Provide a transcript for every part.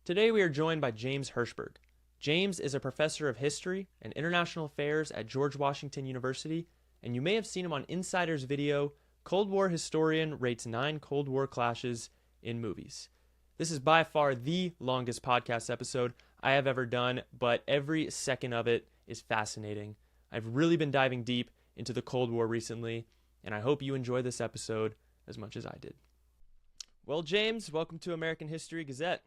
Today we are joined by James Hershberg. James is a professor of history and international affairs at George Washington University, and you may have seen him on Insider's video, Cold War Historian Rates 9 Cold War Clashes in Movies. This is by far the longest podcast episode I have ever done, but every second of it is fascinating. I've really been diving deep into the Cold War recently, and I hope you enjoy this episode as much as I did. Well, James, welcome to American History Gazette.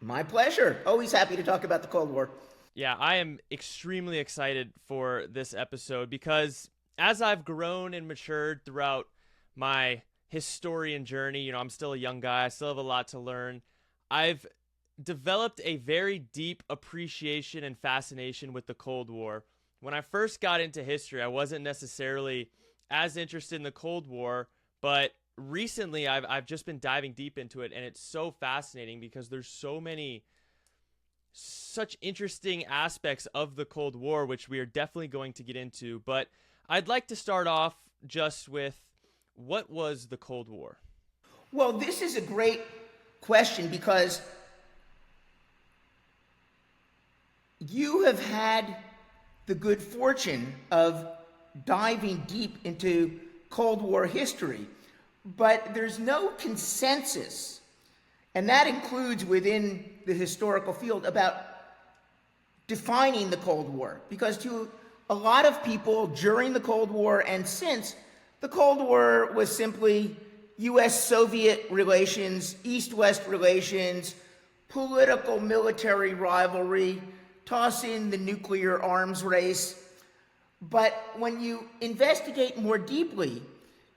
My pleasure. Always happy to talk about the Cold War. Yeah, I am extremely excited for this episode because as I've grown and matured throughout my historian journey, I'm still a young guy. I still have a lot to learn. I've developed a very deep appreciation and fascination with the Cold War. When I first got into history, I wasn't necessarily as interested in the Cold War, but recently I've just been diving deep into it, and it's so fascinating because there's such interesting aspects of the Cold War, which we are definitely going to get into. But I'd like to start off just with, what was the Cold War? Well, this is a great question because you have had the good fortune of diving deep into Cold War history. But there's no consensus, and that includes within the historical field, about defining the Cold War. Because to a lot of people during the Cold War and since, the Cold War was simply U.S.-Soviet relations, East-West relations, political military rivalry, toss in the nuclear arms race. But when you investigate more deeply,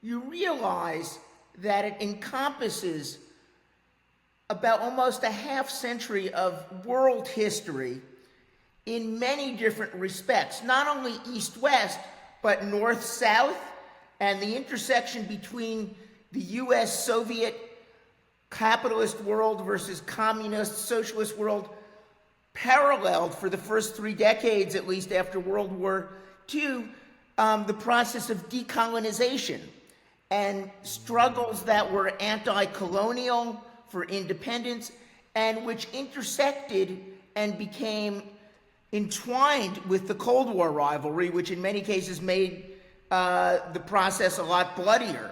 you realize that it encompasses about almost a half century of world history in many different respects, not only East-West, but North-South, and the intersection between the U.S.-Soviet capitalist world versus communist socialist world, paralleled for the first 3 decades, at least after World War II, the process of decolonization and struggles that were anti-colonial for independence, and which intersected and became entwined with the Cold War rivalry, which in many cases made the process a lot bloodier.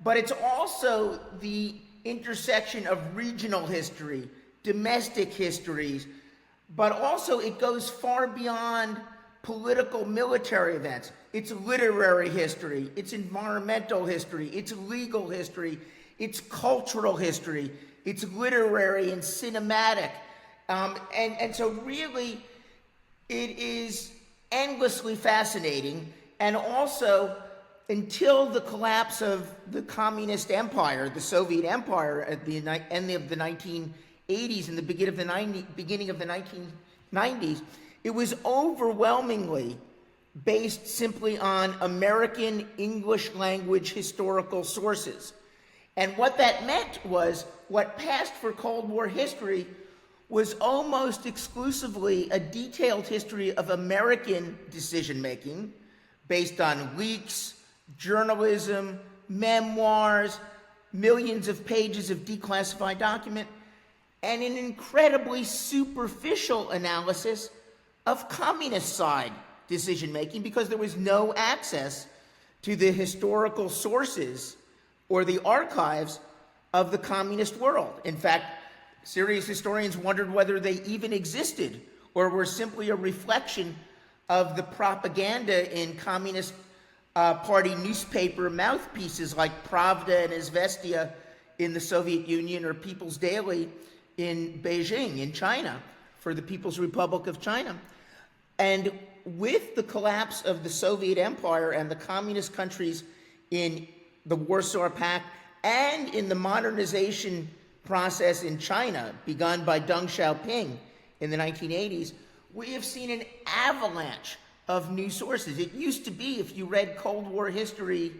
But it's also the intersection of regional history, domestic histories, but also it goes far beyond political military events. It's literary history, it's environmental history, it's legal history, it's cultural history, it's literary and cinematic. And so really it is endlessly fascinating. And also, until the collapse of the communist empire, the Soviet empire at the end of the 1980s and the beginning of the 1990s, it was overwhelmingly based simply on American English language historical sources. And what that meant was what passed for Cold War history was almost exclusively a detailed history of American decision-making based on leaks, journalism, memoirs, millions of pages of declassified document, and an incredibly superficial analysis of communist side decision-making, because there was no access to the historical sources or the archives of the communist world. In fact, serious historians wondered whether they even existed or were simply a reflection of the propaganda in Communist Party newspaper mouthpieces like Pravda and Izvestia in the Soviet Union, or People's Daily in Beijing, in China, for the People's Republic of China. And with the collapse of the Soviet Empire and the communist countries in the Warsaw Pact and in the modernization process in China, begun by Deng Xiaoping in the 1980s, we have seen an avalanche of new sources. It used to be, if you read Cold War history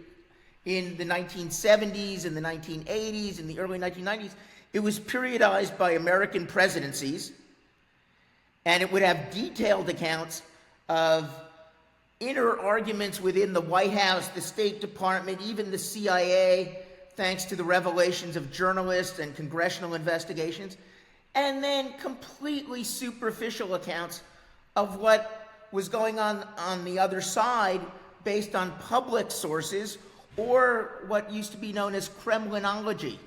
in the 1970s and the 1980s and the early 1990s, it was periodized by American presidencies, and it would have detailed accounts of inner arguments within the White House, the State Department, even the CIA, thanks to the revelations of journalists and congressional investigations. and then completely superficial accounts of what was going on the other side based on public sources or what used to be known as Kremlinology.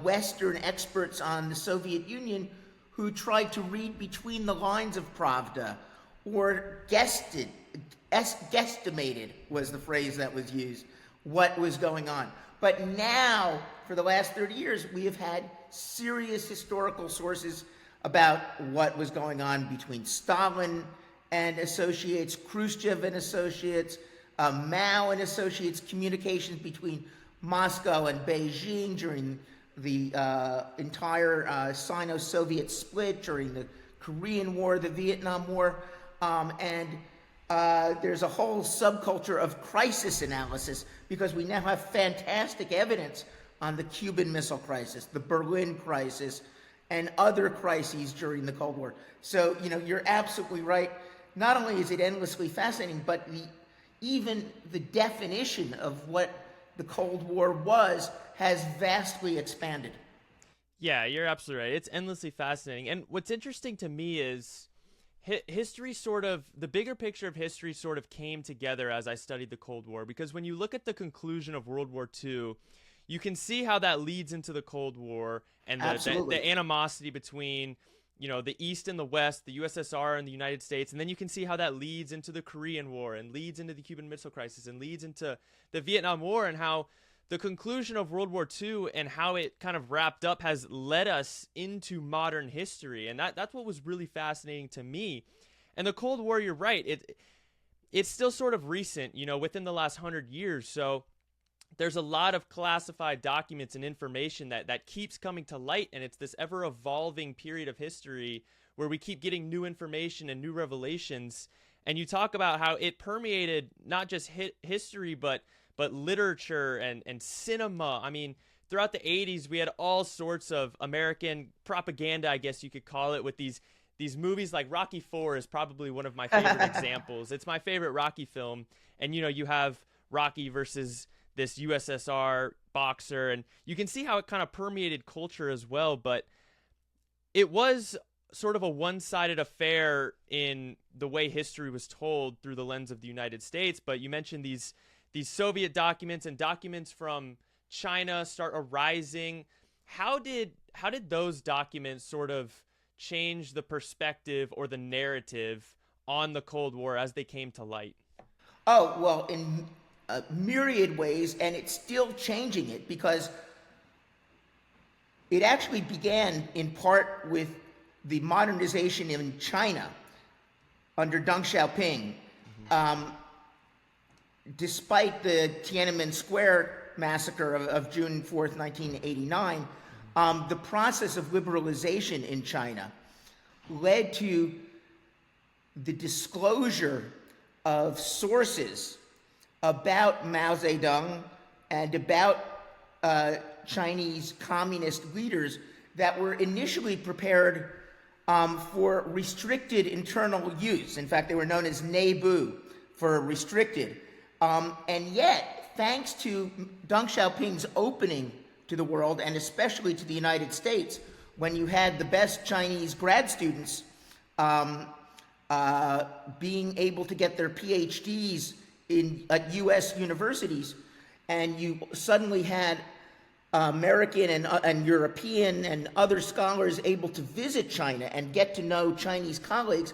Western experts on the Soviet Union who tried to read between the lines of Pravda or guesstimated was the phrase that was used, what was going on. But now, for the last 30 years, we have had serious historical sources about what was going on between Stalin and associates, Khrushchev and associates, Mao and associates, communications between Moscow and Beijing during the entire Sino-Soviet split, during the Korean War, the Vietnam War, and there's a whole subculture of crisis analysis because we now have fantastic evidence on the Cuban Missile Crisis, the Berlin Crisis, and other crises during the Cold War. So, you're absolutely right. Not only is it endlessly fascinating, but even the definition of what the Cold War was has vastly expanded. Yeah, you're absolutely right. It's endlessly fascinating. And what's interesting to me is history the bigger picture of history sort of came together as I studied the Cold War, because when you look at the conclusion of World War II, you can see how that leads into the Cold War and the animosity between, the East and the West, the USSR and the United States. And then you can see how that leads into the Korean War and leads into the Cuban Missile Crisis and leads into the Vietnam War, and how the conclusion of World War II and how it kind of wrapped up has led us into modern history. And that's what was really fascinating to me. And the Cold War, you're right, it's still sort of recent, within the last 100 years. So there's a lot of classified documents and information that keeps coming to light. And it's this ever evolving period of history where we keep getting new information and new revelations. And you talk about how it permeated not just history, but literature and cinema. I mean, throughout the 80s, we had all sorts of American propaganda, I guess you could call it, with these movies. Like Rocky IV is probably one of my favorite examples. It's my favorite Rocky film. And, you have Rocky versus this USSR boxer, and you can see how it kind of permeated culture as well. But it was sort of a one-sided affair in the way history was told through the lens of the United States. But you mentioned these Soviet documents and documents from China start arising. How did those documents sort of change the perspective or the narrative on the Cold War as they came to light? Oh, well, in myriad ways, and it's still changing it, because it actually began in part with the modernization in China under Deng Xiaoping. Despite the Tiananmen Square massacre of June 4th, 1989, the process of liberalization in China led to the disclosure of sources about Mao Zedong and about Chinese communist leaders that were initially prepared for restricted internal use. In fact, they were known as Neibu, for restricted. And yet, thanks to Deng Xiaoping's opening to the world, and especially to the United States, when you had the best Chinese grad students being able to get their PhDs at U.S. universities, and you suddenly had American and European and other scholars able to visit China and get to know Chinese colleagues,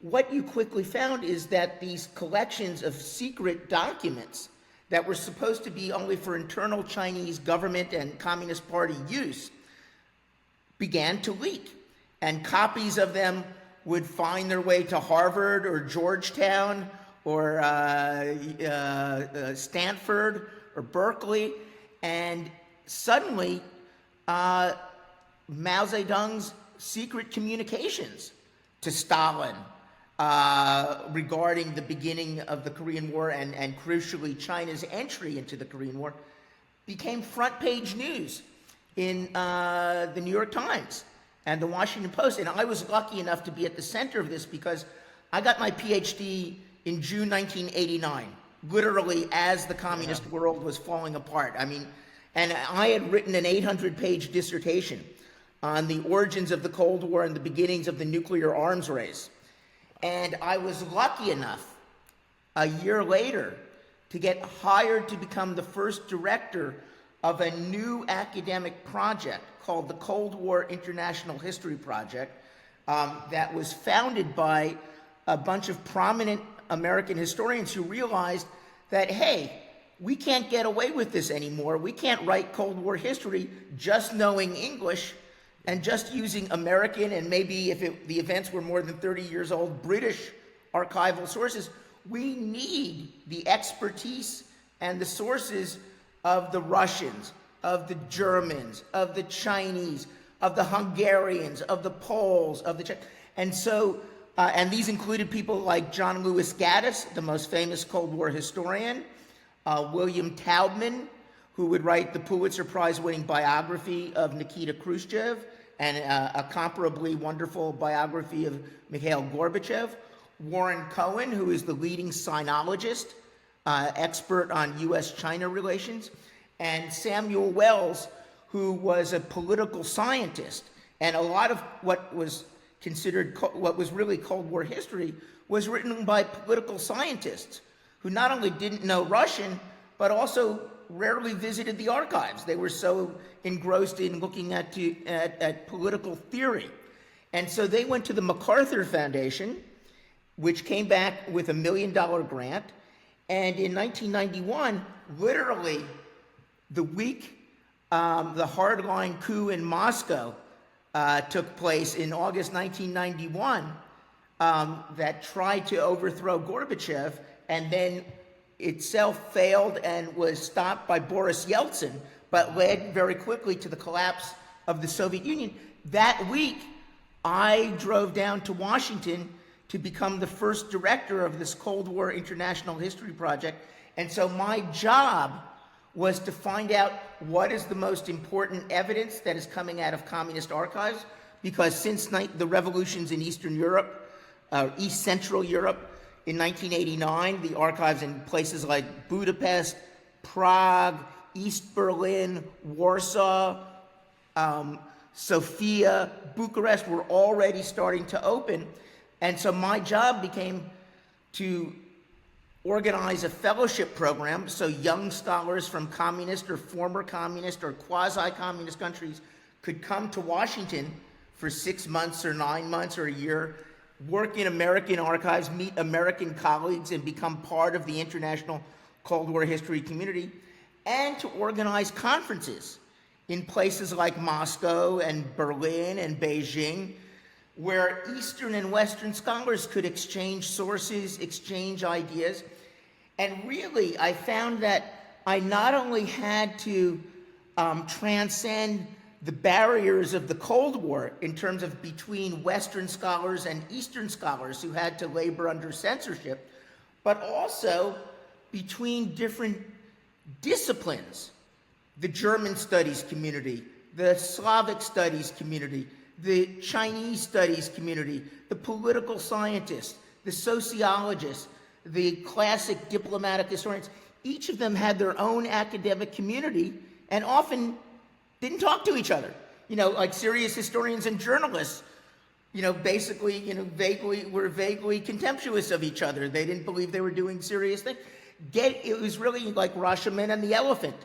what you quickly found is that these collections of secret documents that were supposed to be only for internal Chinese government and Communist Party use began to leak. And copies of them would find their way to Harvard or Georgetown or Stanford or Berkeley. And suddenly, Mao Zedong's secret communications to Stalin regarding the beginning of the Korean War and crucially China's entry into the Korean War became front page news in the New York Times and the Washington Post. And I was lucky enough to be at the center of this because I got my PhD in June 1989, literally as the communist world was falling apart. I mean, and I had written an 800-page dissertation on the origins of the Cold War and the beginnings of the nuclear arms race. And I was lucky enough, a year later, to get hired to become the first director of a new academic project called the Cold War International History Project that was founded by a bunch of prominent American historians who realized that, hey, we can't get away with this anymore. We can't write Cold War history just knowing English and just using American and maybe, if the events were more than 30 years old, British archival sources. We need the expertise and the sources of the Russians, of the Germans, of the Chinese, of the Hungarians, of the Poles, of the and so and these included people like John Lewis Gaddis, the most famous Cold War historian, William Taubman, who would write the Pulitzer Prize-winning biography of Nikita Khrushchev and a comparably wonderful biography of Mikhail Gorbachev, Warren Cohen, who is the leading sinologist, expert on U.S.-China relations, and Samuel Wells, who was a political scientist. And a lot of what was considered, what was really Cold War history, was written by political scientists who not only didn't know Russian, but also rarely visited the archives. They were so engrossed in looking at political theory. And so they went to the MacArthur Foundation, which came back with $1 million grant. And in 1991, literally the week the hardline coup in Moscow took place in August 1991 that tried to overthrow Gorbachev, and then itself failed and was stopped by Boris Yeltsin, but led very quickly to the collapse of the Soviet Union. That week, I drove down to Washington to become the first director of this Cold War International History Project. And so my job was to find out what is the most important evidence that is coming out of communist archives, because since the revolutions in Eastern Europe, East Central Europe, in 1989, the archives in places like Budapest, Prague, East Berlin, Warsaw, Sofia, Bucharest were already starting to open. And so my job became to organize a fellowship program so young scholars from communist or former communist or quasi-communist countries could come to Washington for 6 months or 9 months or a year, work in American archives, meet American colleagues, and become part of the international Cold War history community, and to organize conferences in places like Moscow and Berlin and Beijing, where Eastern and Western scholars could exchange sources, exchange ideas. And really, I found that I not only had to transcend the barriers of the Cold War in terms of between Western scholars and Eastern scholars who had to labor under censorship, but also between different disciplines. The German studies community, the Slavic studies community, the Chinese studies community, the political scientists, the sociologists, the classic diplomatic historians. Each of them had their own academic community and often didn't talk to each other. You know, like serious historians and journalists, basically, were vaguely contemptuous of each other. They didn't believe they were doing serious things. It was really like Rashomon and the elephant.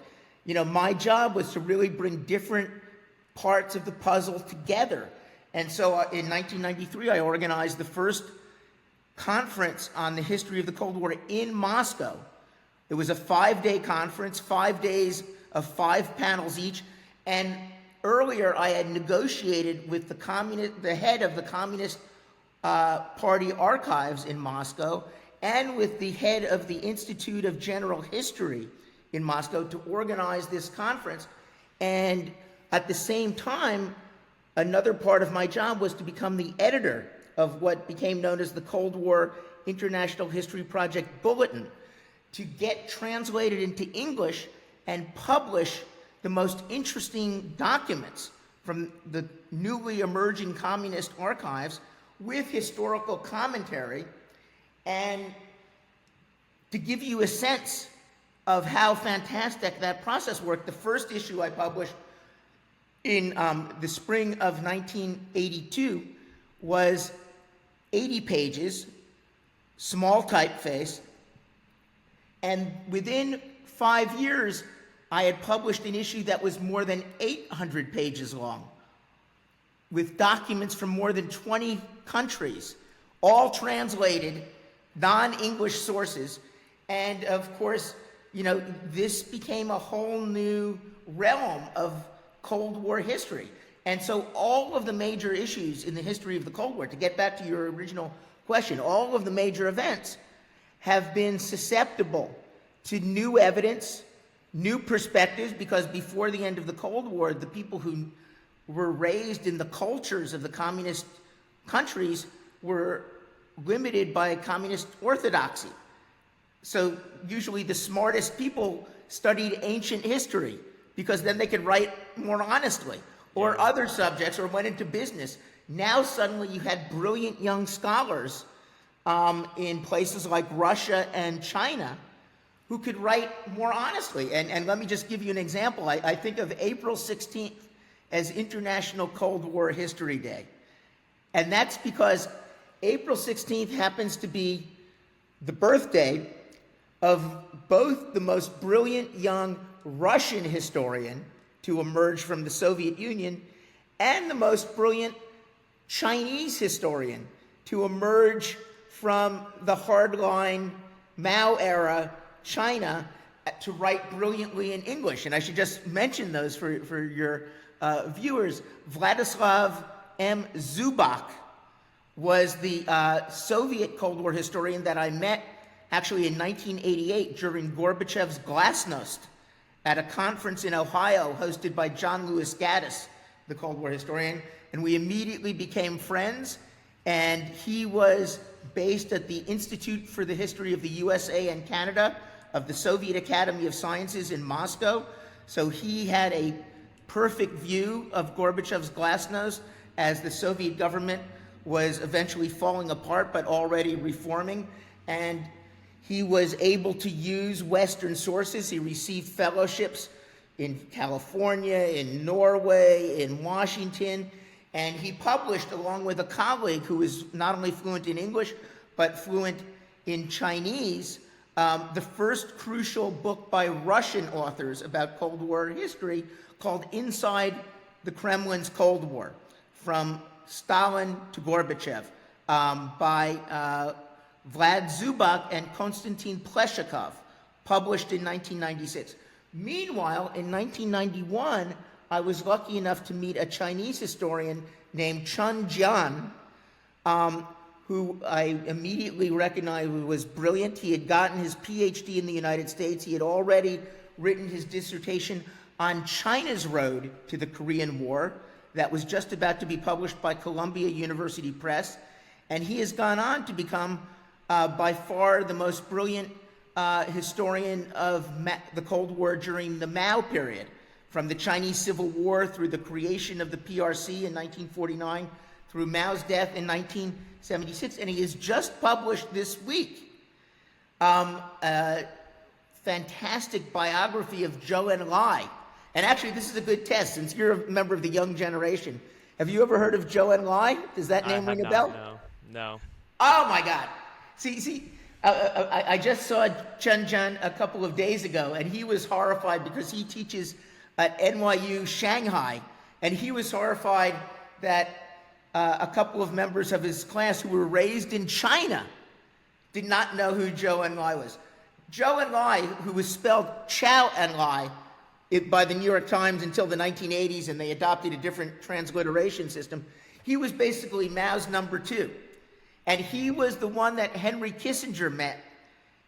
My job was to really bring different parts of the puzzle together. And so in 1993, I organized the first conference on the history of the Cold War in Moscow. It was a 5-day conference, 5 days of 5 panels each. And earlier, I had negotiated with the head of the Communist Party archives in Moscow and with the head of the Institute of General History in Moscow to organize this conference. And at the same time, another part of my job was to become the editor of what became known as the Cold War International History Project Bulletin, to get translated into English and publish the most interesting documents from the newly emerging communist archives with historical commentary, and to give you a sense of how fantastic that process worked. The first issue I published in the spring of 1982 was 80 pages, small typeface, and within 5 years, I had published an issue that was more than 800 pages long, with documents from more than 20 countries, all translated, non-English sources. And of course, this became a whole new realm of Cold War history. And so all of the major issues in the history of the Cold War, to get back to your original question, all of the major events have been susceptible to new evidence, new perspectives, because before the end of the Cold War, the people who were raised in the cultures of the communist countries were limited by communist orthodoxy. So usually the smartest people studied ancient history because then they could write more honestly, or other subjects, or went into business. Now suddenly you had brilliant young scholars in places like Russia and China who could write more honestly. And let me just give you an example. I think of April 16th as International Cold War History Day. And that's because April 16th happens to be the birthday of both the most brilliant young Russian historian to emerge from the Soviet Union and the most brilliant Chinese historian to emerge from the hardline Mao era China to write brilliantly in English. And I should just mention those for your viewers. Vladislav M. Zubak was the Soviet Cold War historian that I met actually in 1988 during Gorbachev's Glasnost at a conference in Ohio hosted by John Lewis Gaddis, the Cold War historian, and we immediately became friends. And he was based at the Institute for the History of the USA and Canada of the Soviet Academy of Sciences in Moscow. So he had a perfect view of Gorbachev's Glasnost as the Soviet government was eventually falling apart but already reforming. And he was able to use Western sources. He received fellowships in California, in Norway, in Washington, and he published, along with a colleague who is not only fluent in English, but fluent in Chinese, the first crucial book by Russian authors about Cold War history called Inside the Kremlin's Cold War, From Stalin to Gorbachev, by Vlad Zubak and Konstantin Pleshakov, published in 1996. Meanwhile, in 1991, I was lucky enough to meet a Chinese historian named Chun Jian, who I immediately recognized was brilliant. He had gotten his PhD in the United States. He had already written his dissertation on China's road to the Korean War that was just about to be published by Columbia University Press. And he has gone on to become by far the most brilliant historian of the Cold War during the Mao period, from the Chinese Civil War through the creation of the PRC in 1949, through Mao's death in 1976. And he has just published this week a fantastic biography of Zhou Enlai. And actually, this is a good test, since you're a member of the young generation. Have you ever heard of Zhou Enlai? Does that name ring a bell? No. Oh, my God. See, I just saw Chun Jian a couple of days ago, and he was horrified because he teaches at NYU Shanghai, and he was horrified that a couple of members of his class who were raised in China did not know who Zhou Enlai was. Zhou Enlai, who was spelled Chow Enlai by the New York Times until the 1980s, and they adopted a different transliteration system, he was basically Mao's number two. And he was the one that Henry Kissinger met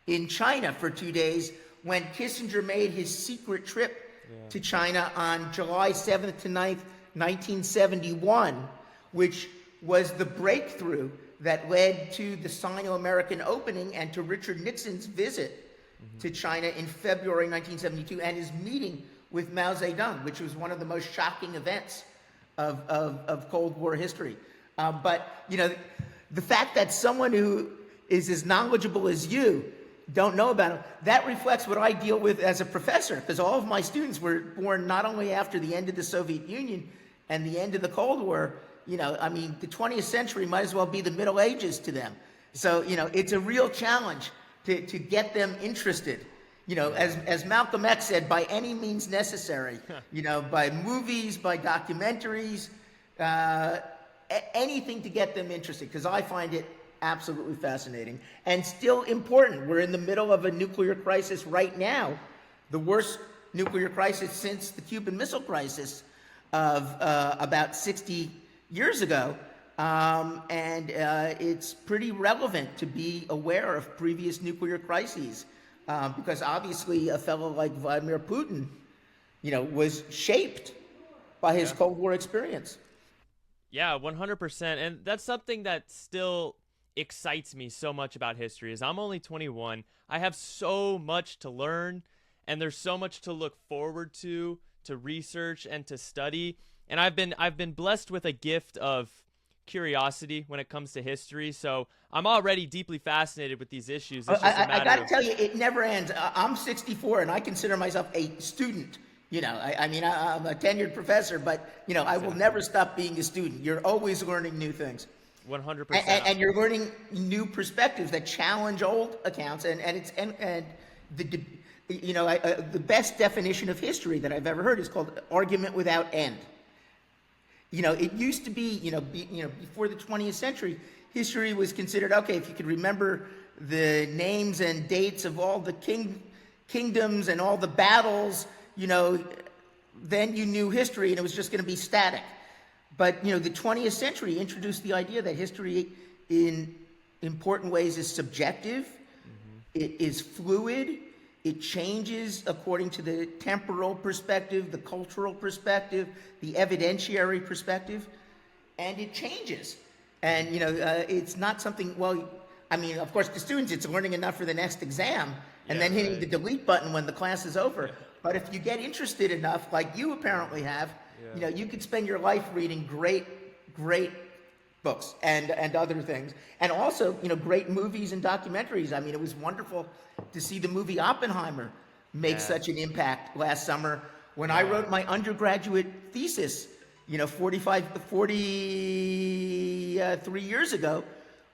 in China for 2 days when Kissinger made his secret trip to China on July 7th to 9th, 1971, which was the breakthrough that led to the Sino-American opening and to Richard Nixon's visit to China in February 1972 and his meeting with Mao Zedong, which was one of the most shocking events of Cold War history. But, the fact that someone who is as knowledgeable as you don't know about them. That reflects what I deal with as a professor, because all of my students were born not only after the end of the Soviet Union and the end of the Cold War. I mean, the 20th century might as well be the Middle Ages to them. So, it's a real challenge to get them interested. As Malcolm X said, by any means necessary, by movies, by documentaries, anything to get them interested, because I find it absolutely fascinating and still important. We're in the middle of a nuclear crisis right now, the worst nuclear crisis since the Cuban Missile Crisis of about 60 years ago. And it's pretty relevant to be aware of previous nuclear crises, because obviously a fellow like Vladimir Putin, was shaped by his Cold War experience. Yeah, 100%. And that's something that still excites me so much about history. Is I'm only 21. I have so much to learn, and there's so much to look forward to research and to study. And I've been blessed with a gift of curiosity when it comes to history. So I'm already deeply fascinated with these issues. It's just I got to tell you, it never ends. I'm 64, and I consider myself a student. I mean, I'm a tenured professor, but, I will never stop being a student. You're always learning new things. 100%. And you're learning new perspectives that challenge old accounts. The best definition of history that I've ever heard is called argument without end. It used to be, before the 20th century, history was considered, okay, if you could remember the names and dates of all the kingdoms and all the battles, then you knew history, and it was just going to be static. But, the 20th century introduced the idea that history in important ways is subjective, it is fluid, it changes according to the temporal perspective, the cultural perspective, the evidentiary perspective, and it changes. And, it's not something, of course, to students, it's learning enough for the next exam and then hitting the delete button when the class is over. Yeah. But if you get interested enough, like you apparently have, you could spend your life reading great books and other things. And also, great movies and documentaries. I mean, it was wonderful to see the movie Oppenheimer make such an impact last summer. When I wrote my undergraduate thesis, 43 years ago,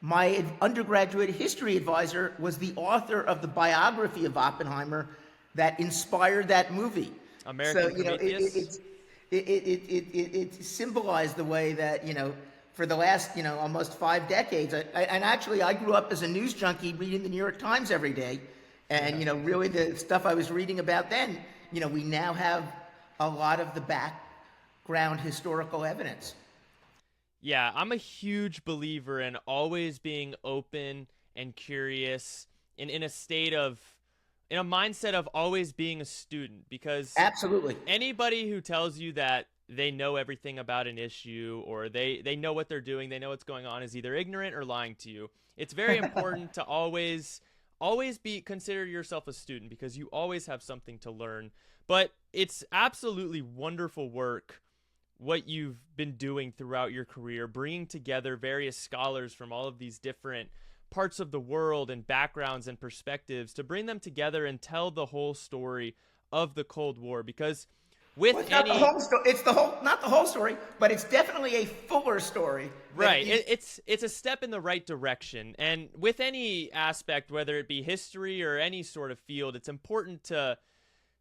my undergraduate history advisor was the author of the biography of Oppenheimer that inspired that movie. It symbolized the way that, for the last, almost 5 decades, and actually I grew up as a news junkie reading the New York Times every day. And, really the stuff I was reading about then, we now have a lot of the background historical evidence. Yeah, I'm a huge believer in always being open and curious and in a mindset of always being a student, because absolutely anybody who tells you that they know everything about an issue or they know what they're doing, they know what's going on, is either ignorant or lying to you. It's very important to always consider yourself a student, because you always have something to learn. But it's absolutely wonderful work what you've been doing throughout your career, bringing together various scholars from all of these different parts of the world and backgrounds and perspectives to bring them together and tell the whole story of the Cold War. Because it's not the whole story, but it's definitely a fuller story. Right. It's a step in the right direction. And with any aspect, whether it be history or any sort of field, it's important to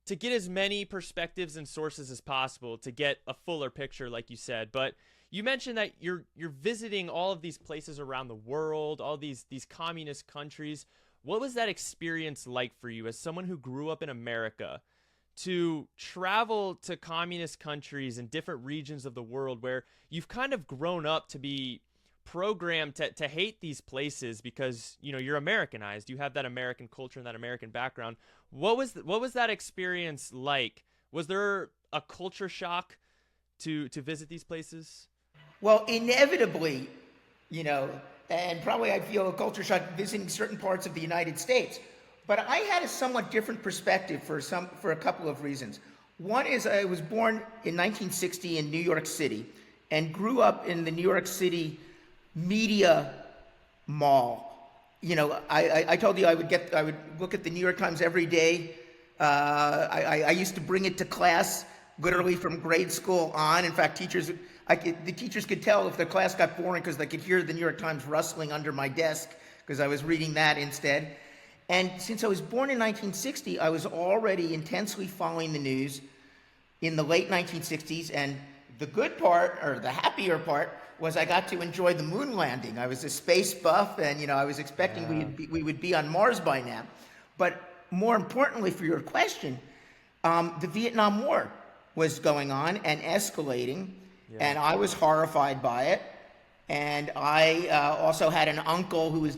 get as many perspectives and sources as possible to get a fuller picture, like you said. But you mentioned that you're visiting all of these places around the world, all these communist countries. What was that experience like for you as someone who grew up in America, to travel to communist countries in different regions of the world where you've kind of grown up to be programmed to hate these places because, you're Americanized, you have that American culture and that American background? What was that experience like? Was there a culture shock to visit these places? Well, inevitably, and probably I'd feel a culture shock visiting certain parts of the United States. But I had a somewhat different perspective for a couple of reasons. One is I was born in 1960 in New York City and grew up in the New York City media mall. I told you I would look at the New York Times every day. I used to bring it to class literally from grade school on. In fact, the teachers could tell if the class got boring because they could hear the New York Times rustling under my desk because I was reading that instead. And since I was born in 1960, I was already intensely following the news in the late 1960s. And the good part, or the happier part, was I got to enjoy the moon landing. I was a space buff, and I was expecting we would be on Mars by now. But more importantly for your question, the Vietnam War was going on and escalating, and I was horrified by it. And I also had an uncle who was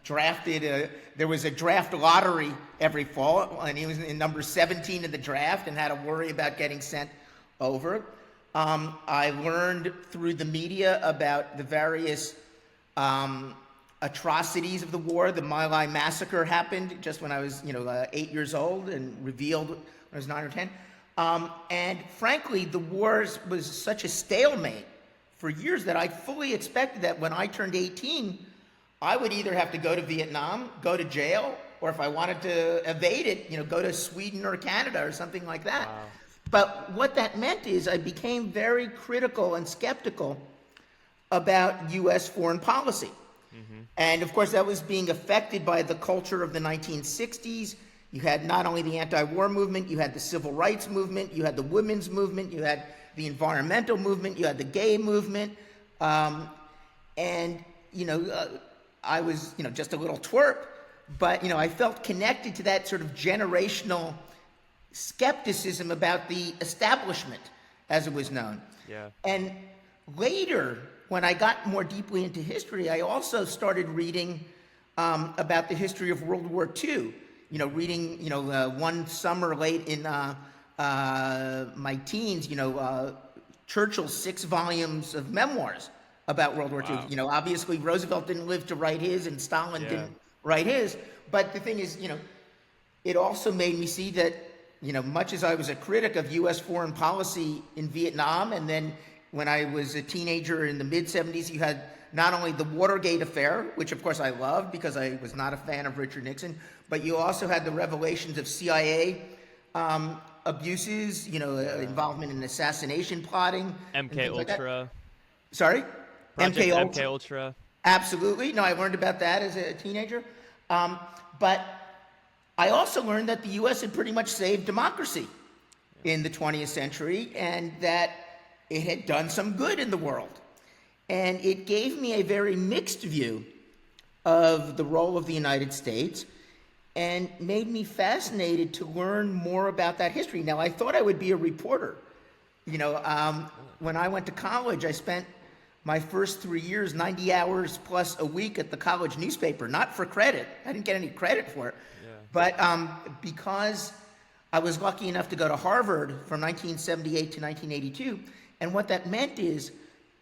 drafted. There was a draft lottery every fall, and he was in number 17 in the draft and had to worry about getting sent over. I learned through the media about the various atrocities of the war. The My Lai massacre happened just when I was, 8 years old, and revealed when I was 9 or 10. And frankly, the war was such a stalemate for years that I fully expected that when I turned 18, I would either have to go to Vietnam, go to jail, or if I wanted to evade it, go to Sweden or Canada or something like that. Wow. But what that meant is I became very critical and skeptical about U.S. foreign policy. Mm-hmm. And of course, that was being affected by the culture of the 1960s. You had not only the anti-war movement, you had the civil rights movement, you had the women's movement, you had the environmental movement, you had the gay movement. I was, just a little twerp, but, I felt connected to that sort of generational skepticism about the establishment, as it was known. Yeah. And later, when I got more deeply into history, I also started reading about the history of World War II. Reading, one summer late in my teens, Churchill's 6 volumes of memoirs about World War II. Obviously Roosevelt didn't live to write his, and Stalin didn't write his. But the thing is, it also made me see that, much as I was a critic of U.S. foreign policy in Vietnam, and then when I was a teenager in the mid-'70s, you had not only the Watergate affair, which of course I loved because I was not a fan of Richard Nixon, but you also had the revelations of CIA abuses, involvement in assassination plotting. MK Ultra. Like Sorry? MK Ultra. Absolutely. No, I learned about that as a teenager. But I also learned that the U.S. had pretty much saved democracy in the 20th century, and that it had done some good in the world. And it gave me a very mixed view of the role of the United States, and made me fascinated to learn more about that history. Now, I thought I would be a reporter. When I went to college, I spent my first 3 years, 90 hours plus a week at the college newspaper, not for credit. I didn't get any credit for it. Yeah. But because I was lucky enough to go to Harvard from 1978 to 1982, and what that meant is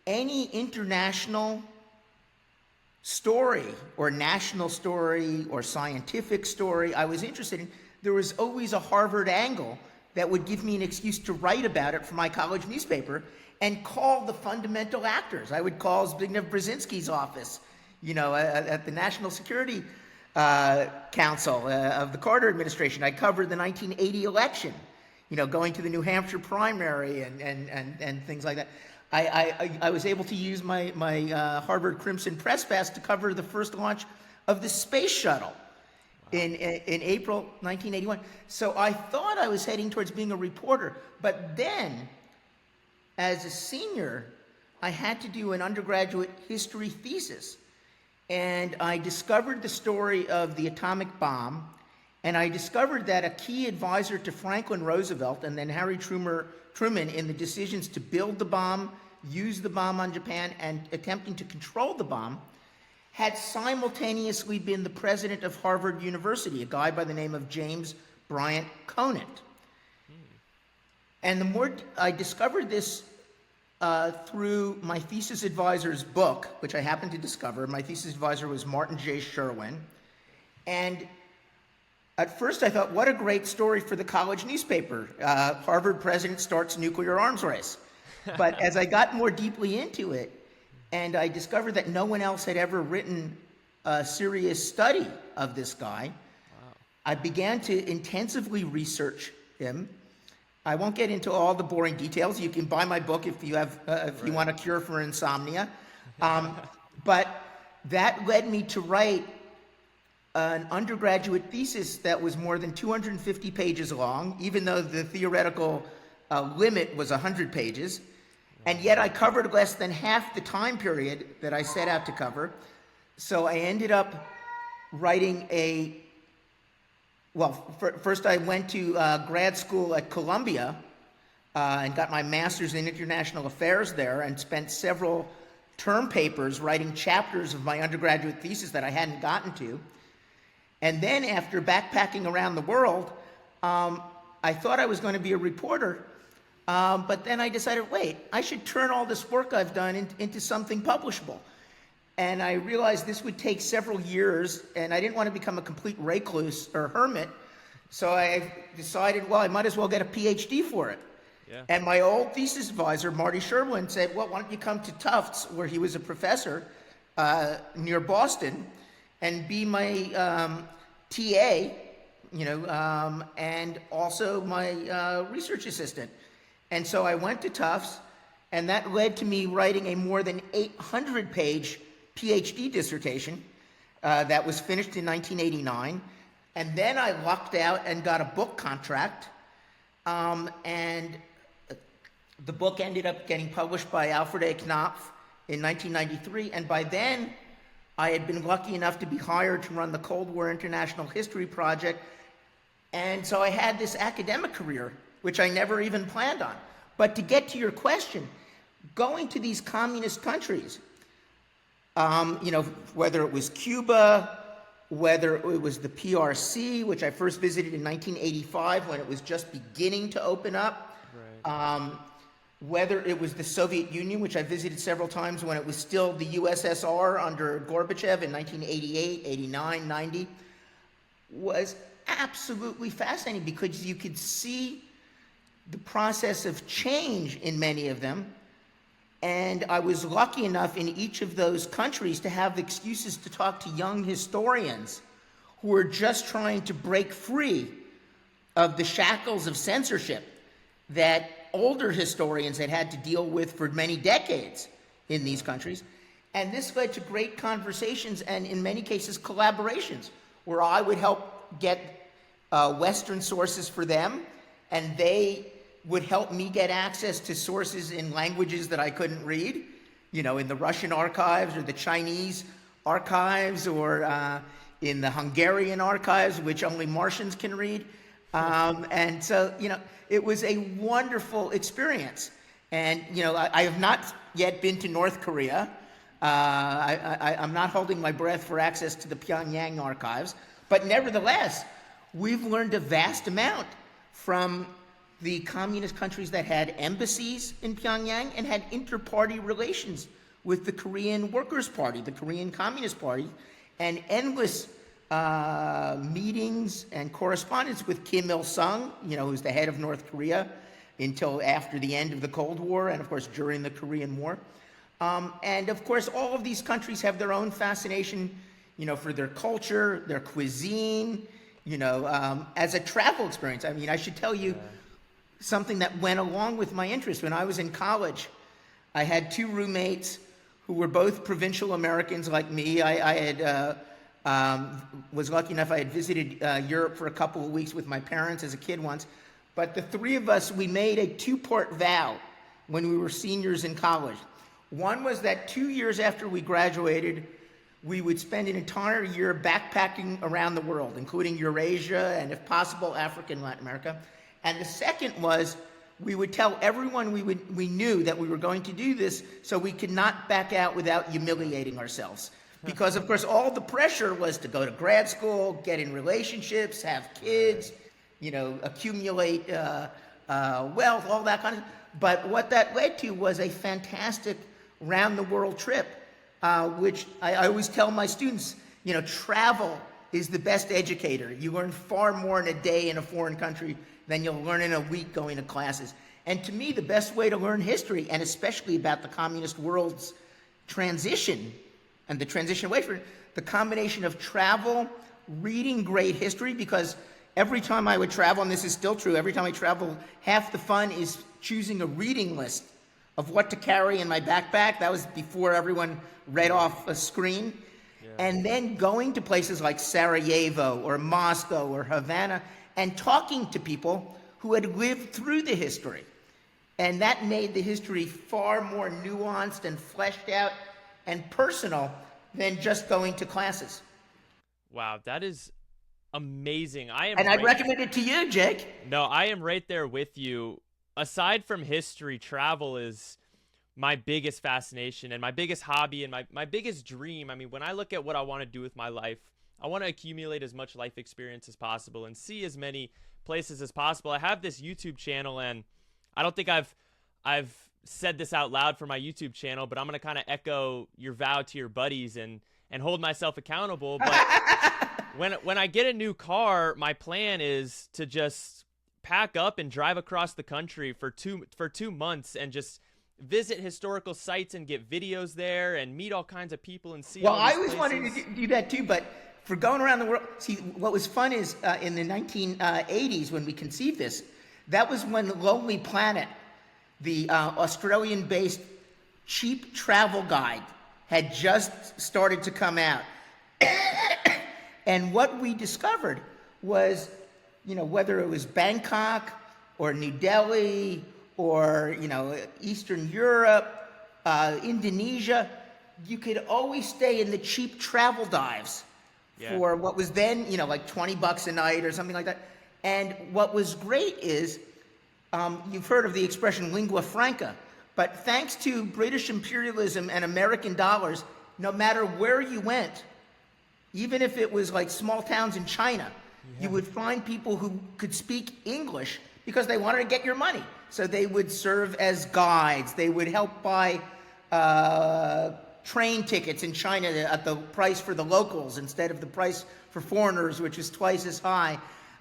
any international story or national story or scientific story I was interested in, there was always a Harvard angle that would give me an excuse to write about it for my college newspaper and call the fundamental actors. I would call Zbigniew Brzezinski's office, at the National Security Council of the Carter administration. I covered the 1980 election, going to the New Hampshire primary and things like that. I was able to use my Harvard Crimson Press Pass to cover the first launch of the space shuttle in April 1981. So I thought I was heading towards being a reporter. But then, as a senior, I had to do an undergraduate history thesis. And I discovered the story of the atomic bomb. And I discovered that a key advisor to Franklin Roosevelt and then Harry Truman in the decisions to build the bomb, use the bomb on Japan, and attempting to control the bomb, had simultaneously been the president of Harvard University, a guy by the name of James Bryant Conant. And the more I discovered this through my thesis advisor's book, which I happened to discover. My thesis advisor was Martin J. Sherwin. And at first I thought, what a great story for the college newspaper. Harvard president starts nuclear arms race. But as I got more deeply into it, and I discovered that no one else had ever written a serious study of this guy. I began to intensively research him. I won't get into all the boring details. You can buy my book if you have, if you want a cure for insomnia. But that led me to write an undergraduate thesis that was more than 250 pages long, even though the theoretical limit was 100 pages. And yet I covered less than half the time period that I set out to cover. So I ended up writing first I went to grad school at Columbia and got my master's in international affairs there, and spent several term papers writing chapters of my undergraduate thesis that I hadn't gotten to. And then after backpacking around the world, I thought I was going to be a reporter, but then I decided, wait, I should turn all this work I've done into something publishable. And I realized this would take several years, and I didn't want to become a complete recluse or hermit, so I decided, well, I might as well get a PhD for it. Yeah. And my old thesis advisor, Marty Sherwin, said, well, why don't you come to Tufts, where he was a professor near Boston, and be my TA, and also my research assistant. And so I went to Tufts, and that led to me writing a more than 800-page PhD dissertation that was finished in 1989. And then I lucked out and got a book contract. And the book ended up getting published by Alfred A. Knopf in 1993. And by then, I had been lucky enough to be hired to run the Cold War International History Project. And so I had this academic career, which I never even planned on. But to get to your question, going to these communist countries, whether it was Cuba, whether it was the PRC, which I first visited in 1985 when it was just beginning to open up, right. Whether it was the Soviet Union, which I visited several times when it was still the USSR under Gorbachev in 1988, 89, 90, was absolutely fascinating because you could see the process of change in many of them. And I was lucky enough in each of those countries to have excuses to talk to young historians who were just trying to break free of the shackles of censorship that older historians had had to deal with for many decades in these countries. And this led to great conversations and, in many cases, collaborations, where I would help get Western sources for them, and they would help me get access to sources in languages that I couldn't read, in the Russian archives or the Chinese archives or in the Hungarian archives, which only Martians can read. And so, it was a wonderful experience. And, I have not yet been to North Korea. I'm not holding my breath for access to the Pyongyang archives. But nevertheless, we've learned a vast amount from the communist countries that had embassies in Pyongyang and had inter-party relations with the Korean Workers' Party, the Korean Communist Party, and endless meetings and correspondence with Kim Il-sung, who's the head of North Korea until after the end of the Cold War and, of course, during the Korean War. And, of course, all of these countries have their own fascination, for their culture, their cuisine, as a travel experience. I mean, I should tell you something that went along with my interest. When I was in college, I had two roommates who were both provincial Americans like me. I was lucky enough, I had visited Europe for a couple of weeks with my parents as a kid once. But the three of us, we made a two-part vow when we were seniors in college. One was that 2 years after we graduated, we would spend an entire year backpacking around the world, including Eurasia and, if possible, Africa and Latin America. And the second was we would tell everyone we knew that we were going to do this so we could not back out without humiliating ourselves. Because, of course, all the pressure was to go to grad school, get in relationships, have kids, accumulate wealth, all that kind of stuff. But what that led to was a fantastic round-the-world trip, which I always tell my students, travel is the best educator. You learn far more in a day in a foreign country than you'll learn in a week going to classes. And to me, the best way to learn history, and especially about the communist world's transition and the transition away from it, the combination of travel, reading great history, because every time I would travel, and this is still true, every time I travel, half the fun is choosing a reading list of what to carry in my backpack. That was before everyone read off a screen. Yeah. And then going to places like Sarajevo or Moscow or Havana and talking to people who had lived through the history. And that made the history far more nuanced and fleshed out and personal than just going to classes. Wow, that is amazing. I'd recommend it to you, Jake. No, I am right there with you. Aside from history, travel is my biggest fascination and my biggest hobby and my biggest dream. I mean, when I look at what I want to do with my life, I want to accumulate as much life experience as possible and see as many places as possible. I have this YouTube channel, and I don't think I've said this out loud for my YouTube channel, but I'm going to kind of echo your vow to your buddies and hold myself accountable. But when I get a new car, my plan is to just pack up and drive across the country for 2 months and just visit historical sites and get videos there and meet all kinds of people and see. Well, all these I always places. wanted to do that too, but for going around the world, see, what was fun is in the 1980s when we conceived this, that was when Lonely Planet, the Australian-based cheap travel guide, had just started to come out. And what we discovered was, whether it was Bangkok or New Delhi or, Eastern Europe, Indonesia, you could always stay in the cheap travel dives for what was then, like $20 a night or something like that. And what was great is, you've heard of the expression lingua franca, but thanks to British imperialism and American dollars, no matter where you went, even if it was like small towns in China, you would find people who could speak English because they wanted to get your money. So they would serve as guides. They would help buy train tickets in China at the price for the locals instead of the price for foreigners, which is twice as high.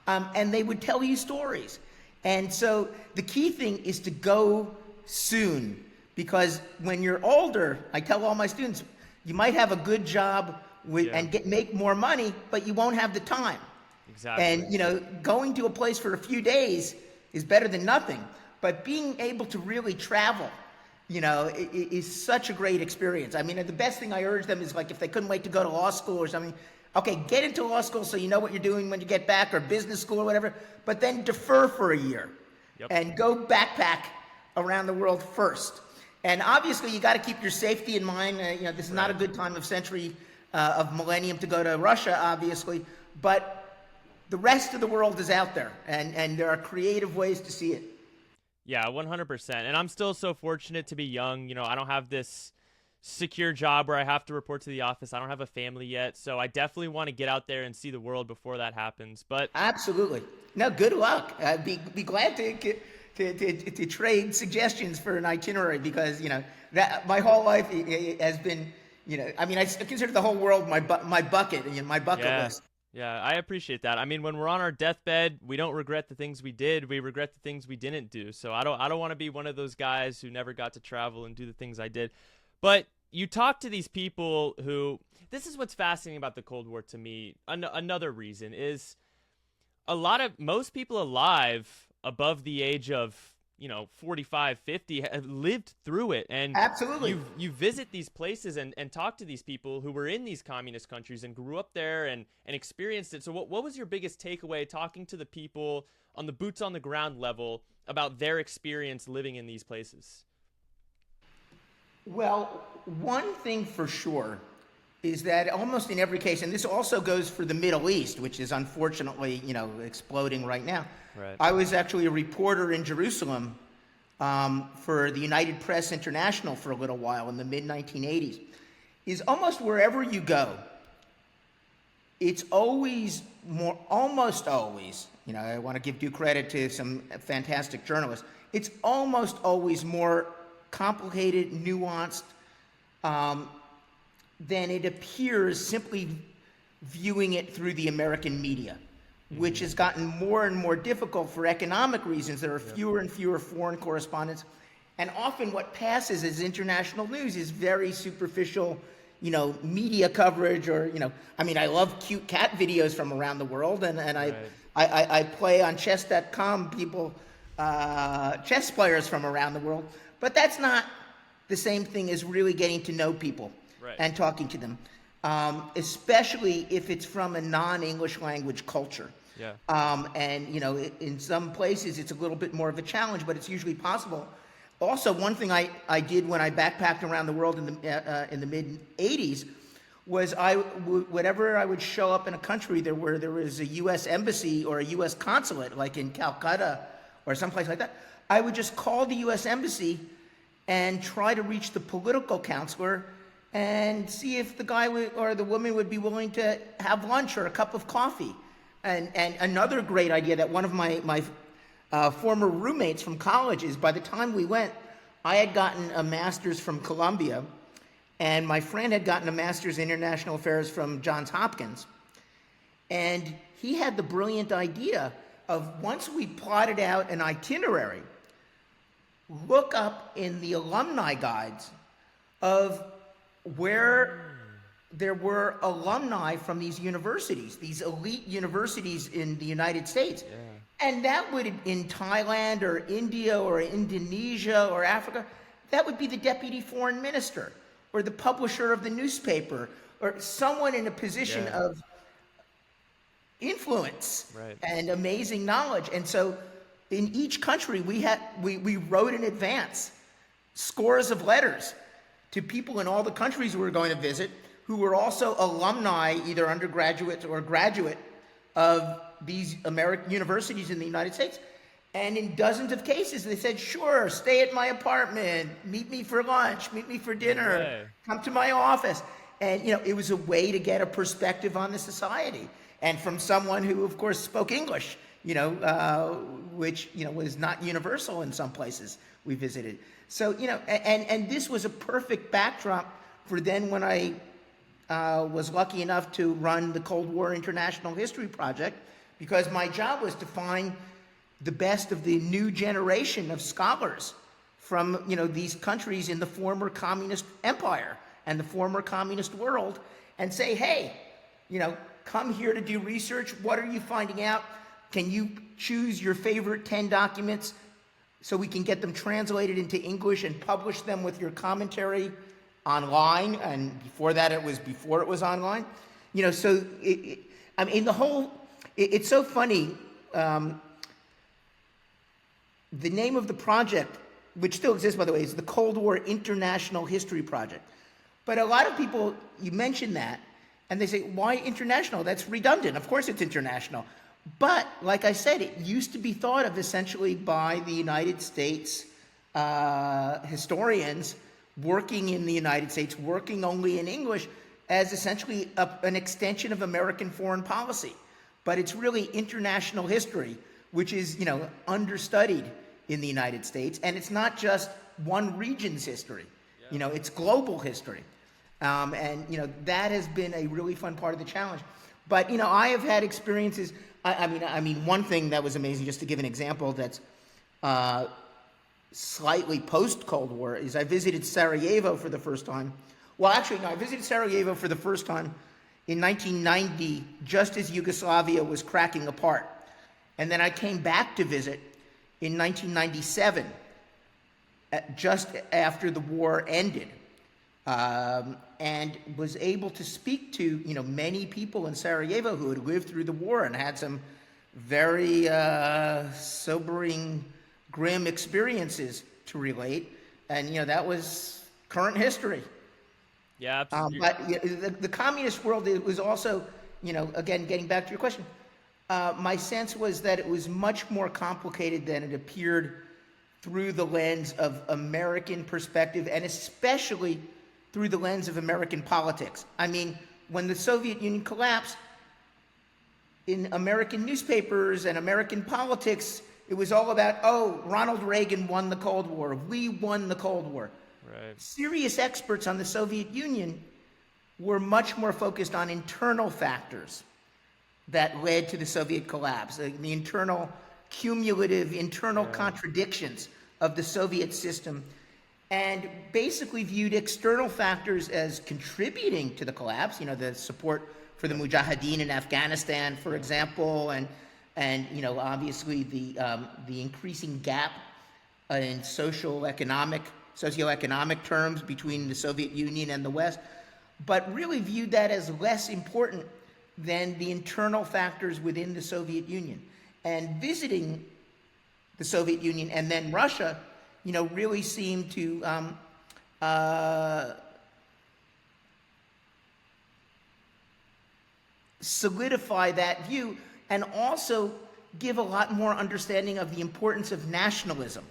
And they would tell you stories. And so the key thing is to go soon, because when you're older, I tell all my students, you might have a good job and make more money, but you won't have the time. Exactly. And, going to a place for a few days is better than nothing. But being able to really travel, is such a great experience. I mean, the best thing I urge them is, like, if they couldn't wait to go to law school or something, okay, get into law school so you know what you're doing when you get back, or business school or whatever, but then defer for a year and go backpack around the world first. And obviously, you got to keep your safety in mind. This is not a good time of century of millennium to go to Russia, obviously, but the rest of the world is out there, and there are creative ways to see it. Yeah, 100%. And I'm still so fortunate to be young. I don't have this secure job where I have to report to the office. I don't have a family yet, so I definitely want to get out there and see the world before that happens. But absolutely. No, good luck. Be glad to trade suggestions for an itinerary, because that my whole life has been I consider the whole world my bucket list. Yeah, I appreciate that. I mean, when we're on our deathbed, we don't regret the things we did. We regret the things we didn't do. So I don't want to be one of those guys who never got to travel and do the things I did. But you talk to these people who, this is what's fascinating about the Cold War to me. Another reason is most people alive above the age of 45, 50 have lived through it. And absolutely, you visit these places and talk to these people who were in these communist countries and grew up there and experienced it. So what was your biggest takeaway talking to the people on the boots on the ground level about their experience living in these places? Well, one thing for sure is that almost in every case, and this also goes for the Middle East, which is unfortunately, exploding right now. Right. I was actually a reporter in Jerusalem for the United Press International for a little while in the mid-1980s. Is almost wherever you go, it's almost always, I want to give due credit to some fantastic journalists, it's almost always more complicated, nuanced, than it appears simply viewing it through the American media, which has gotten more and more difficult for economic reasons. There are fewer and fewer foreign correspondents, and often what passes as international news is very superficial, media coverage or, I mean, I love cute cat videos from around the world, and Right. I play on chess.com chess players from around the world, but that's not the same thing as really getting to know people Right. and talking to them, especially if it's from a non-English language culture. Yeah. And in some places it's a little bit more of a challenge, but it's usually possible. Also, one thing I did when I backpacked around the world in the mid '80s was whenever I would show up in a country there was a U.S. embassy or a U.S. consulate, like in Calcutta or someplace like that, I would just call the U.S. embassy and try to reach the political counselor and see if the guy or the woman would be willing to have lunch or a cup of coffee. And another great idea that one of my former roommates from college is, by the time we went, I had gotten a master's from Columbia, and my friend had gotten a master's in international affairs from Johns Hopkins. And he had the brilliant idea of, once we plotted out an itinerary, look up in the alumni guides of where there were alumni from these universities, these elite universities in the United States. Yeah. And that would, in Thailand or India or Indonesia or Africa, that would be the deputy foreign minister or the publisher of the newspaper or someone in a position Yeah. of influence Right. and amazing knowledge. And so in each country, we wrote in advance scores of letters to people in all the countries we were going to visit, who were also alumni, either undergraduate or graduate, of these American universities in the United States. And in dozens of cases, they said, sure, stay at my apartment, meet me for lunch, meet me for dinner, Okay. come to my office. And, it was a way to get a perspective on the society. And from someone who, of course, spoke English, which, was not universal in some places we visited. So, and this was a perfect backdrop for then when I was lucky enough to run the Cold War International History Project, because my job was to find the best of the new generation of scholars from, these countries in the former communist empire and the former communist world, and say, hey, come here to do research. What are you finding out? Can you choose your favorite 10 documents so we can get them translated into English and publish them with your commentary online? And before that, before it was online. So it's so funny. The name of the project, which still exists, by the way, is the Cold War International History Project. But a lot of people, you mention that, and they say, why international? That's redundant. Of course it's international. But, like I said, it used to be thought of essentially by the United States historians working in the United States, working only in English, as essentially an extension of American foreign policy. But it's really international history, which is, understudied in the United States. And it's not just one region's history. Yeah. It's global history. And that has been a really fun part of the challenge. But, I have had experiences. I mean, one thing that was amazing, just to give an example that's slightly post-Cold War, is I visited Sarajevo for the first time. Well, actually, no, I visited Sarajevo for the first time in 1990, just as Yugoslavia was cracking apart. And then I came back to visit in 1997, just after the war ended, and was able to speak to, many people in Sarajevo who had lived through the war and had some very sobering, grim experiences to relate. And, that was current history. Yeah, absolutely. But the communist world, it was also, again, getting back to your question, my sense was that it was much more complicated than it appeared through the lens of American perspective, and especially through the lens of American politics. I mean, when the Soviet Union collapsed, in American newspapers and American politics, it was all about, Ronald Reagan won the Cold War. We won the Cold War. Right. Serious experts on the Soviet Union were much more focused on internal factors that led to the Soviet collapse, the internal, cumulative internal contradictions of the Soviet system. and basically viewed external factors as contributing to the collapse. You know, the support for the Mujahideen in Afghanistan, for example, and you know, obviously the increasing gap in socioeconomic terms between the Soviet Union and the West, but really viewed that as less important than the internal factors within the Soviet Union. And visiting the Soviet Union and then Russia, you know, really seemed to solidify that view, and also give a lot more understanding of the importance of nationalism.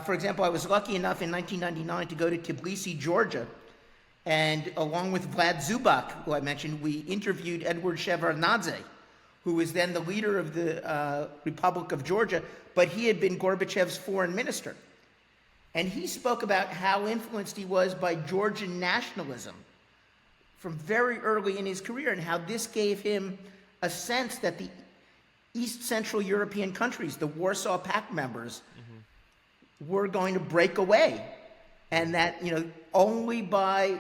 For example, I was lucky enough in 1999 to go to Tbilisi, Georgia, and along with Vlad Zubak, who I mentioned, we interviewed Edward Shevardnadze, who was then the leader of the Republic of Georgia, but he had been Gorbachev's foreign minister. And he spoke about how influenced he was by Georgian nationalism from very early in his career, and how this gave him a sense that the East Central European countries, the Warsaw Pact members, were going to break away. And that, you know, only by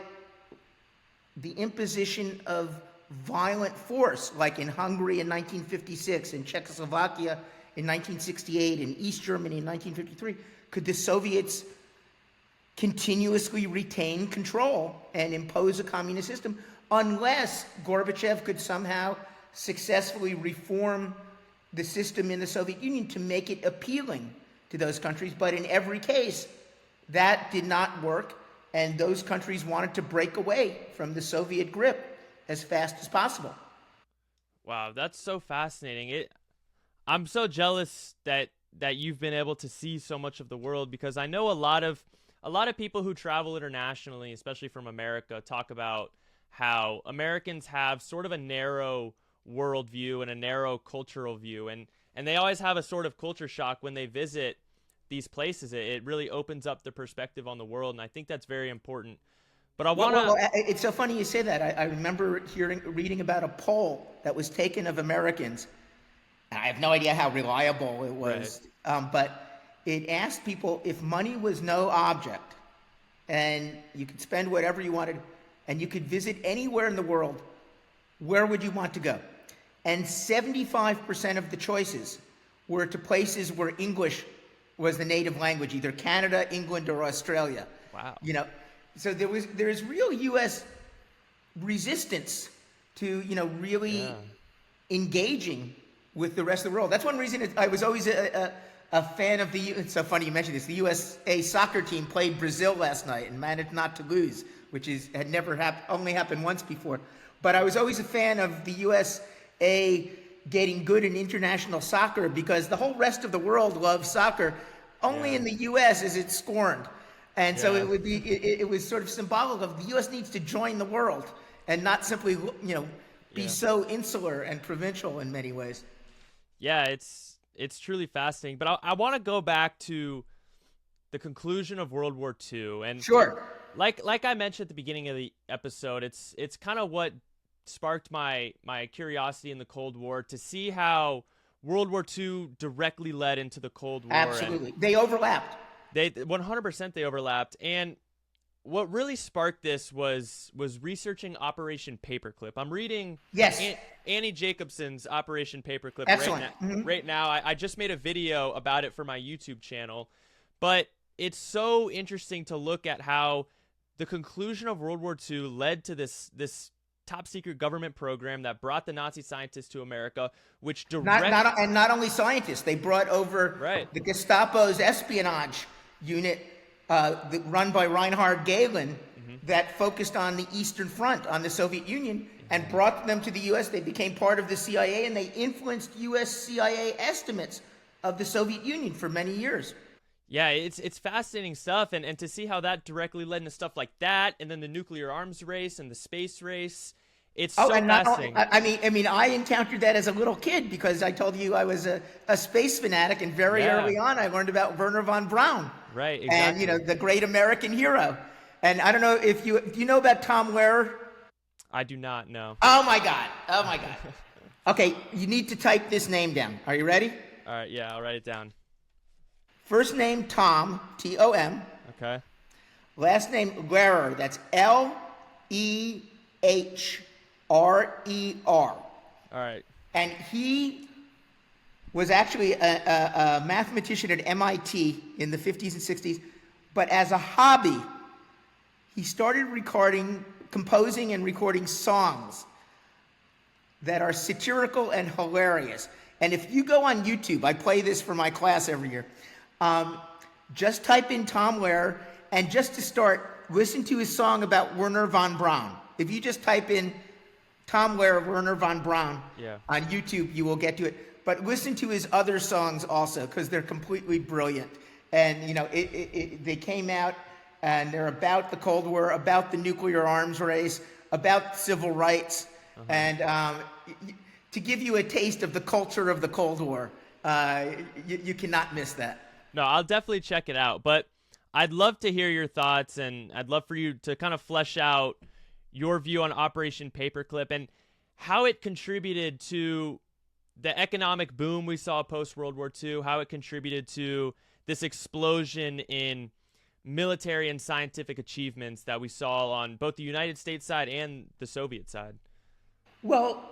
the imposition of violent force, like in Hungary in 1956, in Czechoslovakia in 1968, in East Germany in 1953, could the Soviets continuously retain control and impose a communist system, unless Gorbachev could somehow successfully reform the system in the Soviet Union to make it appealing to those countries. But in every case, that did not work, and those countries wanted to break away from the Soviet grip as fast as possible. Wow, that's so fascinating. I'm so jealous that you've been able to see so much of the world, because I know a lot of people who travel internationally, especially from America, talk about how Americans have sort of a narrow worldview and a narrow cultural view, and they always have a sort of culture shock when they visit these places. It really opens up their perspective on the world, and I think that's very important. But I want to... Well, it's so funny you say that. I remember reading about a poll that was taken of Americans. I have no idea how reliable it was, right. But it asked people, if money was no object and you could spend whatever you wanted and you could visit anywhere in the world, where would you want to go? And 75% of the choices were to places where English was the native language, either Canada, England, or Australia. Wow. You know, so there's real U.S. resistance to, you know, really engaging with the rest of the world. That's one reason I was always a fan of it's so funny you mentioned this. The USA soccer team played Brazil last night and managed not to lose, which had never only happened once before. But I was always a fan of the USA getting good in international soccer, because the whole rest of the world loves soccer. Only in the U.S. is it scorned. And so it was sort of symbolic of the U.S. needs to join the world and not simply, you know, be so insular and provincial in many ways. Yeah, it's truly fascinating. But I want to go back to the conclusion of World War II. And sure. Like I mentioned at the beginning of the episode, it's kind of what sparked my curiosity in the Cold War, to see how World War II directly led into the Cold War. Absolutely. They overlapped. 100% they overlapped. And what really sparked this was researching Operation Paperclip. I'm reading Annie Jacobson's Operation Paperclip right now. I just made a video about it for my YouTube channel. But it's so interesting to look at how the conclusion of World War II led to this top secret government program that brought the Nazi scientists to America, which not only scientists, they brought over the Gestapo's espionage unit run by Reinhard Gehlen that focused on the Eastern Front, on the Soviet Union, and brought them to the U.S. They became part of the CIA, and they influenced U.S. CIA estimates of the Soviet Union for many years. Yeah, it's fascinating stuff, and to see how that directly led into stuff like that, and then the nuclear arms race and the space race. It's so fascinating. I mean, I encountered that as a little kid, because I told you I was a space fanatic, and very early on I learned about Wernher von Braun. Right, exactly. And, you know, the great American hero. And I don't know if do you know about Tom Lehrer? I do not know. Oh my God. Okay, you need to type this name down. Are you ready? All right, yeah, I'll write it down. First name Tom, T-O-M. Okay. Last name Lehrer. That's Lehrer. All right. And he was actually a mathematician at MIT in the 50s and 60s. But as a hobby, he started composing and recording songs that are satirical and hilarious. And if you go on YouTube, I play this for my class every year, just type in Tom Lehrer, and just to start, listen to his song about Werner von Braun. If you just type in Tom Lehrer, Werner von Braun on YouTube, you will get to it. But listen to his other songs also, because they're completely brilliant. And, you know, they came out, and they're about the Cold War, about the nuclear arms race, about civil rights, and to give you a taste of the culture of the Cold War. You cannot miss that. No, I'll definitely check it out. But I'd love to hear your thoughts, and I'd love for you to kind of flesh out your view on Operation Paperclip and how it contributed to the economic boom we saw post-World War II, how it contributed to this explosion in military and scientific achievements that we saw on both the United States side and the Soviet side. Well,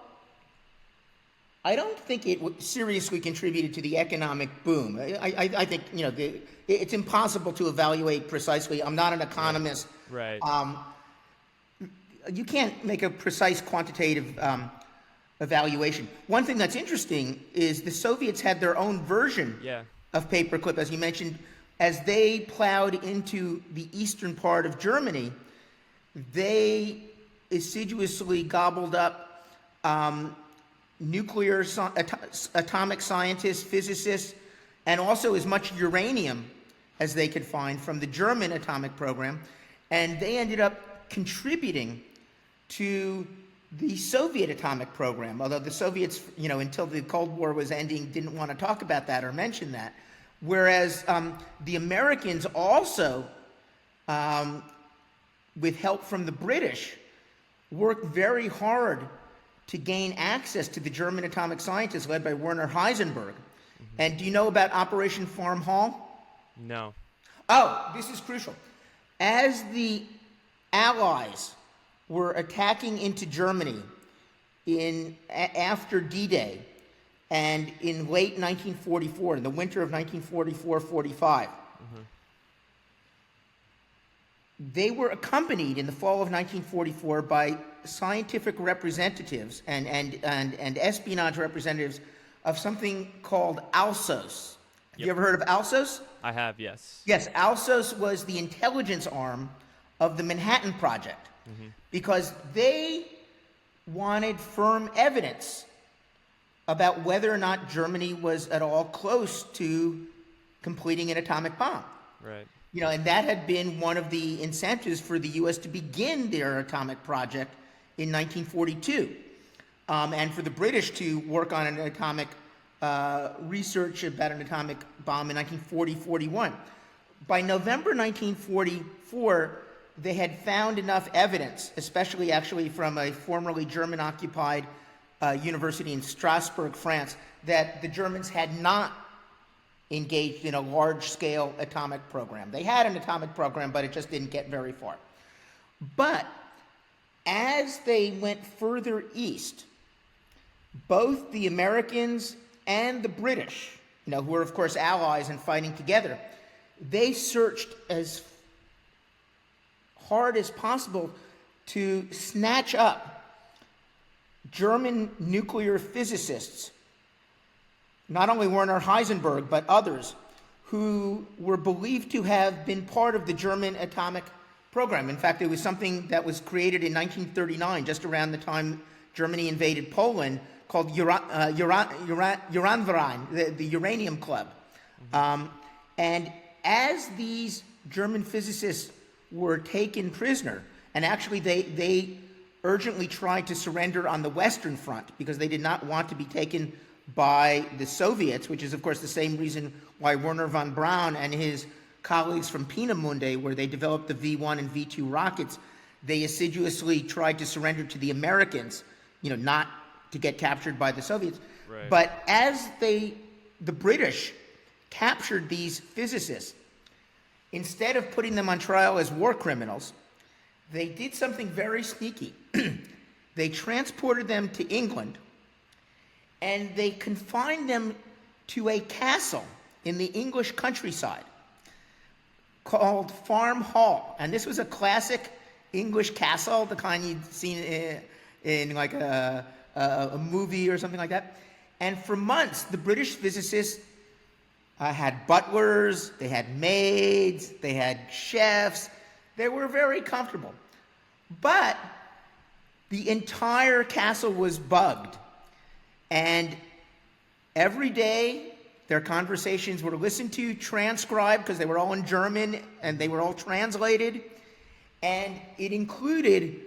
I don't think it seriously contributed to the economic boom. I think, you know, it's impossible to evaluate precisely. I'm not an economist. Right. You can't make a precise quantitative evaluation. One thing that's interesting is the Soviets had their own version of Paperclip, as you mentioned. As they plowed into the eastern part of Germany, they assiduously gobbled up nuclear, atomic scientists, physicists, and also as much uranium as they could find from the German atomic program. And they ended up contributing to the Soviet atomic program, although the Soviets, you know, until the Cold War was ending, didn't want to talk about that or mention that. Whereas the Americans also, with help from the British, worked very hard to gain access to the German atomic scientists led by Werner Heisenberg. And do you know about Operation Farm Hall? No. Oh, this is crucial. As the Allies were attacking into Germany after D-Day and in late 1944, in the winter of 1944-45, they were accompanied in the fall of 1944 by scientific representatives and espionage representatives of something called ALSOS. Have you ever heard of ALSOS? I have, yes. Yes, ALSOS was the intelligence arm of the Manhattan Project because they wanted firm evidence about whether or not Germany was at all close to completing an atomic bomb. Right. You know, and that had been one of the incentives for the U.S. to begin their atomic project in 1942, and for the British to work on an atomic research about an atomic bomb in 1940-41. By November 1944, they had found enough evidence, especially actually from a formerly German-occupied university in Strasbourg, France, that the Germans had not engaged in a large-scale atomic program. They had an atomic program, but it just didn't get very far. But as they went further east, both the Americans and the British, you know, who were, of course, allies and fighting together, they searched as hard as possible to snatch up German nuclear physicists, not only Werner Heisenberg, but others, who were believed to have been part of the German atomic program. In fact, it was something that was created in 1939, just around the time Germany invaded Poland, called Uranverein, the Uranium Club. And as these German physicists were taken prisoner, and actually they urgently tried to surrender on the Western Front because they did not want to be taken by the Soviets, which is, of course, the same reason why Werner von Braun and his colleagues from Peenemünde, where they developed the V-1 and V-2 rockets, they assiduously tried to surrender to the Americans, you know, not to get captured by the Soviets. Right. But as the British captured these physicists, instead of putting them on trial as war criminals, they did something very sneaky. They transported them to England, and they confined them to a castle in the English countryside called Farm Hall. And this was a classic English castle, the kind you'd seen in like a movie or something like that. And for months, the British physicists had butlers, they had maids, they had chefs. They were very comfortable. But the entire castle was bugged. And every day, their conversations were listened to, transcribed, because they were all in German, and they were all translated. And it included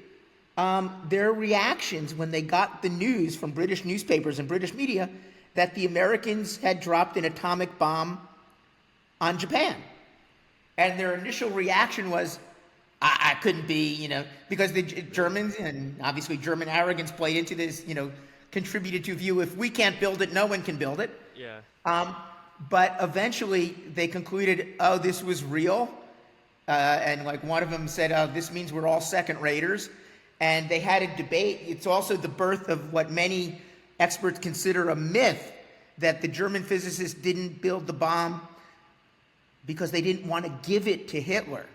their reactions when they got the news from British newspapers and British media that the Americans had dropped an atomic bomb on Japan. And their initial reaction was, I couldn't be, because the Germans, and obviously German arrogance played into this, contributed to a view, if we can't build it, no one can build it. Yeah. But eventually they concluded, oh, this was real. And like one of them said, oh, this means we're all second raters. And they had a debate. It's also the birth of what many experts consider a myth, that the German physicists didn't build the bomb because they didn't want to give it to Hitler.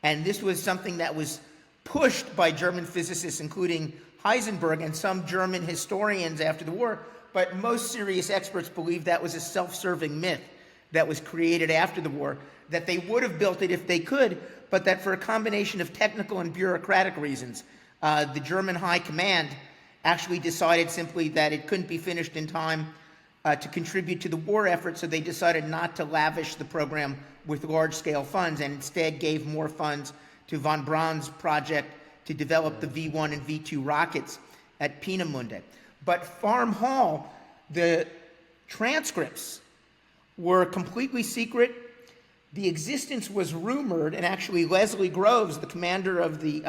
And this was something that was pushed by German physicists, including Heisenberg and some German historians after the war. But most serious experts believe that was a self-serving myth that was created after the war, that they would have built it if they could, but that for a combination of technical and bureaucratic reasons, the German high command actually decided simply that it couldn't be finished in time to contribute to the war effort, so they decided not to lavish the program with large-scale funds and instead gave more funds to von Braun's project to develop the V-1 and V-2 rockets at Peenemünde. But Farm Hall, the transcripts were completely secret. The existence was rumored, and actually Leslie Groves, the commander of the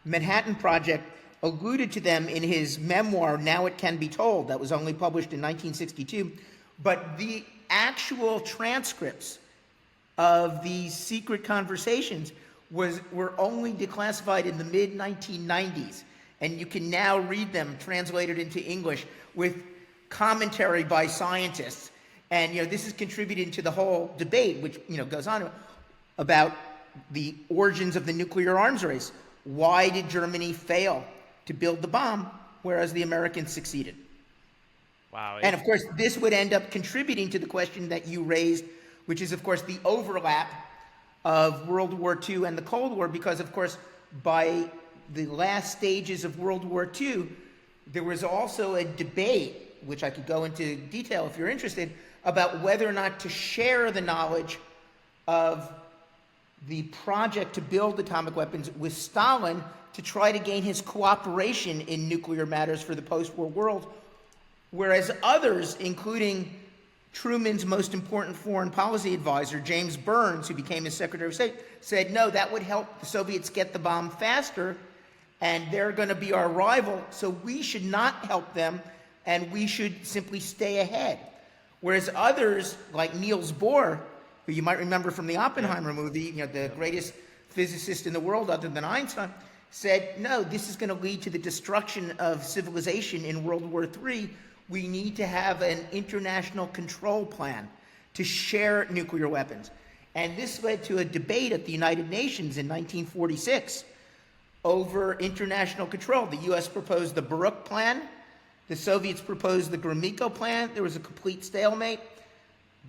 Manhattan Project, alluded to them in his memoir, Now It Can Be Told, that was only published in 1962. But the actual transcripts of these secret conversations were only declassified in the mid-1990s. And you can now read them translated into English with commentary by scientists. And this is contributing to the whole debate, which goes on about the origins of the nuclear arms race. Why did Germany fail to build the bomb, whereas the Americans succeeded? Wow. And of course, this would end up contributing to the question that you raised, which is, of course, the overlap of World War II and the Cold War, because, of course, by the last stages of World War II, there was also a debate, which I could go into detail if you're interested, about whether or not to share the knowledge of the project to build atomic weapons with Stalin to try to gain his cooperation in nuclear matters for the post-war world, whereas others, including Truman's most important foreign policy advisor, James Burns, who became his Secretary of State, said, no, that would help the Soviets get the bomb faster, and they're going to be our rival, so we should not help them, and we should simply stay ahead. Whereas others, like Niels Bohr, who you might remember from the Oppenheimer movie, the greatest physicist in the world other than Einstein, said, no, this is going to lead to the destruction of civilization in World War III. We need to have an international control plan to share nuclear weapons. And this led to a debate at the United Nations in 1946 over international control. The U.S. proposed the Baruch Plan. The Soviets proposed the Gromyko Plan. There was a complete stalemate.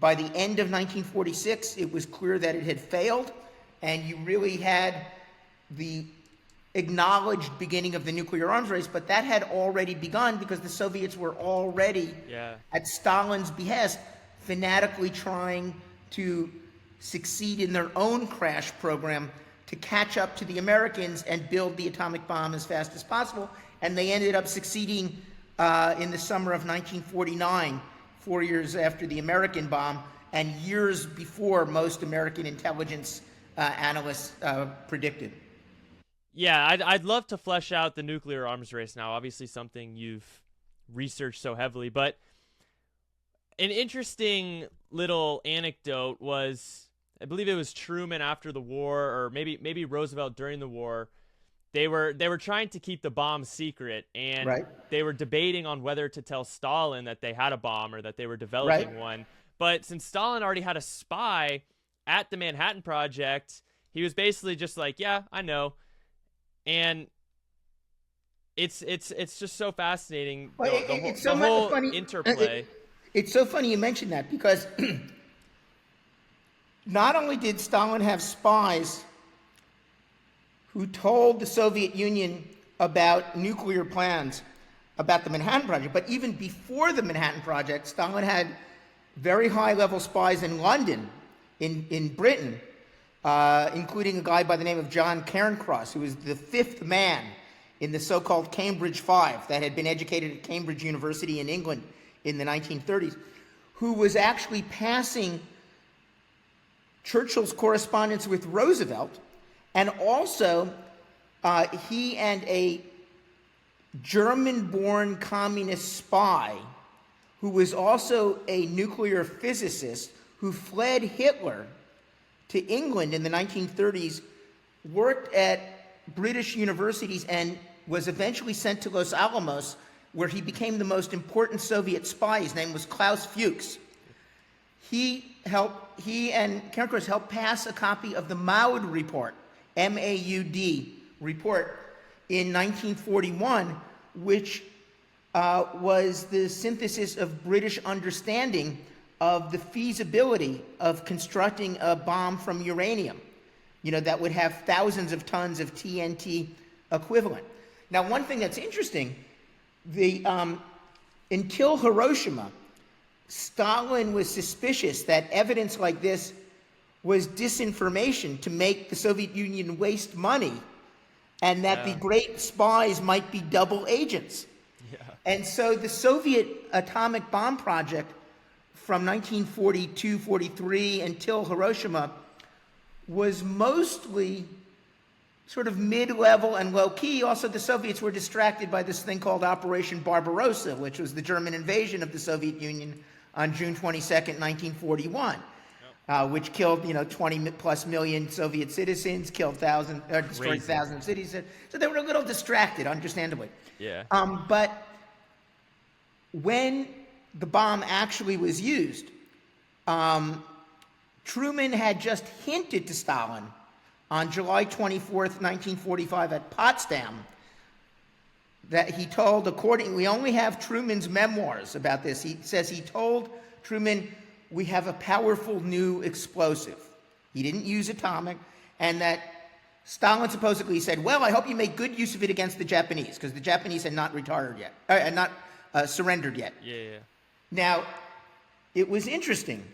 By the end of 1946, it was clear that it had failed, and you really had the acknowledged beginning of the nuclear arms race, but that had already begun because the Soviets were already, at Stalin's behest, fanatically trying to succeed in their own crash program to catch up to the Americans and build the atomic bomb as fast as possible. And they ended up succeeding in the summer of 1949, 4 years after the American bomb, and years before most American intelligence analysts predicted. Yeah, I'd love to flesh out the nuclear arms race now. Obviously something you've researched so heavily, but an interesting little anecdote was I believe it was Truman after the war, or maybe Roosevelt during the war. They were trying to keep the bomb secret, and Right. they were debating on whether to tell Stalin that they had a bomb or that they were Right. developing one. But since Stalin already had a spy at the Manhattan Project, he was basically just like, "Yeah, I know." And it's just so fascinating, Well, it's so the whole funny. interplay. It's so funny you mentioned that, because not only did Stalin have spies who told the Soviet Union about nuclear plans, about the Manhattan Project, but even before the Manhattan Project, Stalin had very high-level spies in London, in Britain, including a guy by the name of John Cairncross, who was the fifth man in the so-called Cambridge Five that had been educated at Cambridge University in England in the 1930s, who was actually passing Churchill's correspondence with Roosevelt. And also, he and a German-born communist spy, who was also a nuclear physicist, who fled Hitler to England in the 1930s, worked at British universities, and was eventually sent to Los Alamos, where he became the most important Soviet spy. His name was Klaus Fuchs. He and Cairncross helped pass a copy of the Maud Report, M-A-U-D report, in 1941, which was the synthesis of British understanding of the feasibility of constructing a bomb from uranium, that would have thousands of tons of TNT equivalent. Now, one thing that's interesting, until Hiroshima, Stalin was suspicious that evidence like this was disinformation to make the Soviet Union waste money, and that the great spies might be double agents. Yeah. And so the Soviet atomic bomb project from 1942-43 until Hiroshima was mostly sort of mid-level and low-key. Also, the Soviets were distracted by this thing called Operation Barbarossa, which was the German invasion of the Soviet Union on June 22nd, 1941. Which killed, 20+ million Soviet citizens, destroyed thousands of cities. So they were a little distracted, understandably. Yeah. But when the bomb actually was used, Truman had just hinted to Stalin on July 24th, 1945, at Potsdam, that he told, we only have Truman's memoirs about this. He says he told Truman, "We have a powerful new explosive." He didn't use atomic, and that Stalin supposedly said, "Well, I hope you make good use of it against the Japanese," because the Japanese had not surrendered yet. Yeah. Now, it was interesting.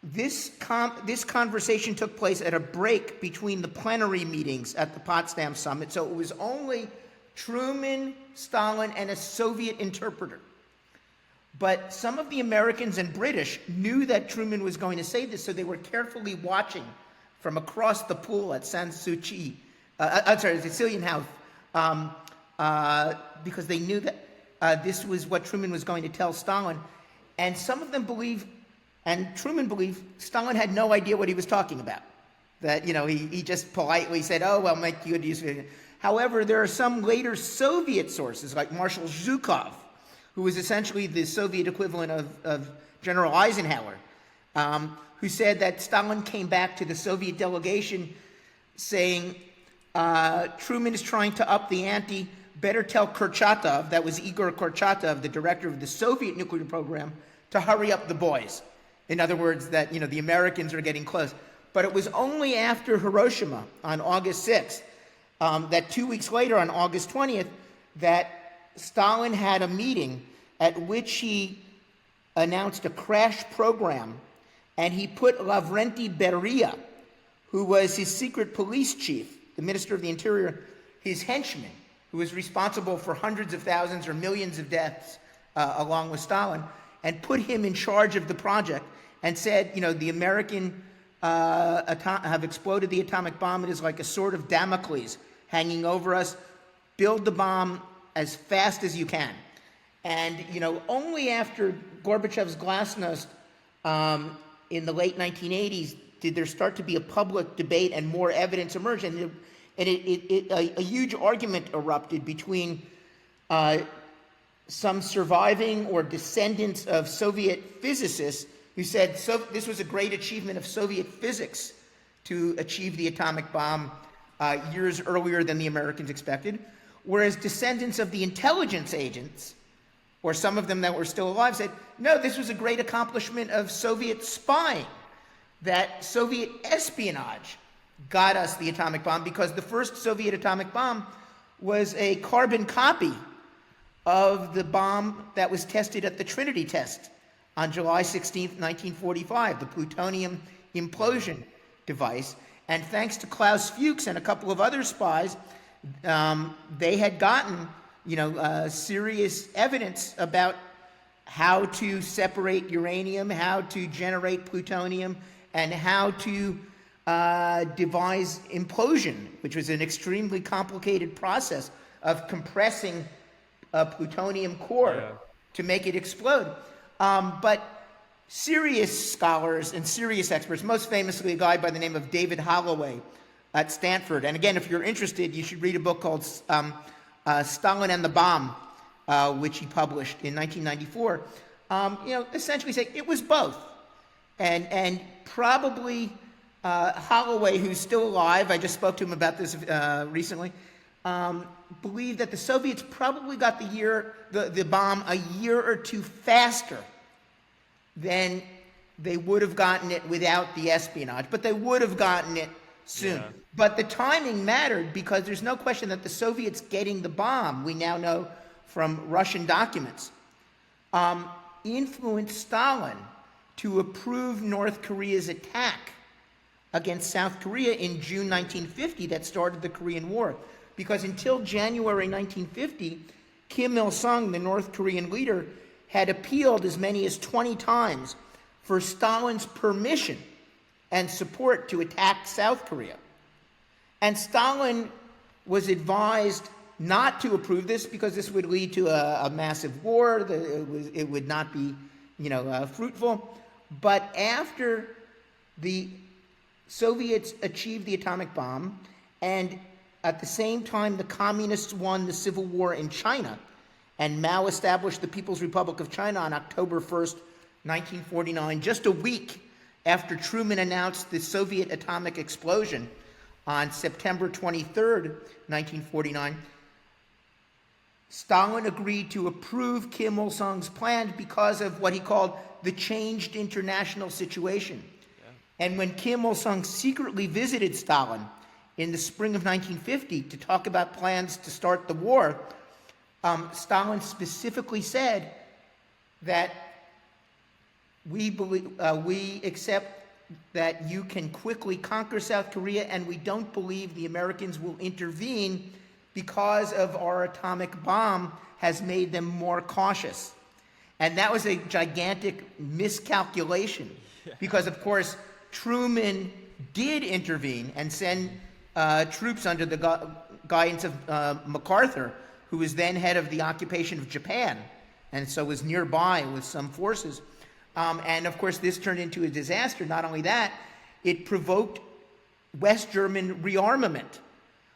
This conversation took place at a break between the plenary meetings at the Potsdam summit, so it was only Truman, Stalin, and a Soviet interpreter. But some of the Americans and British knew that Truman was going to say this, so they were carefully watching from across the pool at the Sicilian House, because they knew that this was what Truman was going to tell Stalin. And some of them believe, and Truman believed, Stalin had no idea what he was talking about. That, he just politely said, "Oh, well, make good use of it." However, there are some later Soviet sources, like Marshal Zhukov, who was essentially the Soviet equivalent of General Eisenhower, who said that Stalin came back to the Soviet delegation saying, "Truman is trying to up the ante. Better tell Kurchatov," that was Igor Kurchatov, the director of the Soviet nuclear program, "to hurry up the boys." In other words, that, the Americans are getting close. But it was only after Hiroshima on August 6th, that 2 weeks later, on August 20th, that Stalin had a meeting at which he announced a crash program, and he put Lavrenti Beria, who was his secret police chief, the Minister of the Interior, his henchman, who was responsible for hundreds of thousands or millions of deaths along with Stalin, and put him in charge of the project, and said, the American have exploded the atomic bomb. It is like a sword of Damocles hanging over us. Build the bomb as fast as you can. And, only after Gorbachev's Glasnost in the late 1980s did there start to be a public debate and more evidence emerged, and a huge argument erupted between some surviving or descendants of Soviet physicists who said this was a great achievement of Soviet physics to achieve the atomic bomb years earlier than the Americans expected, whereas descendants of the intelligence agents, or some of them that were still alive, said, no, this was a great accomplishment of Soviet spying, that Soviet espionage got us the atomic bomb, because the first Soviet atomic bomb was a carbon copy of the bomb that was tested at the Trinity test on July 16th, 1945, the plutonium implosion device. And thanks to Klaus Fuchs and a couple of other spies, they had gotten, serious evidence about how to separate uranium, how to generate plutonium, and how to devise implosion, which was an extremely complicated process of compressing a plutonium core to make it explode. But serious scholars and serious experts, most famously a guy by the name of David Holloway at Stanford. And again, if you're interested, you should read a book called Stalin and the Bomb, which he published in 1994. Essentially saying it was both. And probably Holloway, who's still alive, I just spoke to him about this recently, believed that the Soviets probably got the bomb a year or two faster than they would have gotten it without the espionage, but they would have gotten it soon. Yeah. But the timing mattered, because there's no question that the Soviets getting the bomb, we now know from Russian documents, influenced Stalin to approve North Korea's attack against South Korea in June 1950 that started the Korean War. Because until January 1950, Kim Il-sung, the North Korean leader, had appealed as many as 20 times for Stalin's permission and support to attack South Korea. And Stalin was advised not to approve this because this would lead to a massive war. It would not be, fruitful. But after the Soviets achieved the atomic bomb, and at the same time the communists won the civil war in China, and Mao established the People's Republic of China on October 1st, 1949, just a week after Truman announced the Soviet atomic explosion on September 23rd, 1949, Stalin agreed to approve Kim Il-sung's plan because of what he called the changed international situation. Yeah. And when Kim Il-sung secretly visited Stalin in the spring of 1950 to talk about plans to start the war, Stalin specifically said that we accept that you can quickly conquer South Korea, and we don't believe the Americans will intervene because of our atomic bomb has made them more cautious. And that was a gigantic miscalculation, because, of course, Truman did intervene and send troops under the guidance of MacArthur, who was then head of the occupation of Japan, and so was nearby with some forces. And of course, this turned into a disaster. Not only that, it provoked West German rearmament,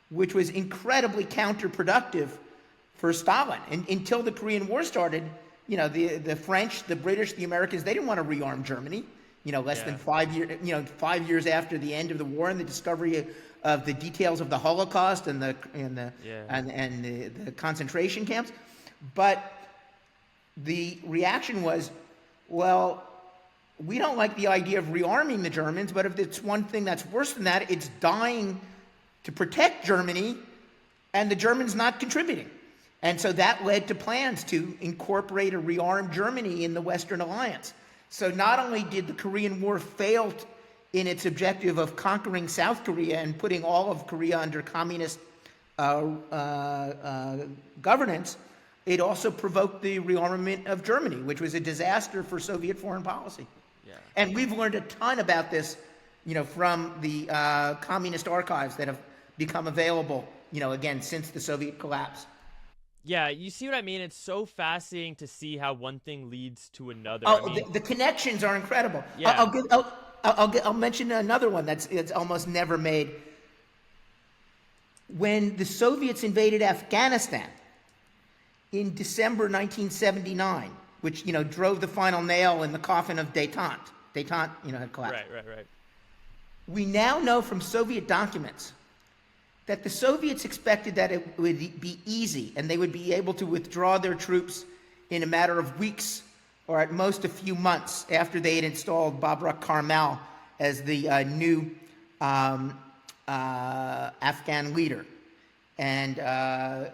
which was incredibly counterproductive for Stalin. And until the Korean War started, the French, the British, the Americans, they didn't want to rearm Germany. Less than 5 years, 5 years after the end of the war and the discovery of the details of the Holocaust and the concentration camps. But the reaction was, well, we don't like the idea of rearming the Germans, but if it's one thing that's worse than that, it's dying to protect Germany and the Germans not contributing. And so that led to plans to incorporate a rearmed Germany in the Western Alliance. So not only did the Korean War fail in its objective of conquering South Korea and putting all of Korea under communist governance, it also provoked the rearmament of Germany, which was a disaster for Soviet foreign policy. Yeah. And we've learned a ton about this, from the communist archives that have become available, again, since the Soviet collapse. Yeah, you see what I mean? It's so fascinating to see how one thing leads to another. Oh, I mean, the connections are incredible. yeah. I'll mention another one that's almost never made. When the Soviets invaded Afghanistan in December 1979, which drove the final nail in the coffin of détente. Détente, had collapsed. Right. We now know from Soviet documents that the Soviets expected that it would be easy and they would be able to withdraw their troops in a matter of weeks or at most a few months after they had installed Babrak Karmal as the new Afghan leader and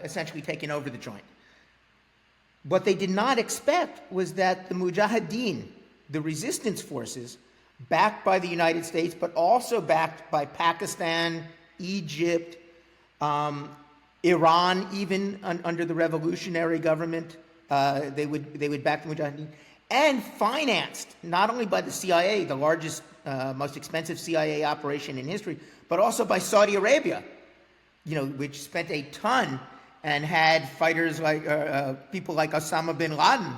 essentially taken over the joint. What they did not expect was that the Mujahideen, the resistance forces, backed by the United States, but also backed by Pakistan, Egypt, Iran, even under the revolutionary government, they would back the Mujahideen, and financed not only by the CIA, the largest, most expensive CIA operation in history, but also by Saudi Arabia, which spent a ton and had fighters like people like Osama bin Laden,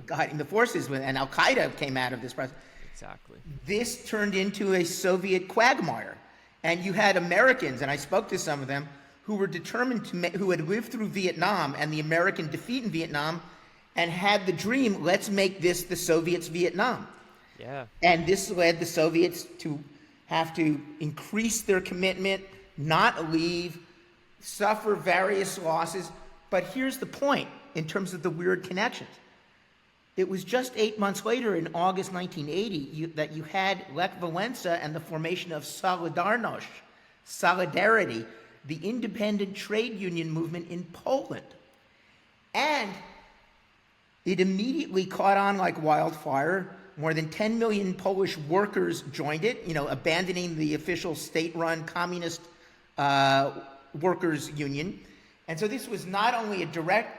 guiding the forces, and Al Qaeda came out of this process. Exactly. This turned into a Soviet quagmire. And you had Americans, and I spoke to some of them, who were determined who had lived through Vietnam and the American defeat in Vietnam, and had the dream, let's make this the Soviets' Vietnam. Yeah. And this led the Soviets to have to increase their commitment, not leave, suffer various losses. But here's the point in terms of the weird connections. It was just 8 months later, in August 1980, that you had Lech Walesa and the formation of Solidarność, Solidarity, the independent trade union movement in Poland. And it immediately caught on like wildfire. More than 10 million Polish workers joined it, abandoning the official state-run communist workers' union. And so this was not only a direct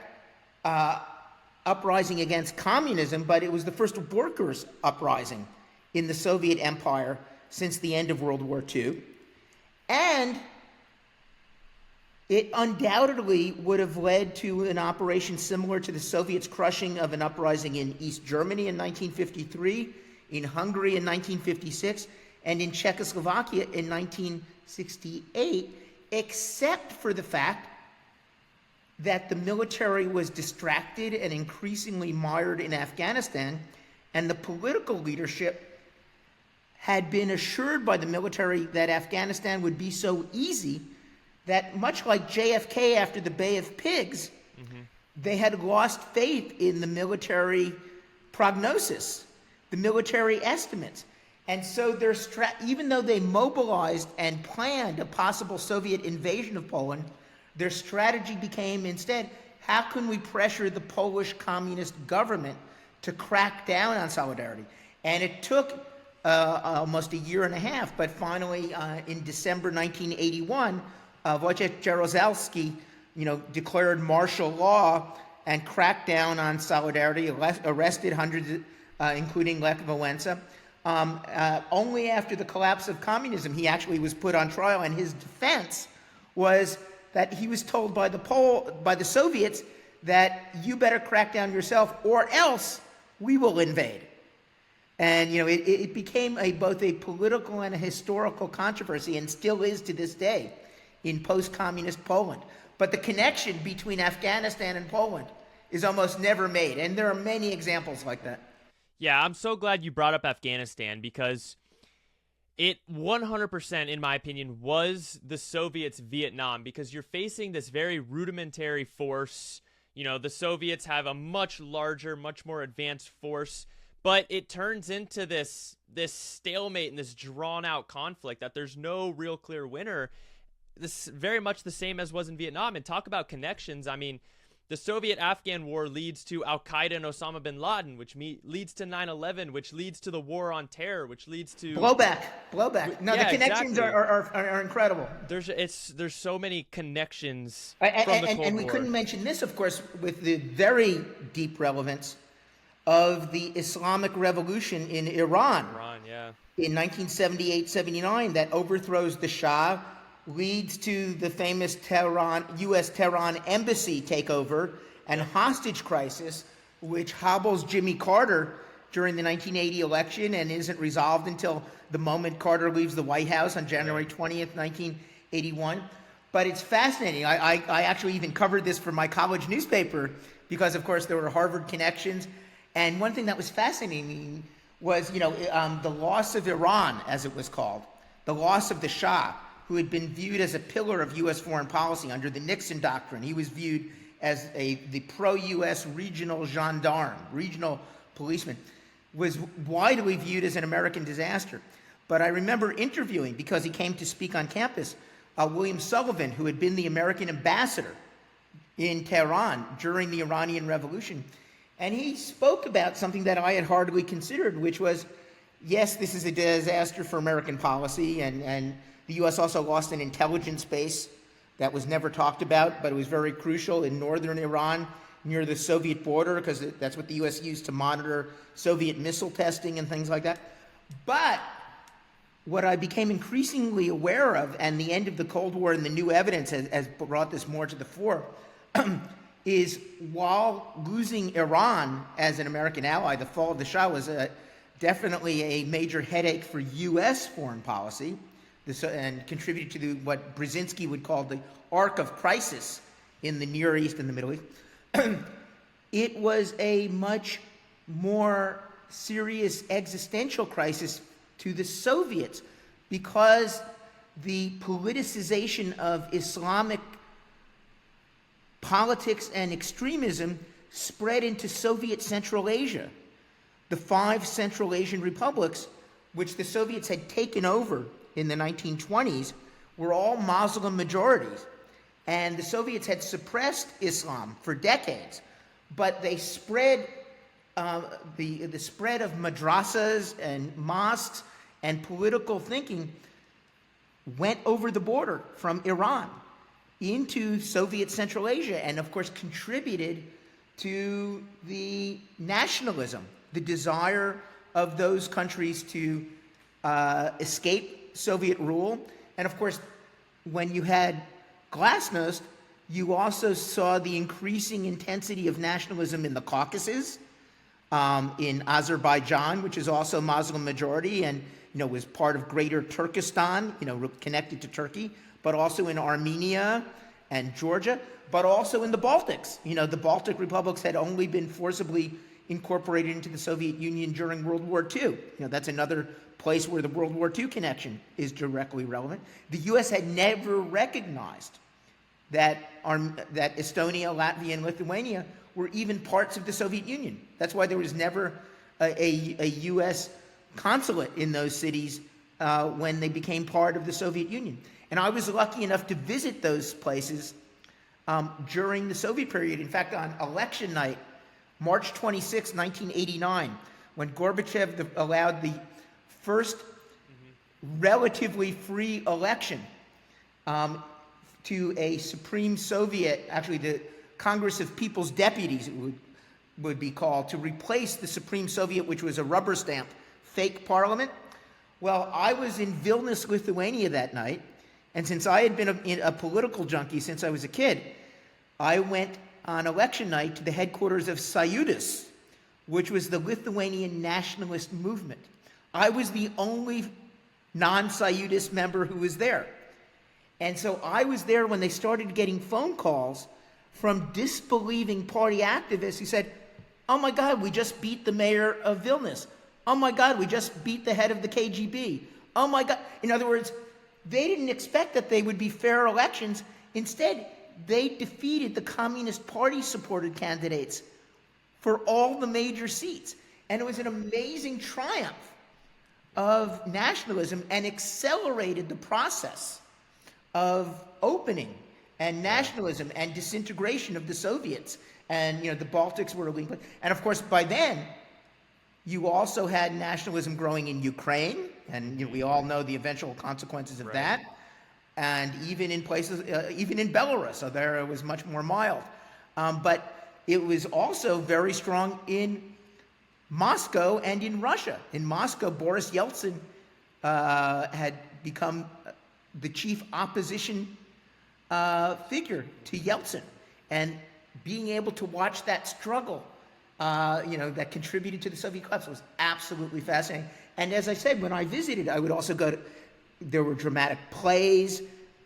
uprising against communism, but it was the first workers' uprising in the Soviet Empire since the end of World War II. And it undoubtedly would have led to an operation similar to the Soviets' crushing of an uprising in East Germany in 1953, in Hungary in 1956, and in Czechoslovakia in 1968, except for the fact that the military was distracted and increasingly mired in Afghanistan, and the political leadership had been assured by the military that Afghanistan would be so easy that, much like JFK after the Bay of Pigs, they had lost faith in the military prognosis, the military estimates. And so even though they mobilized and planned a possible Soviet invasion of Poland, their strategy became instead, how can we pressure the Polish communist government to crack down on Solidarity? And it took almost a year and a half, but finally in December 1981, Wojciech Jaruzelski, declared martial law and cracked down on Solidarity, arrested hundreds, including Lech Walesa. Only after the collapse of communism, he actually was put on trial, and his defense was that he was told by the Soviets that you better crack down yourself or else we will invade. And it became both a political and a historical controversy, and still is to this day in post-communist Poland. But the connection between Afghanistan and Poland is almost never made, and there are many examples like that. Yeah, I'm so glad you brought up Afghanistan, because it 100%, in my opinion, was the Soviets' Vietnam, because you're facing this very rudimentary force. The Soviets have a much larger, much more advanced force, but it turns into this stalemate and this drawn-out conflict that there's no real clear winner. This is very much the same as was in Vietnam. And talk about connections. I mean, the Soviet-Afghan war leads to Al-Qaeda and Osama bin Laden, which leads to 9/11, which leads to the War on Terror, which leads to blowback. No, yeah, the connections exactly. are incredible. There's so many connections from the Cold and we War. couldn't mention this, of course, with the very deep relevance of the Islamic Revolution in Iran. Yeah. In 1978-79, that overthrows the Shah, leads to the famous U.S. Tehran embassy takeover and hostage crisis, which hobbles Jimmy Carter during the 1980 election and isn't resolved until the moment Carter leaves the White House on January 20th, 1981. But it's fascinating. I actually even covered this for my college newspaper because, of course, there were Harvard connections. And one thing that was fascinating was, the loss of Iran, as it was called, the loss of the Shah, who had been viewed as a pillar of U.S. foreign policy under the Nixon doctrine. He was viewed as the pro-U.S. regional gendarme, regional policeman, was widely viewed as an American disaster. But I remember interviewing, because he came to speak on campus, William Sullivan, who had been the American ambassador in Tehran during the Iranian Revolution. And he spoke about something that I had hardly considered, which was, yes, this is a disaster for American policy, and the U.S. also lost an intelligence base that was never talked about, but it was very crucial in northern Iran near the Soviet border, because that's what the U.S. used to monitor Soviet missile testing and things like that. But what I became increasingly aware of, and the end of the Cold War and the new evidence has brought this more to the fore, is while losing Iran as an American ally, the fall of the Shah was definitely a major headache for U.S. foreign policy, and contributed to what Brzezinski would call the arc of crisis in the Near East and the Middle East. It was a much more serious existential crisis to the Soviets, because the politicization of Islamic politics and extremism spread into Soviet Central Asia. The 5 Central Asian republics, which the Soviets had taken over in the 1920s, were all Muslim majorities. And the Soviets had suppressed Islam for decades, but they spread the spread of madrasas and mosques and political thinking went over the border from Iran into Soviet Central Asia, and of course contributed to the nationalism, the desire of those countries to escape Soviet rule. And of course, when you had Glasnost, you also saw the increasing intensity of nationalism in the Caucasus, in Azerbaijan, which is also Muslim majority and was part of Greater Turkestan, connected to Turkey, but also in Armenia and Georgia, but also in the Baltics. The Baltic republics had only been forcibly incorporated into the Soviet Union during World War II. That's another place where the World War II connection is directly relevant. The U.S. had never recognized that Estonia, Latvia, and Lithuania were even parts of the Soviet Union. That's why there was never a U.S. consulate in those cities when they became part of the Soviet Union. And I was lucky enough to visit those places during the Soviet period. In fact, on election night, March 26, 1989, when Gorbachev allowed the first relatively free election to a Supreme Soviet, actually the Congress of People's Deputies, it would be called, to replace the Supreme Soviet, which was a rubber stamp fake parliament. Well, I was in Vilnius, Lithuania that night, and since I had been a political junkie since I was a kid, I went on election night to the headquarters of Sąjūdis, which was the Lithuanian nationalist movement. I was the only non-Sąjūdis member who was there. And so I was there when they started getting phone calls from disbelieving party activists who said, "Oh my God, we just beat the mayor of Vilnius. Oh my God, we just beat the head of the KGB. Oh my God." In other words, they didn't expect that they would be fair elections. Instead, they defeated the Communist Party-supported candidates for all the major seats. And it was an amazing triumph of nationalism and accelerated the process of opening and nationalism and disintegration of the Soviets. And, the Baltics were a leading place. And, of course, by then, you also had nationalism growing in Ukraine, and we all know the eventual consequences of that. And even in places, even in Belarus, so there it was much more mild. But it was also very strong in Moscow and in Russia. In Moscow, Boris Yeltsin had become the chief opposition figure to Yeltsin, and being able to watch that struggle, that contributed to the Soviet collapse was absolutely fascinating. And as I said, when I visited, I would also go to, there were dramatic plays,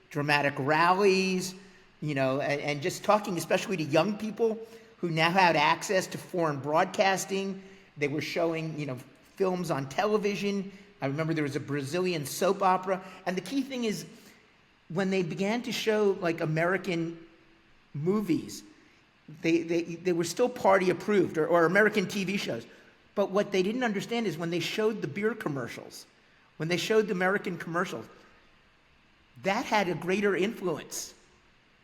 dramatic rallies, and just talking especially to young people who now had access to foreign broadcasting. They were showing, films on television. I remember there was a Brazilian soap opera. And the key thing is, when they began to show like American movies, they were still party approved, or American TV shows. But what they didn't understand is when they showed the beer commercials, when they showed the American commercials, that had a greater influence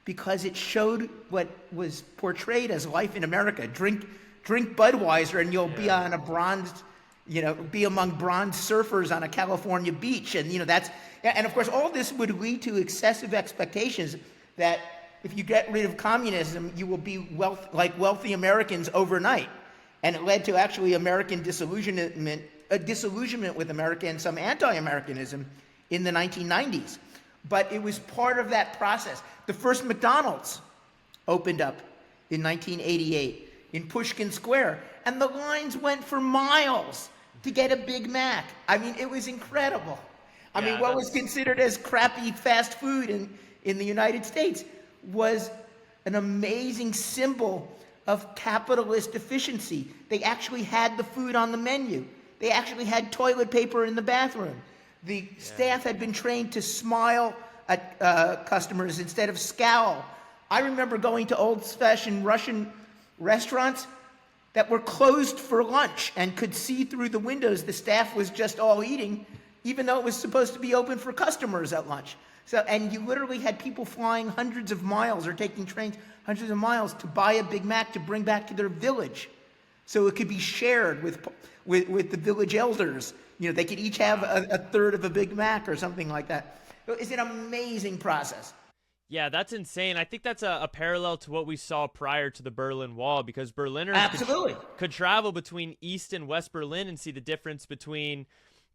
because it showed what was portrayed as life in America. Drink Budweiser and you'll be on a bronze, be among bronze surfers on a California beach. And, and of course, all this would lead to excessive expectations that if you get rid of communism, you will be like wealthy Americans overnight. And it led to actually American disillusionment with America and some anti-Americanism in the 1990s. But it was part of that process. The first McDonald's opened up in 1988 in Pushkin Square, and the lines went for miles to get a Big Mac. I mean, it was incredible. What was considered as crappy fast food in the United States was an amazing symbol of capitalist efficiency. They actually had the food on the menu. They actually had toilet paper in the bathroom. The staff had been trained to smile at customers instead of scowl. I remember going to old-fashioned Russian restaurants that were closed for lunch and could see through the windows the staff was just all eating, even though it was supposed to be open for customers at lunch. And you literally had people flying hundreds of miles or taking trains hundreds of miles to buy a Big Mac to bring back to their village, so it could be shared with the village elders. They could each have a third of a Big Mac or something like that. It's an amazing process. Yeah, that's insane. I think that's a parallel to what we saw prior to the Berlin Wall, because Berliners could travel between East and West Berlin and see the difference between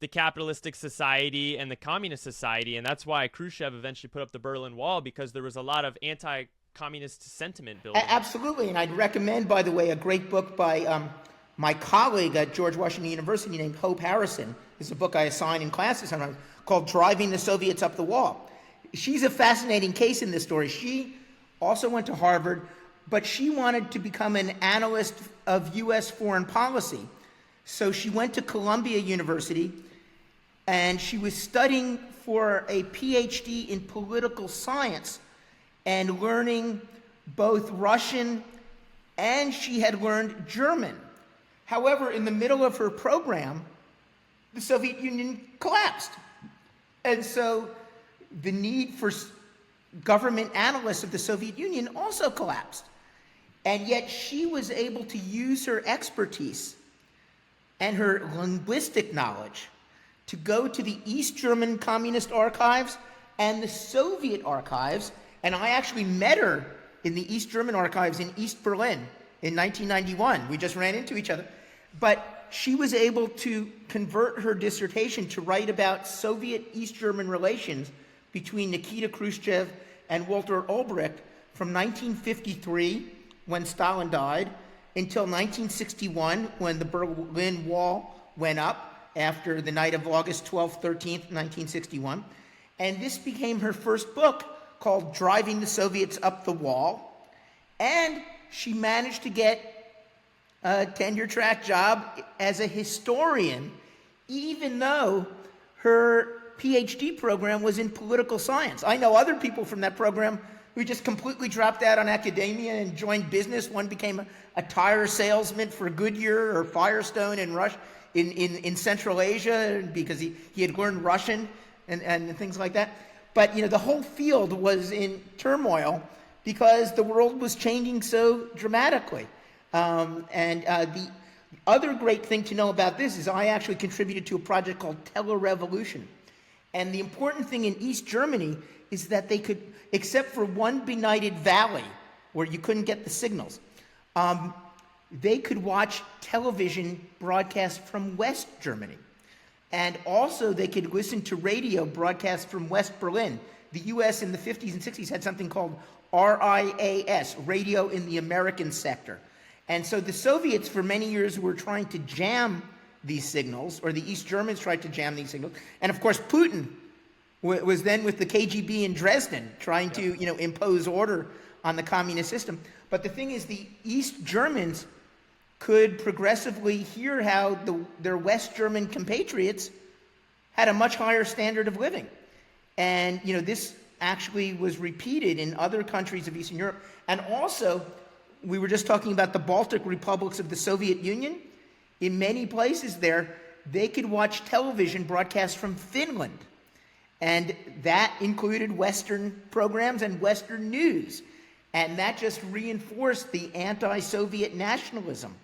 the capitalistic society and the communist society. And that's why Khrushchev eventually put up the Berlin Wall, because there was a lot of anti-communist sentiment building. Absolutely. And I'd recommend, by the way, a great book by my colleague at George Washington University named Hope Harrison. It's a book I assign in classes sometimes, called Driving the Soviets Up the Wall. She's a fascinating case in this story. She also went to Harvard, but she wanted to become an analyst of U.S. foreign policy. So she went to Columbia University, and she was studying for a PhD in political science and learning both Russian, and she had learned German. However, in the middle of her program, the Soviet Union collapsed. And so the need for government analysts of the Soviet Union also collapsed. And yet she was able to use her expertise and her linguistic knowledge to go to the East German Communist archives and the Soviet archives. And I actually met her in the East German archives in East Berlin in 1991. We just ran into each other. But she was able to convert her dissertation to write about Soviet-East German relations between Nikita Khrushchev and Walter Ulbricht from 1953, when Stalin died, until 1961, when the Berlin Wall went up after the night of August 12th, 13th, 1961. And this became her first book, called Driving the Soviets Up the Wall. And she managed to get a tenure-track job as a historian, even though her PhD program was in political science. I know other people from that program who just completely dropped out on academia and joined business. One became a tire salesman for Goodyear or Firestone in Central Asia because he had learned Russian and things like that. But the whole field was in turmoil because the world was changing so dramatically. The other great thing to know about this is I actually contributed to a project called Telerevolution. And the important thing in East Germany is that they could, except for one benighted valley where you couldn't get the signals, they could watch television broadcast from West Germany. And also they could listen to radio broadcasts from West Berlin. The U.S. in the 50s and 60s had something called RIAS, Radio in the American Sector. And so the Soviets for many years were trying to jam these signals, or the East Germans tried to jam these signals. And of course Putin was then with the KGB in Dresden trying to impose order on the communist system. But the thing is, the East Germans could progressively hear how their West German compatriots had a much higher standard of living. And this actually was repeated in other countries of Eastern Europe. And also, we were just talking about the Baltic republics of the Soviet Union. In many places there, they could watch television broadcasts from Finland. And that included Western programs and Western news. And that just reinforced the anti-Soviet nationalism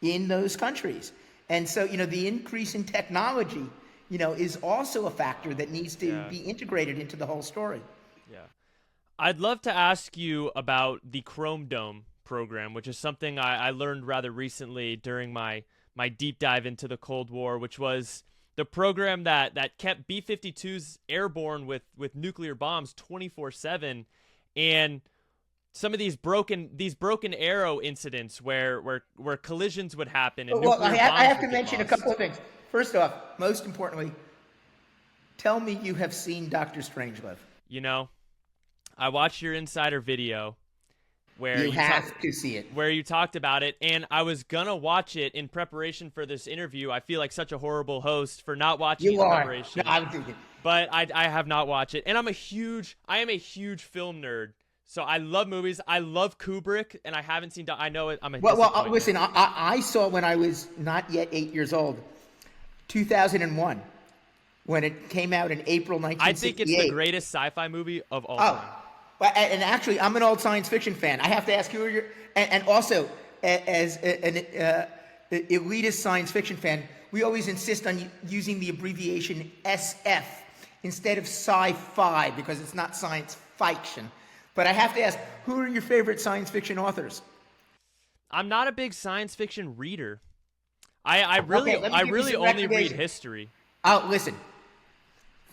in those countries. And so, the increase in technology, is also a factor that needs to be integrated into the whole story. Yeah. I'd love to ask you about the Chrome Dome program, which is something I learned rather recently during my deep dive into the Cold War, which was the program that kept B-52s airborne with nuclear bombs 24/7, and some of these broken arrow incidents where collisions would happen. And I have to mention a couple of things. First off, most importantly, tell me you have seen Dr. Strangelove. I watched your insider video where you have to see it, where you talked about it, and I was gonna watch it in preparation for this interview. I feel like such a horrible host for not watching it in preparation. No, I'm thinking. But I have not watched it, and I am a huge film nerd. So I love movies. I love Kubrick, and I haven't seen. I know it. I'm a well. Listen, I saw when I was not yet 8 years old, 2001, when it came out in April 1968. I think it's the greatest sci-fi movie of all time. And actually, I'm an old science fiction fan. I have to ask, who are your... And also, as an elitist science fiction fan, we always insist on using the abbreviation SF instead of sci-fi, because it's not science fiction. But I have to ask, who are your favorite science fiction authors? I'm not a big science fiction reader. I really only read history. Listen.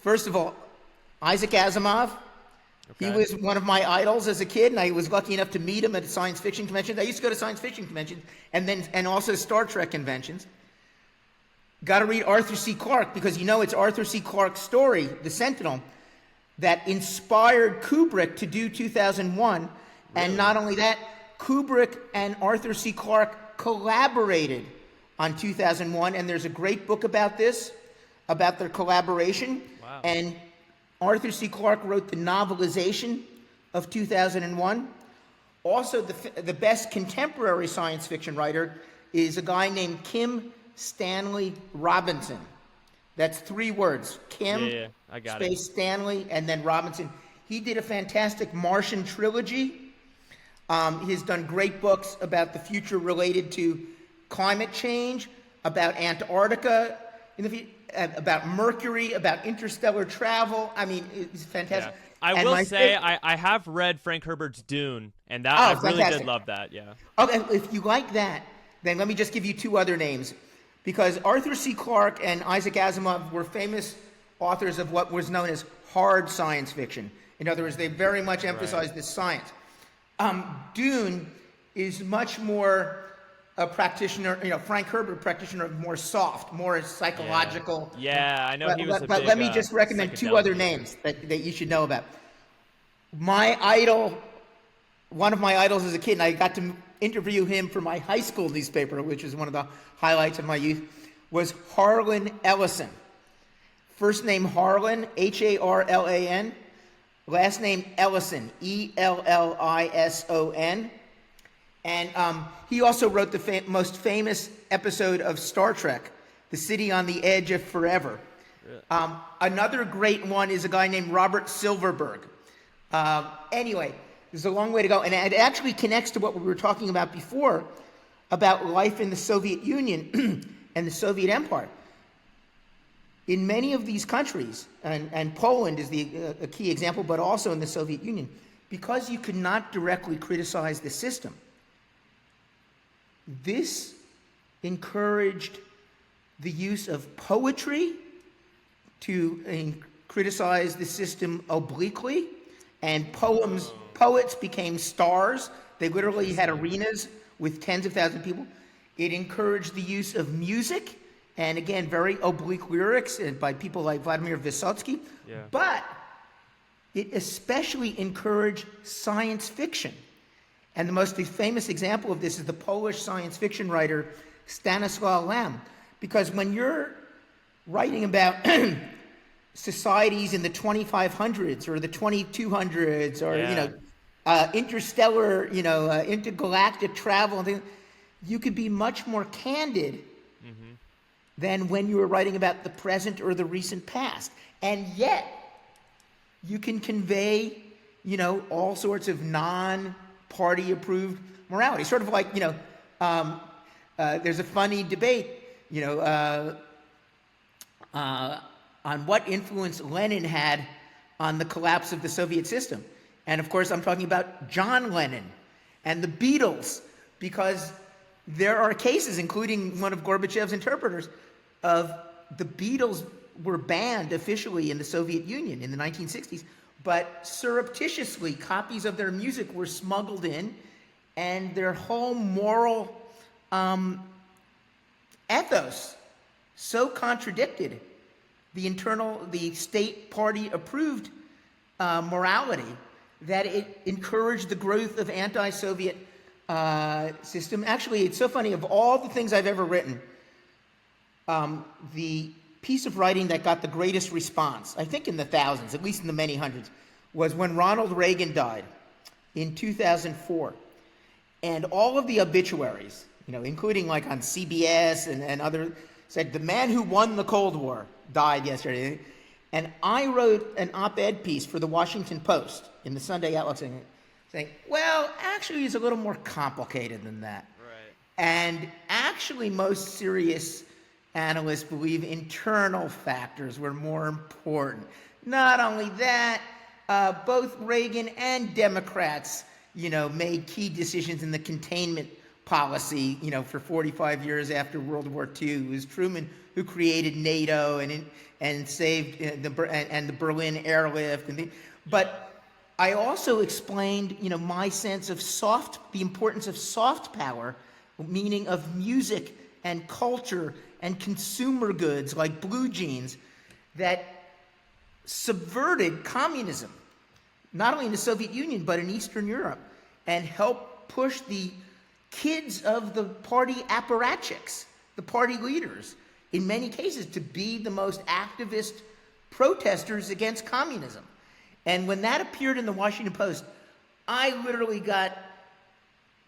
First of all, Isaac Asimov. Okay. He was one of my idols as a kid, and I was lucky enough to meet him at science fiction conventions. I used to go to science fiction conventions and also Star Trek conventions. Got to read Arthur C. Clarke, because it's Arthur C. Clarke's story, The Sentinel, that inspired Kubrick to do 2001. Really? And not only that, Kubrick and Arthur C. Clarke collaborated on 2001, and there's a great book about this, about their collaboration. Wow. And Arthur C. Clarke wrote the novelization of 2001. Also, the best contemporary science fiction writer is a guy named Kim Stanley Robinson. That's 3 words. Kim, I got space it. Stanley, and then Robinson. He did a fantastic Martian trilogy. He's done great books about the future related to climate change, about Antarctica, about Mercury, about interstellar travel. I mean, it's fantastic. Yeah. I will say I have read Frank Herbert's Dune, and that I really did love that. Yeah. Okay, if you like that, then let me just give you 2 other names, because Arthur C. Clarke and Isaac Asimov were famous authors of what was known as hard science fiction. In other words, they very much emphasized this science. Dune is much more a practitioner, Frank Herbert, practitioner of more soft, more psychological. Yeah, I know he was But let me just recommend 2 other names that you should know about. My idol, one of my idols as a kid, and I got to interview him for my high school newspaper, which is one of the highlights of my youth, was Harlan Ellison. First name Harlan, Harlan. Last name Ellison, Ellison. And he also wrote the most famous episode of Star Trek, The City on the Edge of Forever. Another great one is a guy named Robert Silverberg. Anyway, there's a long way to go. And it actually connects to what we were talking about before, about life in the Soviet Union and the Soviet Empire. In many of these countries, and Poland is a key example, but also in the Soviet Union, because you could not directly criticize the system, this encouraged the use of poetry to criticize the system obliquely, and poets became stars. They literally had arenas with tens of thousands of people. It encouraged the use of music, and again, very oblique lyrics by people like Vladimir Vysotsky. Yeah. But it especially encouraged science fiction. And the most famous example of this is the Polish science fiction writer Stanislaw Lem. Because when you're writing about societies in the 2500s or the 2200s or, interstellar, intergalactic travel, you could be much more candid than when you were writing about the present or the recent past. And yet, you can convey, all sorts of non-party approved morality. Sort of like, there's a funny debate, on what influence Lenin had on the collapse of the Soviet system. And of course, I'm talking about John Lennon and the Beatles, because there are cases, including one of Gorbachev's interpreters, of the Beatles were banned officially in the Soviet Union in the 1960s, but surreptitiously copies of their music were smuggled in, and their whole moral ethos so contradicted the state party approved morality that it encouraged the growth of anti-Soviet system. Actually, it's so funny, of all the things I've ever written, the piece of writing that got the greatest response, I think in the thousands, at least in the many hundreds, was when Ronald Reagan died in 2004. And all of the obituaries, including like on CBS and other, said the man who won the Cold War died yesterday. And I wrote an op-ed piece for the Washington Post in the Sunday Outlook saying, well, actually it's a little more complicated than that. Right. And actually most serious analysts believe internal factors were more important. Not only that, both Reagan and Democrats, made key decisions in the containment policy, for 45 years after World War II. It was Truman who created NATO and saved the Berlin airlift. But I also explained, my sense of the importance of soft power, meaning of music and culture and consumer goods like blue jeans, that subverted communism, not only in the Soviet Union, but in Eastern Europe, and helped push the kids of the party apparatchiks, the party leaders, in many cases, to be the most activist protesters against communism. And when that appeared in the Washington Post, I literally got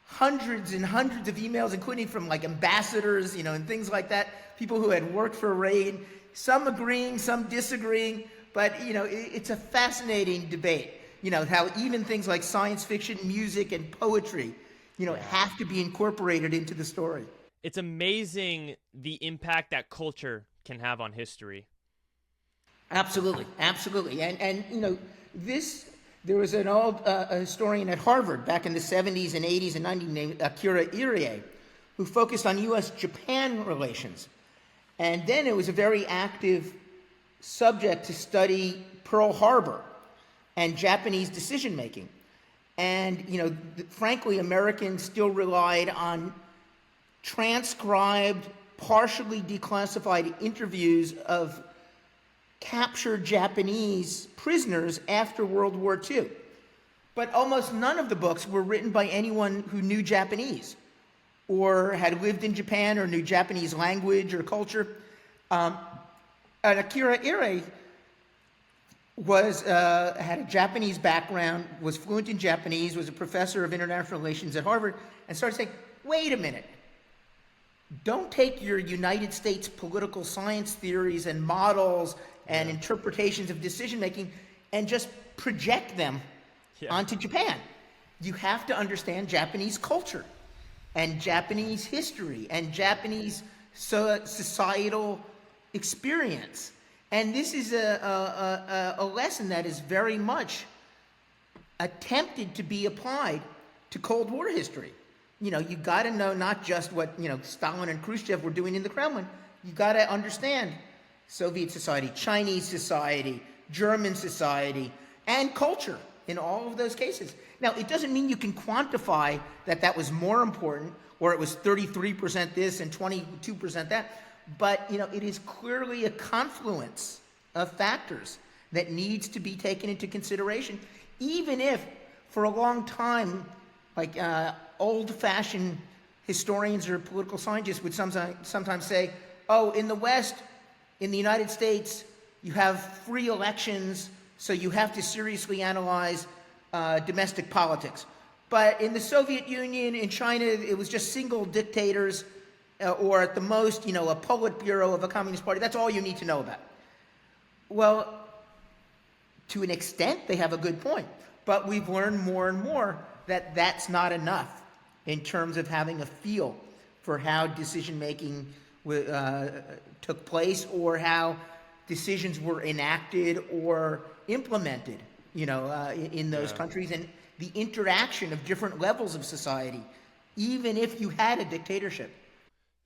hundreds and hundreds of emails, including from like ambassadors, and things like that, people who had worked for Reagan, some agreeing, some disagreeing, but, it's a fascinating debate, how even things like science fiction, music, and poetry, have to be incorporated into the story. It's amazing the impact that culture can have on history. Absolutely, absolutely. And there was an old historian at Harvard back in the 70s and 80s and 90s named Akira Irie, who focused on U.S.-Japan relations. And then it was a very active subject to study Pearl Harbor and Japanese decision-making. And, frankly, Americans still relied on transcribed, partially declassified interviews of captured Japanese prisoners after World War II. But almost none of the books were written by anyone who knew Japanese or had lived in Japan or knew Japanese language or culture. And Akira Irie had a Japanese background, was fluent in Japanese, was a professor of international relations at Harvard, and started saying, wait a minute, don't take your United States political science theories and models and interpretations of decision-making and just project them onto Japan. You have to understand Japanese culture and Japanese history and Japanese societal experience. And this is a lesson that is very much attempted to be applied to Cold War history. You got to know not just what, Stalin and Khrushchev were doing in the Kremlin. You got to understand Soviet society, Chinese society, German society, and culture in all of those cases. Now, it doesn't mean you can quantify that that was more important, or it was 33% this and 22% that, but it is clearly a confluence of factors that needs to be taken into consideration, even if for a long time, like old-fashioned historians or political scientists would sometimes say, oh, in the West, in the United States, you have free elections, so you have to seriously analyze domestic politics. But in the Soviet Union, in China, it was just single dictators, or at the most, a Politburo of a Communist Party. That's all you need to know about. Well, to an extent, they have a good point. But we've learned more and more that that's not enough in terms of having a feel for how decision-making took place, or how decisions were enacted or implemented, in those countries, and the interaction of different levels of society, even if you had a dictatorship.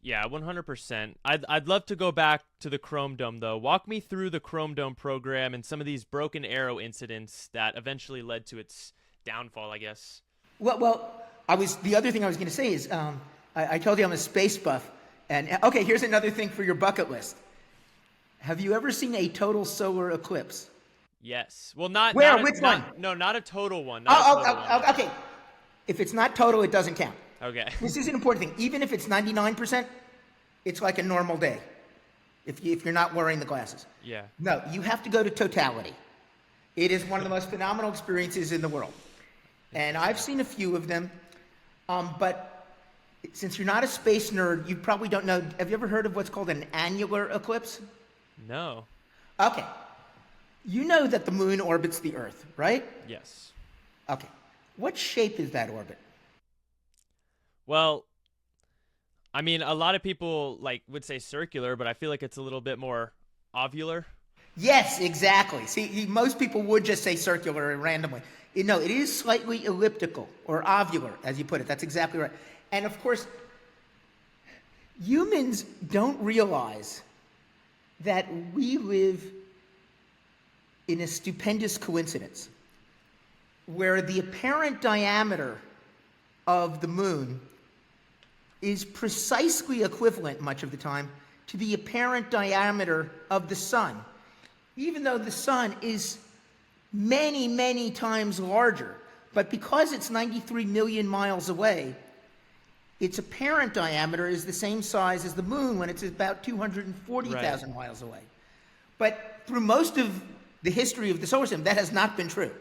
Yeah, 100%. I'd love to go back to the Chrome Dome, though. Walk me through the Chrome Dome program and some of these broken arrow incidents that eventually led to its downfall, I guess. Well, the other thing I was going to say is, I told you I'm a space buff, and okay, here's another thing for your bucket list. Have you ever seen a total solar eclipse? Yes. Well, not Where? not a, Which not, one? No, not a total one. Not a total one. Okay. If it's not total, it doesn't count. Okay. This is an important thing. Even if it's 99%, it's like a normal day. If you're not wearing the glasses. Yeah. No, you have to go to totality. It is one of the most phenomenal experiences in the world, and I've seen a few of them. But since you're not a space nerd, you probably don't know. Have you ever heard of what's called an annular eclipse? No. Okay. You know that the moon orbits the Earth, right? Yes. Okay. What shape is that orbit? Well, I mean, a lot of people would say circular, but I feel like it's a little bit more ovular. Yes, exactly. See, most people would just say circular randomly. No, it is slightly elliptical, or ovular, as you put it. That's exactly right. And of course, humans don't realize that we live in a stupendous coincidence where the apparent diameter of the moon is precisely equivalent, much of the time, to the apparent diameter of the sun, even though the sun is many, many times larger. But because it's 93 million miles away, its apparent diameter is the same size as the moon when it's about 240,000 miles away. But through most of the history of the solar system, that has not been true.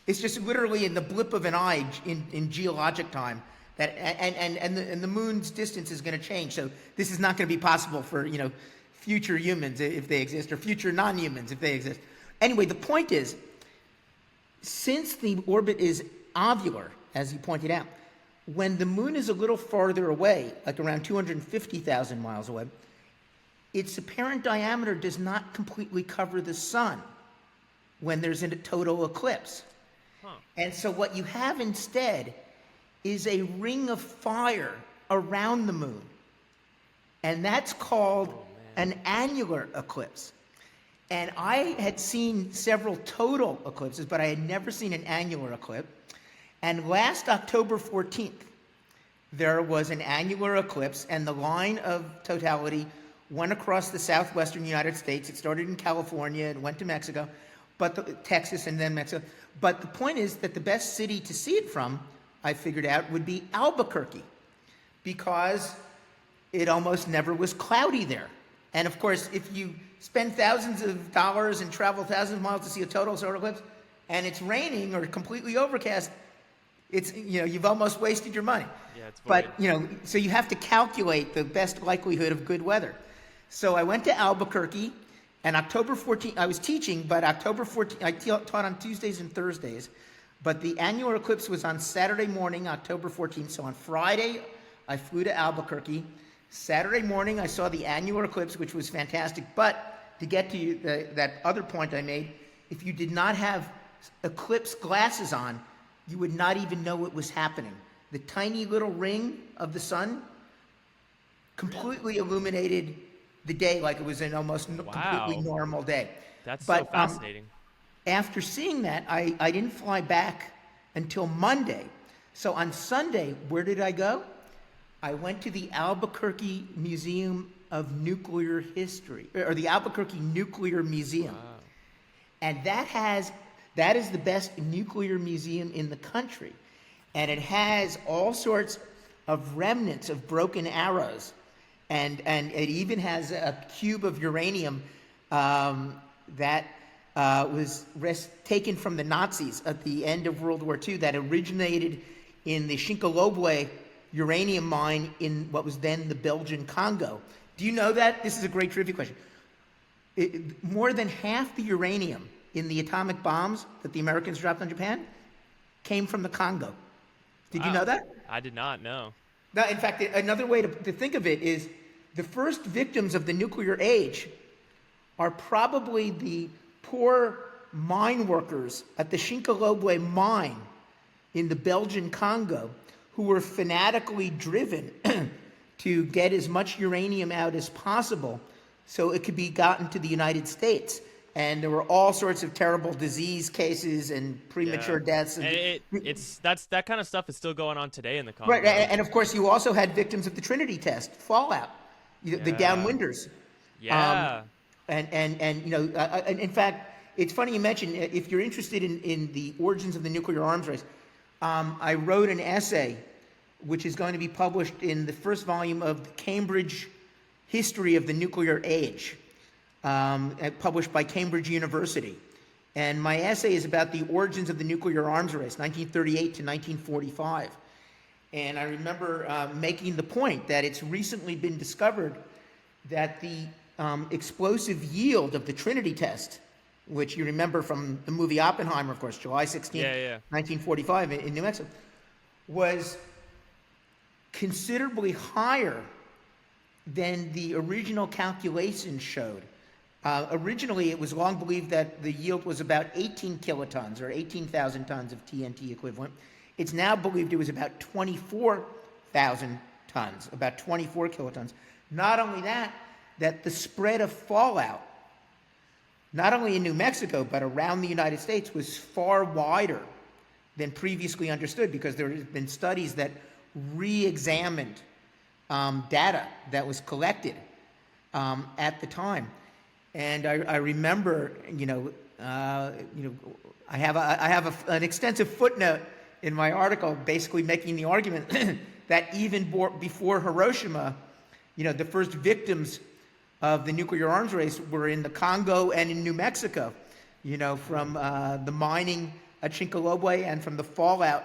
It's just literally in the blip of an eye in geologic time that, and the moon's distance is going to change. So this is not going to be possible for future humans if they exist, or future non-humans if they exist. Anyway, the point is, since the orbit is ovular, as you pointed out, when the moon is a little farther away, like around 250,000 miles away, its apparent diameter does not completely cover the sun when there's a total eclipse. And so what you have instead is a ring of fire around the moon. And that's called an annular eclipse. And I had seen several total eclipses, but I had never seen an annular eclipse. And last October 14th, there was an annular eclipse, and the line of totality went across the southwestern United States. It started in California and went to Mexico, Texas and then Mexico. But the point is that the best city to see it from, I figured out, would be Albuquerque, because it almost never was cloudy there. And of course, if you spend thousands of dollars and travel thousands of miles to see a total solar eclipse, and it's raining or completely overcast, it's you've almost wasted your money. Yeah, it's void. But so you have to calculate the best likelihood of good weather. So I went to Albuquerque, and October 14th, I was teaching, but October 14th, I taught on Tuesdays and Thursdays, but the annular eclipse was on Saturday morning, October 14th. So on Friday, I flew to Albuquerque. Saturday morning, I saw the annular eclipse, which was fantastic. But to get to that other point I made, if you did not have eclipse glasses on, you would not even know it was happening. The tiny little ring of the sun completely illuminated the day like it was an almost completely Wow. normal day. That's so But fascinating. after seeing that, I didn't fly back until Monday. So on Sunday, where did I go? I went to the Albuquerque Museum of Nuclear History, or the Albuquerque Nuclear Museum. Wow. And that is the best nuclear museum in the country. And it has all sorts of remnants of broken arrows. And it even has a cube of uranium that was taken from the Nazis at the end of World War II that originated in the Shinkolobwe uranium mine in what was then the Belgian Congo. Do you know that? This is a great trivia question. More than half the uranium in the atomic bombs that the Americans dropped on Japan came from the Congo. Did you know that? I did not know. Now, in fact, another way to think of it is the first victims of the nuclear age are probably the poor mine workers at the Shinkolobwe mine in the Belgian Congo who were fanatically driven to get as much uranium out as possible so it could be gotten to the United States. And there were all sorts of terrible disease cases and premature deaths. And that kind of stuff is still going on today in the Congo. Right, and of course you also had victims of the Trinity test, fallout, the downwinders. Yeah. And you know, in fact, it's funny you mentioned, if you're interested in the origins of the nuclear arms race, I wrote an essay which is going to be published in the first volume of the Cambridge History of the Nuclear Age, published by Cambridge University. And my essay is about the origins of the nuclear arms race, 1938 to 1945. And I remember making the point that it's recently been discovered that the explosive yield of the Trinity test, which you remember from the movie Oppenheimer, of course, July 16, 1945 in New Mexico, was considerably higher than the original calculations showed. Originally, it was long believed that the yield was about 18 kilotons, or 18,000 tons of TNT equivalent. It's now believed it was about 24,000 tons, about 24 kilotons. Not only that, that the spread of fallout, not only in New Mexico, but around the United States, was far wider than previously understood, because there have been studies that re-examined data that was collected at the time. And I remember, I have an extensive footnote in my article, basically making the argument that even before Hiroshima, the first victims of the nuclear arms race were in the Congo and in New Mexico, from the mining at Shinkolobwe and from the fallout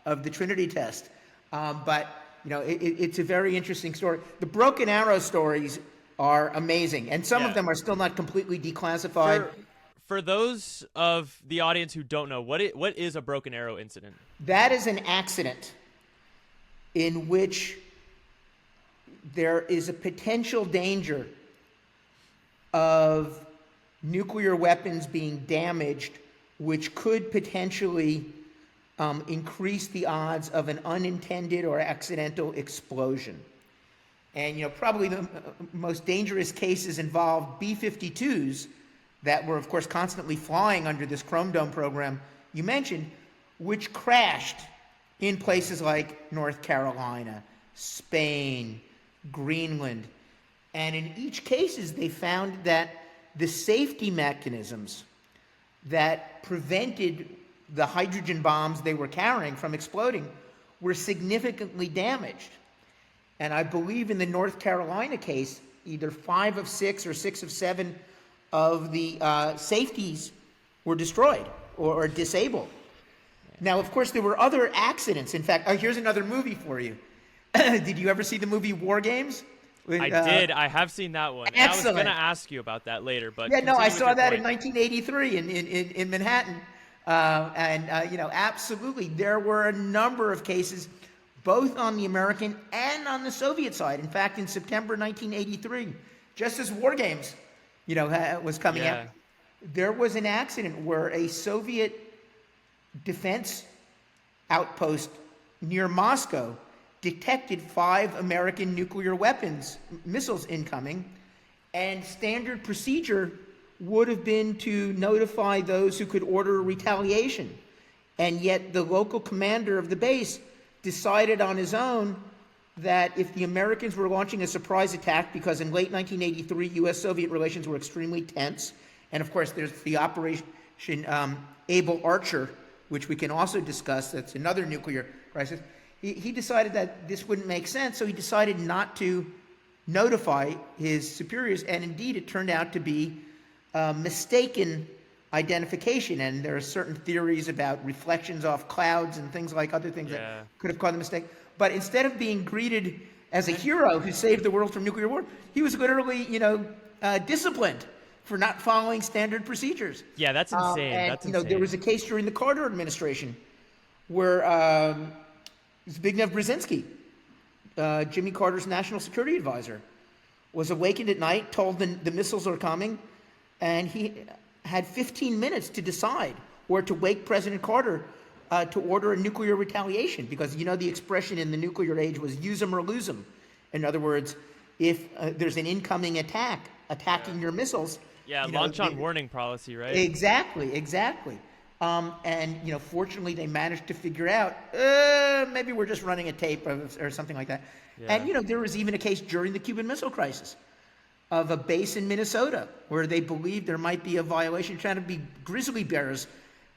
of the Trinity test. But it's a very interesting story. The broken arrow stories are amazing, and some of them are still not completely declassified. For those of the audience who don't know, what is a broken arrow incident? That is an accident in which there is a potential danger of nuclear weapons being damaged, which could potentially increase the odds of an unintended or accidental explosion. And probably the most dangerous cases involve B-52s that were, of course, constantly flying under this Chrome Dome program you mentioned, which crashed in places like North Carolina, Spain, Greenland. And in each cases, they found that the safety mechanisms that prevented the hydrogen bombs they were carrying from exploding were significantly damaged. And I believe in the North Carolina case, either 5 of 6 or 6 of 7 of the safeties were destroyed or disabled. Now, of course, there were other accidents. In fact, here's another movie for you. Did you ever see the movie War Games? I did. I have seen that one. And I was going to ask you about that later, but I saw that in 1983 in Manhattan. Absolutely, there were a number of cases, both on the American and on the Soviet side. In fact, in September 1983, just as War Games, was coming out, there was an accident where a Soviet defense outpost near Moscow detected 5 American nuclear missiles incoming, And standard procedure would have been to notify those who could order retaliation. And yet the local commander of the base decided on his own that if the Americans were launching a surprise attack, because in late 1983, U.S.-Soviet relations were extremely tense, and of course there's the Operation Able Archer, which we can also discuss, that's another nuclear crisis, he decided that this wouldn't make sense, so he decided not to notify his superiors, and indeed it turned out to be mistaken identification, and there are certain theories about reflections off clouds and things like other things that could have caused the mistake. But instead of being greeted as a hero who saved the world from nuclear war, he was literally, disciplined for not following standard procedures. Yeah, that's insane. And, that's insane. There was a case during the Carter administration where Zbigniew Brzezinski, Jimmy Carter's national security advisor, was awakened at night, told the missiles are coming, and he had 15 minutes to decide or to wake President Carter to order a nuclear retaliation, because the expression in the nuclear age was use them or lose them. In other words, if there's an incoming attack attacking your missiles. Yeah, launch on warning policy, right? Exactly. And fortunately they managed to figure out maybe we're just running a tape or something like that. Yeah. And there was even a case during the Cuban Missile Crisis of a base in Minnesota where they believed there might be a violation, trying to be grizzly bears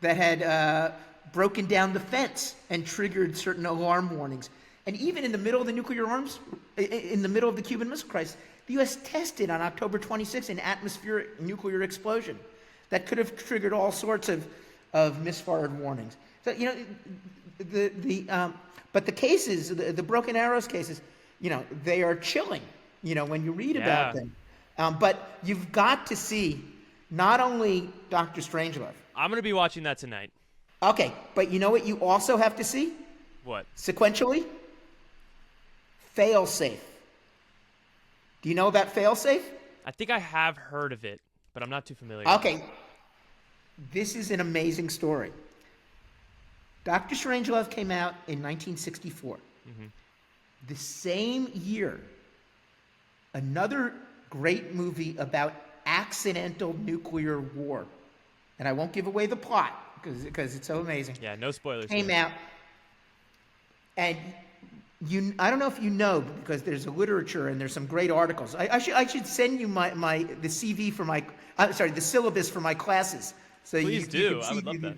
that had broken down the fence and triggered certain alarm warnings. And even in the middle of the nuclear arms, in the middle of the Cuban Missile Crisis, the U.S. tested on October 26 an atmospheric nuclear explosion that could have triggered all sorts of misfired warnings. So but the cases, the Broken Arrows cases, they are chilling. When you read about them. But you've got to see not only Dr. Strangelove. I'm going to be watching that tonight. Okay, but you know what you also have to see? What? Sequentially? Failsafe. Do you know about Failsafe? I think I have heard of it, but I'm not too familiar. Okay. This is an amazing story. Dr. Strangelove came out in 1964. Mm-hmm. The same year, another great movie about accidental nuclear war, and I won't give away the plot because it's so amazing. Yeah, no spoilers. Came out, and I don't know if you know, because there's a literature and there's some great articles. I should send you the CV for the syllabus for my classes. So please do. I would love that.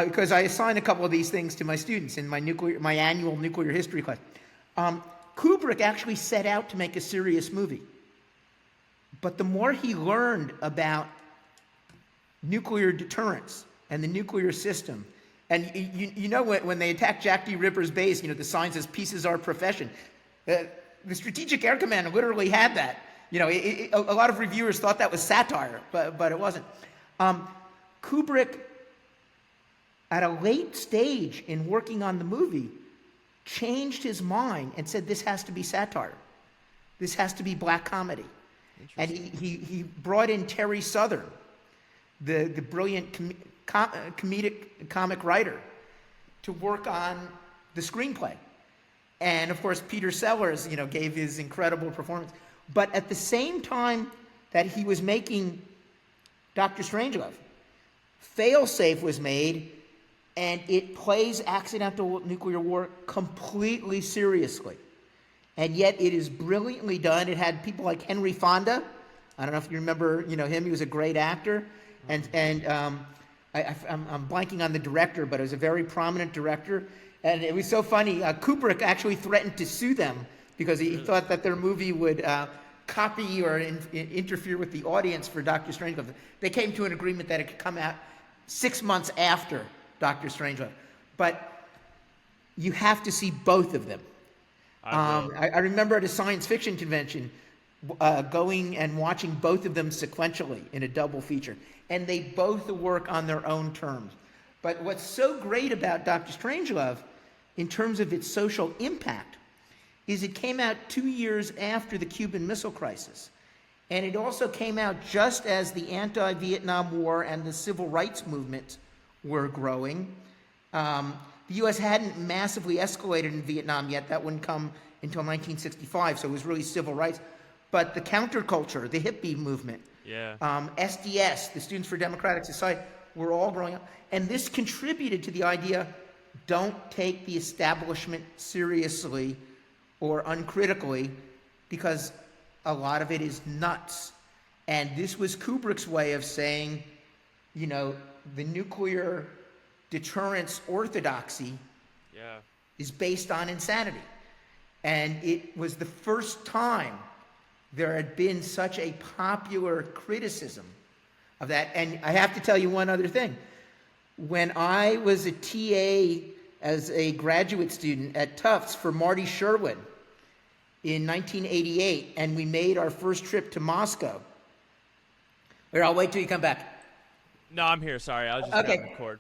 Because I assign a couple of these things to my students in my annual nuclear history class. Kubrick actually set out to make a serious movie. But the more he learned about nuclear deterrence and the nuclear system, and when they attacked Jack D. Ripper's base, the sign says, "Peace is our profession." The Strategic Air Command literally had that. A lot of reviewers thought that was satire, but it wasn't. Kubrick, at a late stage in working on the movie, changed his mind and said, this has to be satire. This has to be black comedy. And he brought in Terry Southern, the brilliant comic writer, to work on the screenplay. And of course, Peter Sellers, gave his incredible performance. But at the same time that he was making Dr. Strangelove, Failsafe was made, and it plays accidental nuclear war completely seriously. And yet it is brilliantly done. It had people like Henry Fonda. I don't know if you remember, him. He was a great actor. And I'm blanking on the director, but it was a very prominent director. And it was so funny. Kubrick actually threatened to sue them because he thought that their movie would copy or interfere with the audience for Dr. Strangelove. They came to an agreement that it could come out 6 months after Dr. Strangelove. But you have to see both of them. I remember at a science fiction convention going and watching both of them sequentially in a double feature. And they both work on their own terms. But what's so great about Dr. Strangelove, in terms of its social impact, is it came out 2 years after the Cuban Missile Crisis. And it also came out just as the anti-Vietnam War and the civil rights movement were growing. The U.S. hadn't massively escalated in Vietnam yet. That wouldn't come until 1965, so it was really civil rights. but the counterculture, the hippie movement, Yeah. SDS, the Students for Democratic Society, were all growing up. And this contributed to the idea, don't take the establishment seriously or uncritically, because a lot of it is nuts. And this was Kubrick's way of saying, you know, the nuclear deterrence orthodoxy Yeah. is based on insanity. And it was the first time there had been such a popular criticism of that. And I have to tell you one other thing. When I was a TA as a graduate student at Tufts for Marty Sherwin in 1988, and we made our first trip to Moscow. Here, I'll wait till you come back. No, I'm here. Sorry, I was just Okay. grabbing the cord.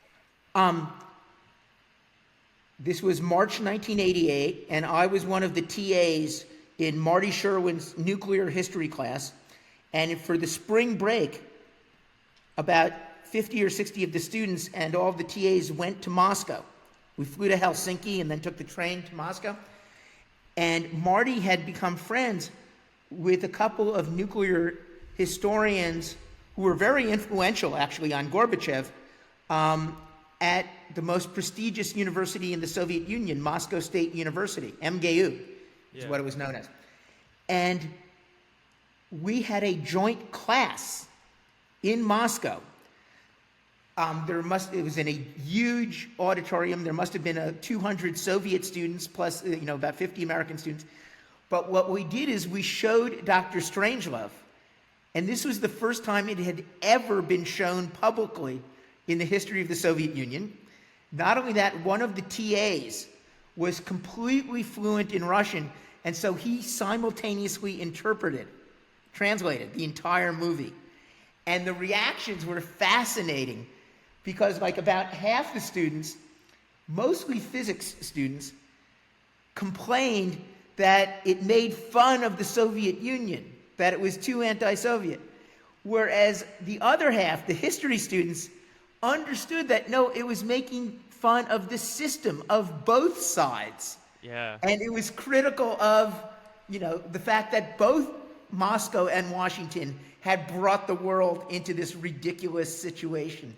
This was March 1988, and I was one of the TAs in Marty Sherwin's nuclear history class. And for the spring break, about 50 or 60 of the students and all of the TAs went to Moscow. We flew to Helsinki and then took the train to Moscow. And Marty had become friends with a couple of nuclear historians who were very influential, actually, on Gorbachev, at the most prestigious university in the Soviet Union, Moscow State University, MGU is what it was known as. And we had a joint class in Moscow. It was in a huge auditorium. There must have been 200 Soviet students plus, about 50 American students. But what we did is we showed Dr. Strangelove, and this was the first time it had ever been shown publicly in the history of the Soviet Union. Not only that, one of the TAs was completely fluent in Russian, and so he simultaneously translated the entire movie. And the reactions were fascinating, because like about half the students, mostly physics students, complained that it made fun of the Soviet Union, that it was too anti-Soviet. Whereas the other half, the history students, understood that no, it was making fun of the system of both sides. Yeah. And it was critical of, the fact that both Moscow and Washington had brought the world into this ridiculous situation.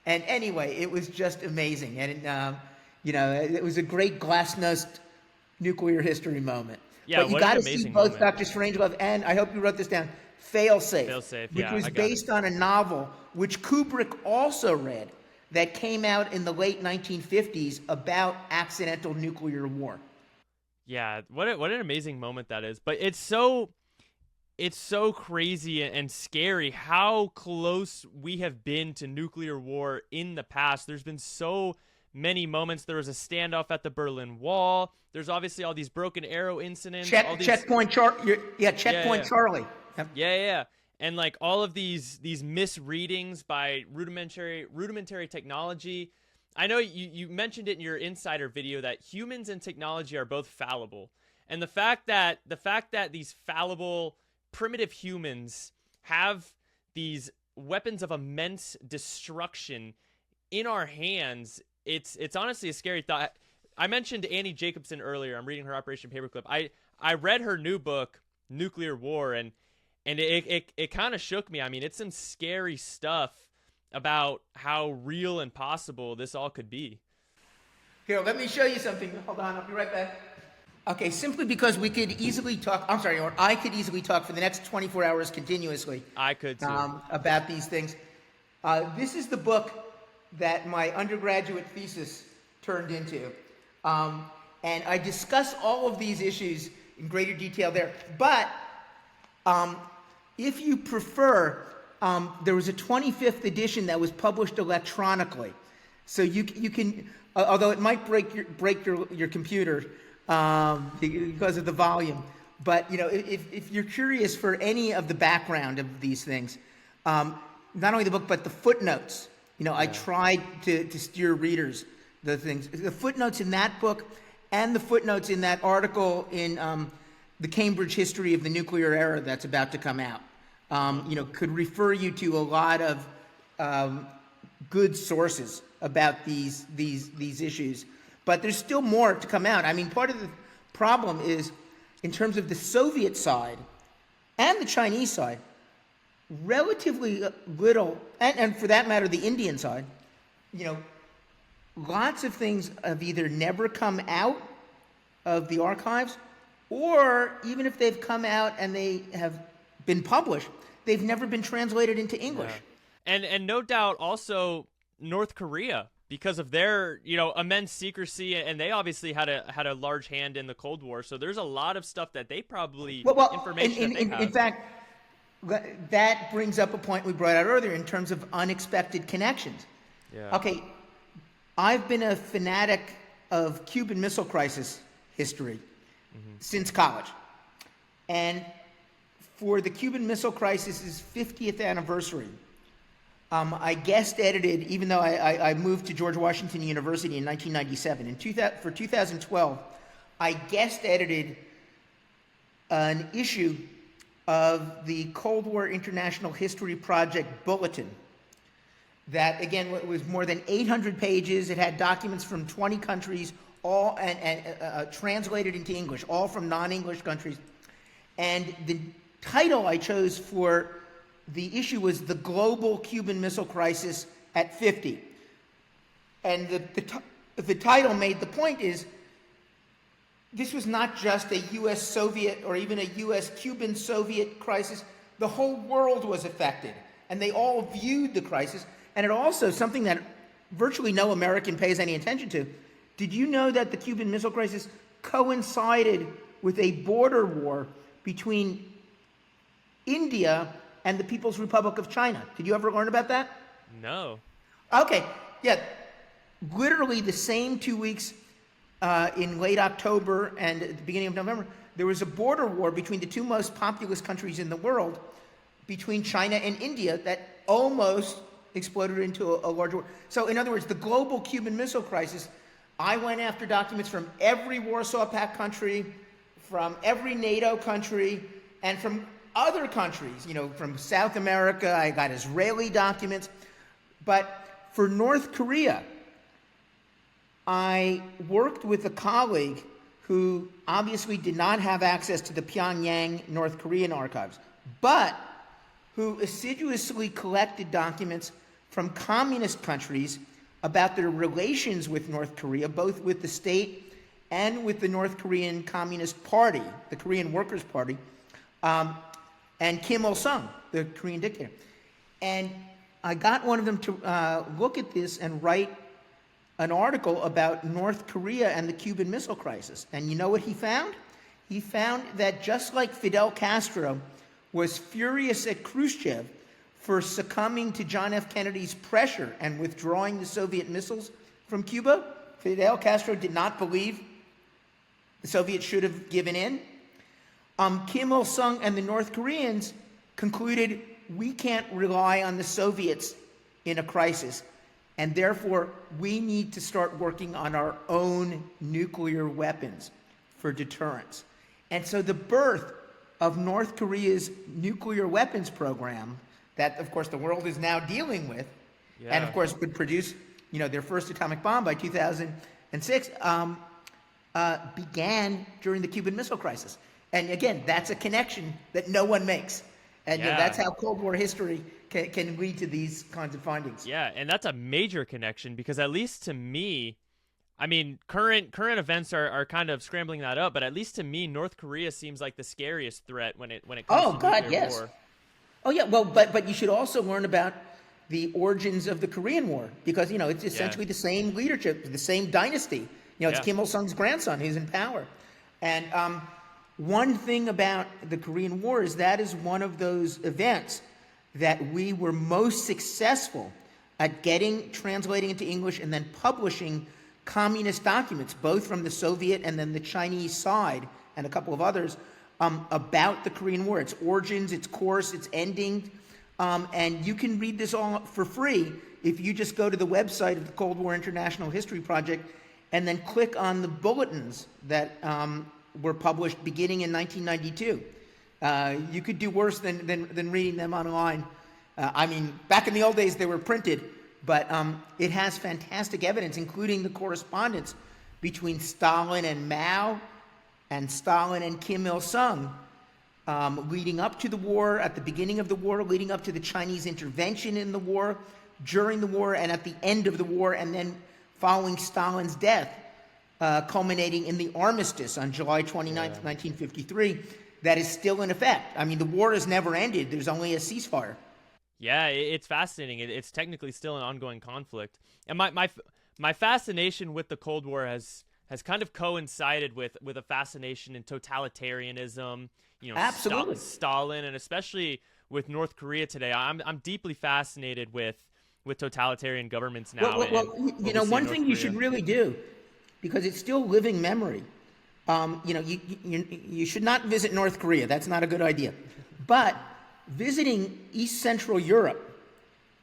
And anyway, it was just amazing. And, it was a great Glasnost nuclear history moment. Yeah, but you what got an to see amazing both moment. Dr. Strangelove and, I hope you wrote this down, Failsafe, Failsafe, which yeah, was I got based on a novel which Kubrick also read that came out in the late 1950s about accidental nuclear war. Yeah, what an amazing moment that is. But it's so crazy and scary how close we have been to nuclear war in the past. There's been so many moments. There was a standoff at the Berlin Wall. There's obviously all these Broken Arrow incidents. Checkpoint Charlie. Yep. Yeah. And like all of these misreadings by rudimentary technology. I know you mentioned it in your insider video that humans and technology are both fallible. And the fact that these fallible primitive humans have these weapons of immense destruction in our hands, it's honestly a scary thought. I mentioned Annie Jacobson earlier. I'm reading her Operation Paperclip. I read her new book, Nuclear War, and it kind of shook me. I mean, it's some scary stuff about how real and possible this all could be. Here, let me show you something. Hold on, I'll be right back. Okay, simply because we could easily talk, or I could easily talk for the next 24 hours continuously. I could too. About these things. This is the book that my undergraduate thesis turned into. And I discuss all of these issues in greater detail there. But if you prefer, there was a 25th edition that was published electronically. So you can, although it might break your computer because of the volume. But if you're curious for any of the background of these things, not only the book but the footnotes. I tried to steer readers the things. The footnotes in that book and the footnotes in that article in the Cambridge History of the Nuclear Era that's about to come out, could refer you to a lot of good sources about these issues. But there's still more to come out. I mean, part of the problem is, in terms of the Soviet side, and the Chinese side, relatively little, and for that matter, the Indian side, you know, lots of things have either never come out of the archives, or even if they've come out and they have been published, they've never been translated into English. Yeah. And no doubt also North Korea, because of their, you know, immense secrecy, and they obviously had a large hand in the Cold War. So there's a lot of stuff that they probably information that they have. In fact, that brings up a point we brought out earlier in terms of unexpected connections. Yeah. Okay, I've been a fanatic of Cuban Missile Crisis history since college. And for the Cuban Missile Crisis's 50th anniversary, I guest edited, even though I moved to George Washington University in 1997. For 2012, I guest edited an issue of the Cold War International History Project Bulletin that, again, was more than 800 pages. It had documents from 20 countries, all and translated into English, all from non-English countries. And the title I chose for the issue was The Global Cuban Missile Crisis at 50. And the title made the point is, this was not just a U.S.-Soviet or even a U.S.-Cuban-Soviet crisis. The whole world was affected, and they all viewed the crisis. And it also, something that virtually no American pays any attention to, did you know that the Cuban Missile Crisis coincided with a border war between India and the People's Republic of China? Did you ever learn about that? No. Okay, yeah. Literally the same 2 weeks in late October and at the beginning of November, there was a border war between the two most populous countries in the world, between China and India, that almost exploded into a larger war. So in other words, the global Cuban Missile Crisis, I went after documents from every Warsaw Pact country, from every NATO country, and from other countries, you know, from South America. I got Israeli documents. But for North Korea, I worked with a colleague who obviously did not have access to the Pyongyang North Korean archives, but who assiduously collected documents from communist countries about their relations with North Korea, both with the state and with the North Korean Communist Party, the Korean Workers' Party, and Kim Il-sung, the Korean dictator. And I got one of them to look at this and write an article about North Korea and the Cuban Missile Crisis. And you know what he found? He found that just like Fidel Castro was furious at Khrushchev for succumbing to John F. Kennedy's pressure and withdrawing the Soviet missiles from Cuba, Fidel Castro did not believe the Soviets should have given in. Kim Il-sung and the North Koreans concluded, we can't rely on the Soviets in a crisis, and therefore we need to start working on our own nuclear weapons for deterrence. And so the birth of North Korea's nuclear weapons program, that of course the world is now dealing with, and of course would produce, you know, their first atomic bomb by 2006, began during the Cuban Missile Crisis. And again, that's a connection that no one makes. And you know, that's how Cold War history can lead to these kinds of findings. Yeah, and that's a major connection, because at least to me, I mean, current events are kind of scrambling that up, but at least to me, North Korea seems like the scariest threat when it comes to nuclear war. Oh yeah, well, but you should also learn about the origins of the Korean War, because you know it's essentially the same leadership, the same dynasty. You know, it's Kim Il-sung's grandson who's in power, and one thing about the Korean War is that is one of those events that we were most successful at translating into English and then publishing communist documents, both from the Soviet and then the Chinese side and a couple of others, about the Korean War, its origins, its course, its ending. And you can read this all for free if you just go to the website of the Cold War International History Project and then click on the bulletins that were published beginning in 1992. You could do worse than reading them online. I mean, back in the old days, they were printed, but it has fantastic evidence, including the correspondence between Stalin and Mao and Stalin and Kim Il-sung, leading up to the war, at the beginning of the war, leading up to the Chinese intervention in the war, during the war, and at the end of the war, and then following Stalin's death, culminating in the armistice on July 29th, 1953, that is still in effect. I mean, the war has never ended. There's only a ceasefire. Yeah, it's fascinating. It's technically still an ongoing conflict. And my fascination with the Cold War has kind of coincided with a fascination in totalitarianism, Absolutely. Stalin, and especially with North Korea today. I'm deeply fascinated with totalitarian governments now. One thing you should really do, because it's still living memory. You should not visit North Korea. That's not a good idea. But visiting East Central Europe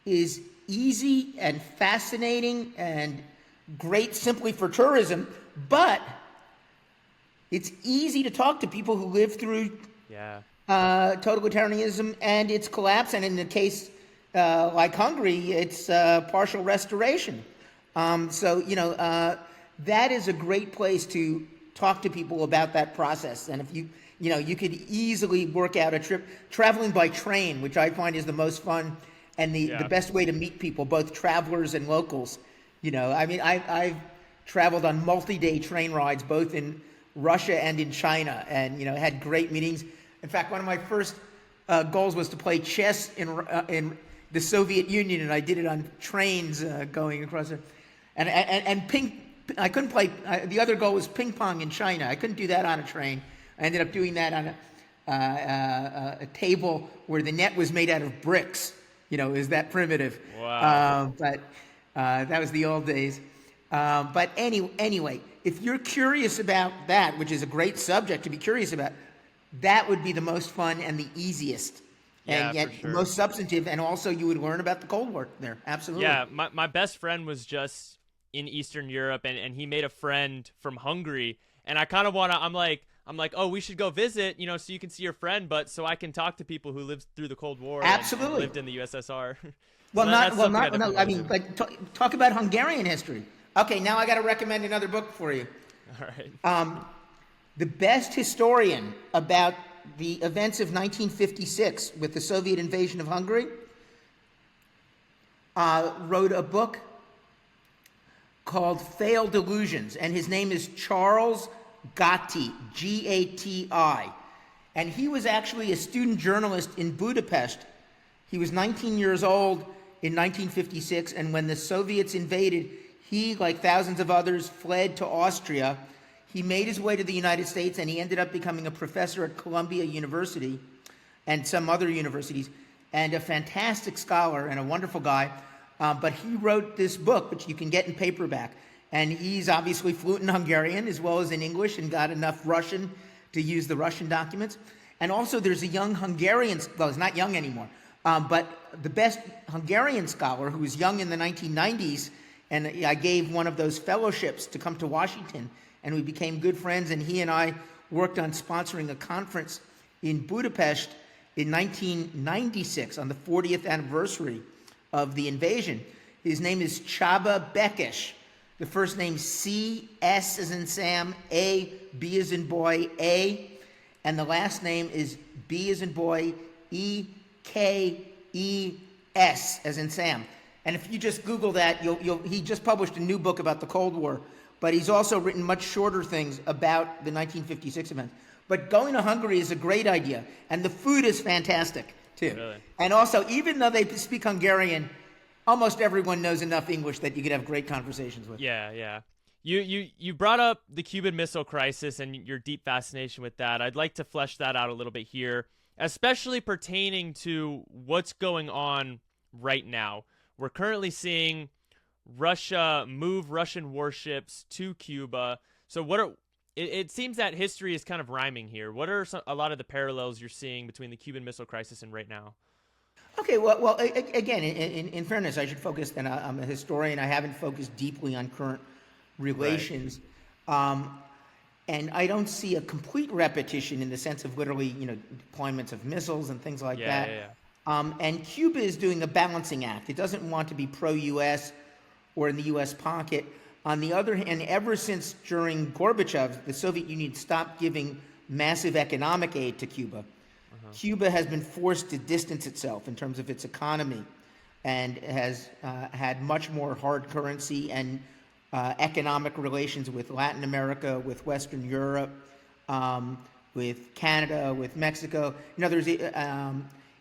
is easy and fascinating and great simply for tourism, but it's easy to talk to people who live through totalitarianism and its collapse, and in the case like Hungary, it's partial restoration. That is a great place to talk to people about that process. And if you could easily work out a trip traveling by train, which I find is the most fun and the best way to meet people, both travelers and locals. I've traveled on multi-day train rides, both in Russia and in China, and had great meetings. In fact, one of my first goals was to play chess in the Soviet Union, and I did it on trains going across it. And I couldn't play. The other goal was ping pong in China. I couldn't do that on a train. I ended up doing that on a table where the net was made out of bricks. It was that primitive. Wow. But that was the old days. But anyway, if you're curious about that, which is a great subject to be curious about, that would be the most fun and the easiest. And yet the most substantive, and also you would learn about the Cold War there. Absolutely. Yeah, my best friend was just in Eastern Europe, and he made a friend from Hungary, and I kind of want to, I'm like, oh, we should go visit, so you can see your friend, but so I can talk to people who lived through the Cold War Absolutely. and lived in the USSR. Talk about Hungarian history. Okay, now I got to recommend another book for you. All right. The best historian about the events of 1956 with the Soviet invasion of Hungary wrote a book called Failed Illusions, and his name is Charles Gatti, Gati. And he was actually a student journalist in Budapest. He was 19 years old in 1956, and when the Soviets invaded, he, like thousands of others, fled to Austria. He made his way to the United States, and he ended up becoming a professor at Columbia University and some other universities, and a fantastic scholar and a wonderful guy. But he wrote this book, which you can get in paperback. And he's obviously fluent in Hungarian as well as in English, and got enough Russian to use the Russian documents. And also there's a young Hungarian, well, he's not young anymore, but the best Hungarian scholar who was young in the 1990s, and I gave one of those fellowships to come to Washington, and we became good friends, and he and I worked on sponsoring a conference in Budapest in 1996 on the 40th anniversary of the invasion. His name is Csaba Békés. The first name C, S as in Sam, A, B as in boy, A. And the last name is B as in boy, E, K, E, S as in Sam. And if you just Google that, he just published a new book about the Cold War, but he's also written much shorter things about the 1956 events. But going to Hungary is a great idea, and the food is fantastic, too. Really? And also, even though they speak Hungarian, almost everyone knows enough English that you could have great conversations with. Yeah. You brought up the Cuban Missile Crisis and your deep fascination with that. I'd like to flesh that out a little bit here, especially pertaining to what's going on right now. We're currently seeing Russia move Russian warships to Cuba. So it seems that history is kind of rhyming here. What are a lot of the parallels you're seeing between the Cuban Missile Crisis and right now? Okay, well, again, in fairness, I should focus, and I'm a historian, I haven't focused deeply on current relations. Right. And I don't see a complete repetition in the sense of literally, deployments of missiles and things like that. Yeah. And Cuba is doing a balancing act. It doesn't want to be pro-U.S. or in the U.S. pocket. On the other hand, ever since during Gorbachev, the Soviet Union stopped giving massive economic aid to Cuba. Cuba has been forced to distance itself in terms of its economy and has had much more hard currency and economic relations with Latin America, with Western Europe, with Canada, with Mexico. In other words,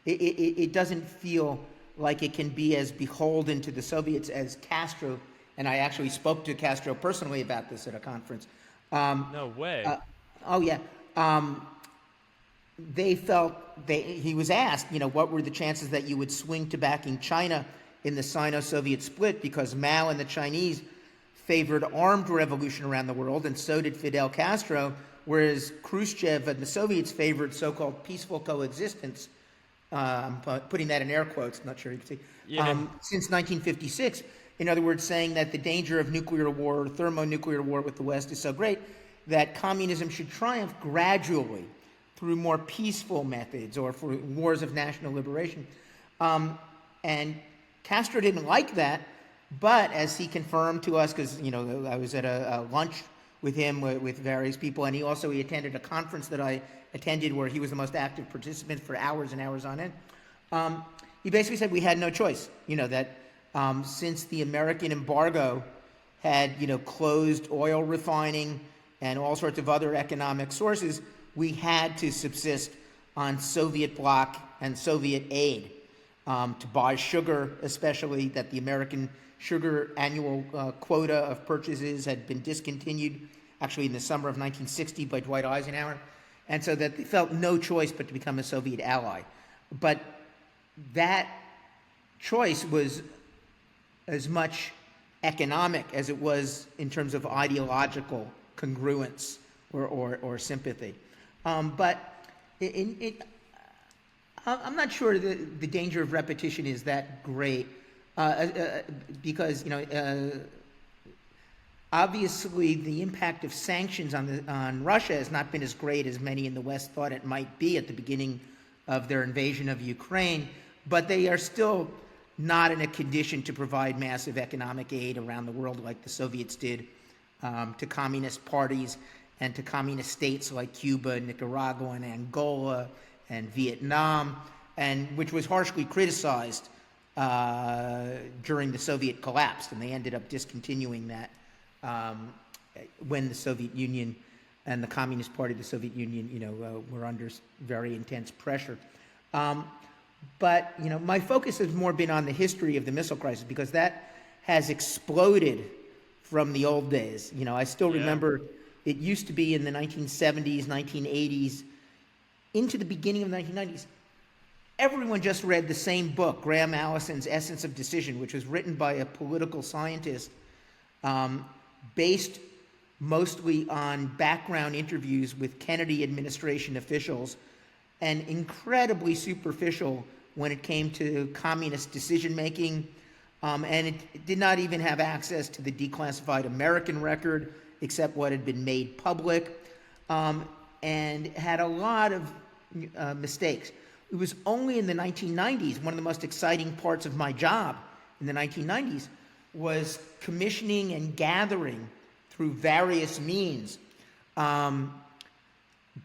it doesn't feel like it can be as beholden to the Soviets as Castro, and I actually spoke to Castro personally about this at a conference. No way. Oh, yeah. They felt, he was asked, what were the chances that you would swing to backing China in the Sino-Soviet split, because Mao and the Chinese favored armed revolution around the world, and so did Fidel Castro, whereas Khrushchev and the Soviets favored so-called peaceful coexistence. I'm putting that in air quotes, not sure you can see, since 1956. In other words, saying that the danger of nuclear war, thermonuclear war with the West is so great that communism should triumph gradually through more peaceful methods or for wars of national liberation. And Castro didn't like that, but as he confirmed to us, because I was at a lunch with him with various people, and he attended a conference that I attended where he was the most active participant for hours and hours on end. He basically said we had no choice, that since the American embargo had closed oil refining and all sorts of other economic sources, we had to subsist on Soviet bloc and Soviet aid to buy sugar, especially that the American sugar annual quota of purchases had been discontinued actually in the summer of 1960 by Dwight Eisenhower, and so that they felt no choice but to become a Soviet ally. But that choice was as much economic as it was in terms of ideological congruence or sympathy. But I'm not sure the danger of repetition is that great, because obviously the impact of sanctions on Russia has not been as great as many in the West thought it might be at the beginning of their invasion of Ukraine, but they are still not in a condition to provide massive economic aid around the world like the Soviets did to communist parties and to communist states like Cuba, Nicaragua, and Angola, and Vietnam, and which was harshly criticized during the Soviet collapse, and they ended up discontinuing that when the Soviet Union and the Communist Party of the Soviet Union, were under very intense pressure. But my focus has more been on the history of the missile crisis, because that has exploded from the old days. I still remember it used to be in the 1970s, 1980s, into the beginning of the 1990s. Everyone just read the same book, Graham Allison's Essence of Decision, which was written by a political scientist, based mostly on background interviews with Kennedy administration officials, and incredibly superficial when it came to communist decision-making, and it did not even have access to the declassified American record, except what had been made public, and had a lot of mistakes. It was only in the 1990s, one of the most exciting parts of my job in the 1990s was commissioning and gathering through various means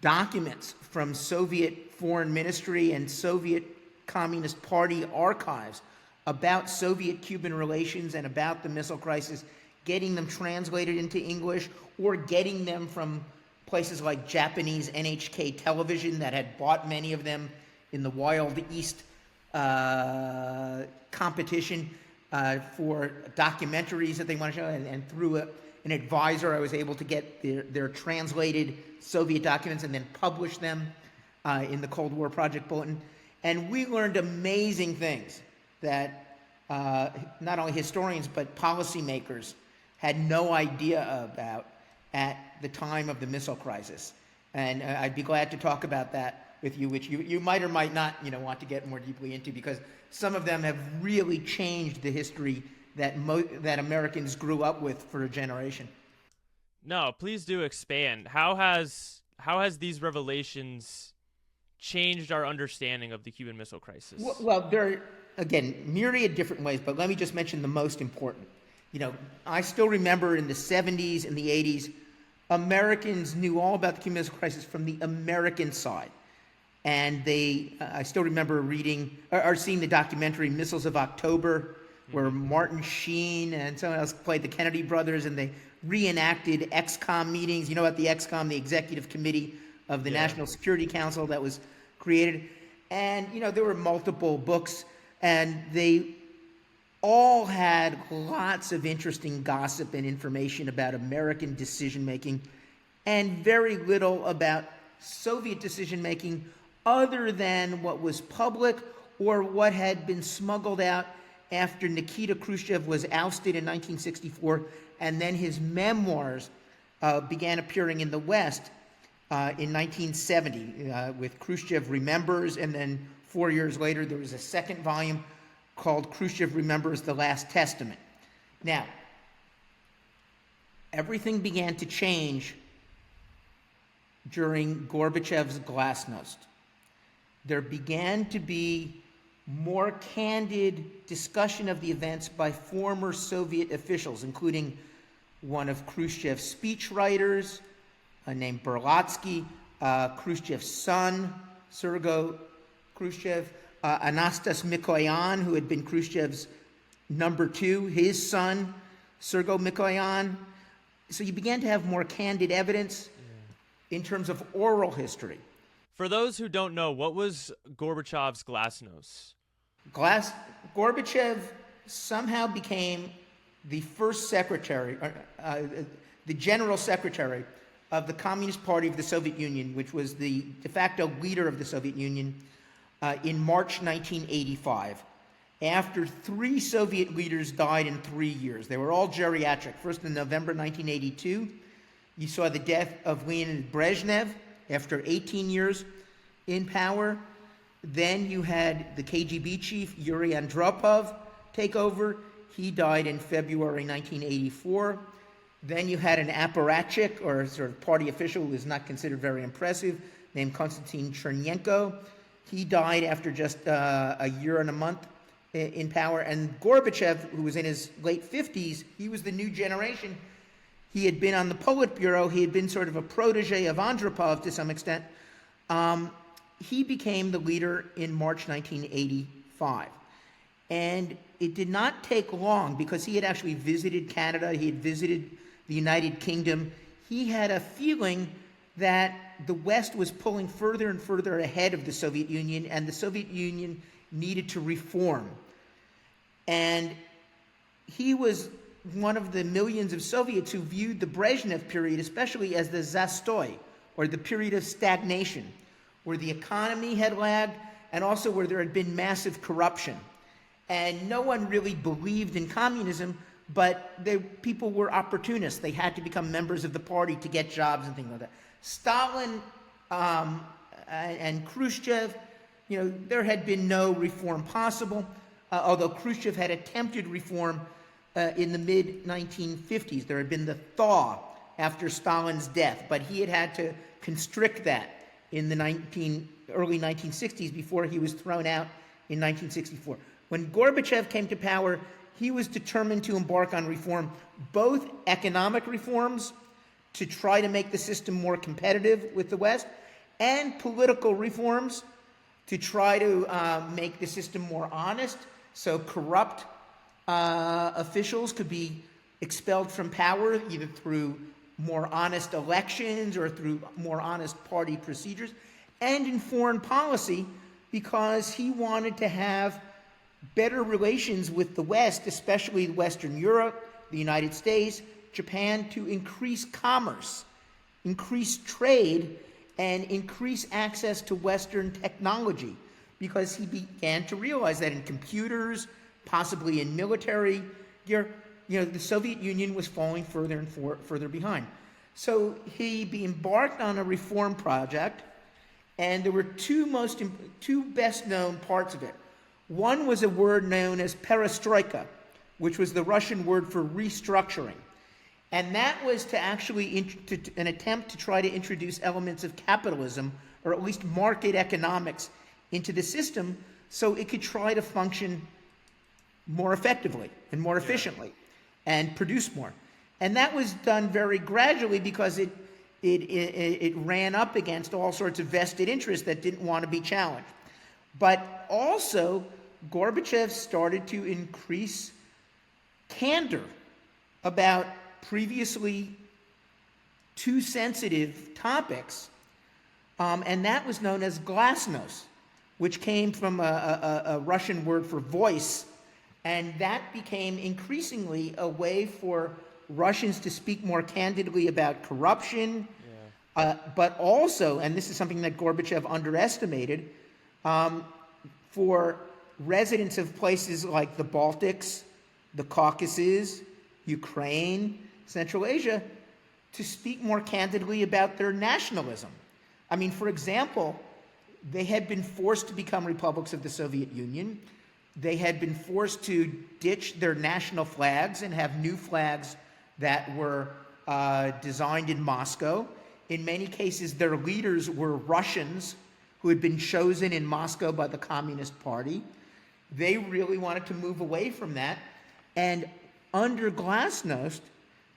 documents from Soviet Foreign Ministry and Soviet Communist Party archives about Soviet-Cuban relations and about the missile crisis, getting them translated into English or getting them from places like Japanese NHK television that had bought many of them in the Wild East competition for documentaries that they want to show, and through an advisor I was able to get their translated Soviet documents and then publish them in the Cold War Project Bulletin. And we learned amazing things that not only historians but policymakers had no idea about at the time of the missile crisis. And I'd be glad to talk about that with you, which you might or might not want to get more deeply into, because some of them have really changed the history that Americans grew up with for a generation. No, please do expand. How has these revelations changed our understanding of the Cuban Missile Crisis? Well, there are, again, myriad different ways, but let me just mention the most important. I still remember in the 70s and the 80s, Americans knew all about the Cuban Missile Crisis from the American side. And I still remember reading or seeing the documentary Missiles of October, where Martin Sheen and someone else played the Kennedy brothers, and they reenacted XCOM meetings. You know about the XCOM, the Executive Committee of the National Security Council that was created. And, there were multiple books, and they all had lots of interesting gossip and information about American decision-making and very little about Soviet decision-making other than what was public or what had been smuggled out after Nikita Khrushchev was ousted in 1964, and then his memoirs began appearing in the West in 1970 with Khrushchev Remembers, and then 4 years later there was a second volume called Khrushchev Remembers the Last Testament. Now, everything began to change during Gorbachev's Glasnost. There began to be more candid discussion of the events by former Soviet officials, including one of Khrushchev's speechwriters named Berlatsky, Khrushchev's son, Sergei Khrushchev, Anastas Mikoyan, who had been Khrushchev's number two, his son, Sergei Mikoyan. So you began to have more candid evidence in terms of oral history. For those who don't know, what was Gorbachev's Glasnos? Gorbachev somehow became the first secretary, the general secretary of the Communist Party of the Soviet Union, which was the de facto leader of the Soviet Union, in March 1985, after 3 Soviet leaders died in 3 years. They were all geriatric. First, in November 1982, you saw the death of Leonid Brezhnev after 18 years in power. Then you had the KGB chief, Yuri Andropov, take over. He died in February 1984. Then you had an apparatchik, or sort of party official who is not considered very impressive, named Konstantin Chernenko. He died after just a year and a month in power. And Gorbachev, who was in his late 50s, he was the new generation. He had been on the Politburo. He had been sort of a protege of Andropov to some extent. He became the leader in March 1985. And it did not take long, because he had actually visited Canada, he had visited the United Kingdom. He had a feeling that the West was pulling further and further ahead of the Soviet Union, and the Soviet Union needed to reform. And he was one of the millions of Soviets who viewed the Brezhnev period especially as the zastoy, or the period of stagnation, where the economy had lagged and also where there had been massive corruption. And no one really believed in communism, but people were opportunists. They had to become members of the party to get jobs and things like that. Stalin and Khrushchev, there had been no reform possible, although Khrushchev had attempted reform in the mid-1950s. There had been the thaw after Stalin's death, but he had to constrict that in the early 1960s before he was thrown out in 1964. When Gorbachev came to power, he was determined to embark on reform, both economic reforms to try to make the system more competitive with the West, and political reforms to try to make the system more honest, so corrupt officials could be expelled from power either through more honest elections or through more honest party procedures, and in foreign policy, because he wanted to have better relations with the West, especially Western Europe, the United States, Japan, to increase commerce, increase trade, and increase access to Western technology, because he began to realize that in computers, possibly in military gear, the Soviet Union was falling further and further behind. So he embarked on a reform project, and there were two best-known parts of it. One was a word known as perestroika, which was the Russian word for restructuring. And that was to actually an attempt to try to introduce elements of capitalism, or at least market economics, into the system so it could try to function more effectively and more efficiently and produce more. And that was done very gradually, because it it ran up against all sorts of vested interests that didn't want to be challenged. But also, Gorbachev started to increase candor about previously too sensitive topics, and that was known as Glasnos, which came from a Russian word for voice, and that became increasingly a way for Russians to speak more candidly about corruption, but also, and this is something that Gorbachev underestimated, for residents of places like the Baltics, the Caucasus, Ukraine, Central Asia, to speak more candidly about their nationalism. I mean, for example, they had been forced to become republics of the Soviet Union. They had been forced to ditch their national flags and have new flags that were designed in Moscow. In many cases, their leaders were Russians who had been chosen in Moscow by the Communist Party. They really wanted to move away from that. And under Glasnost,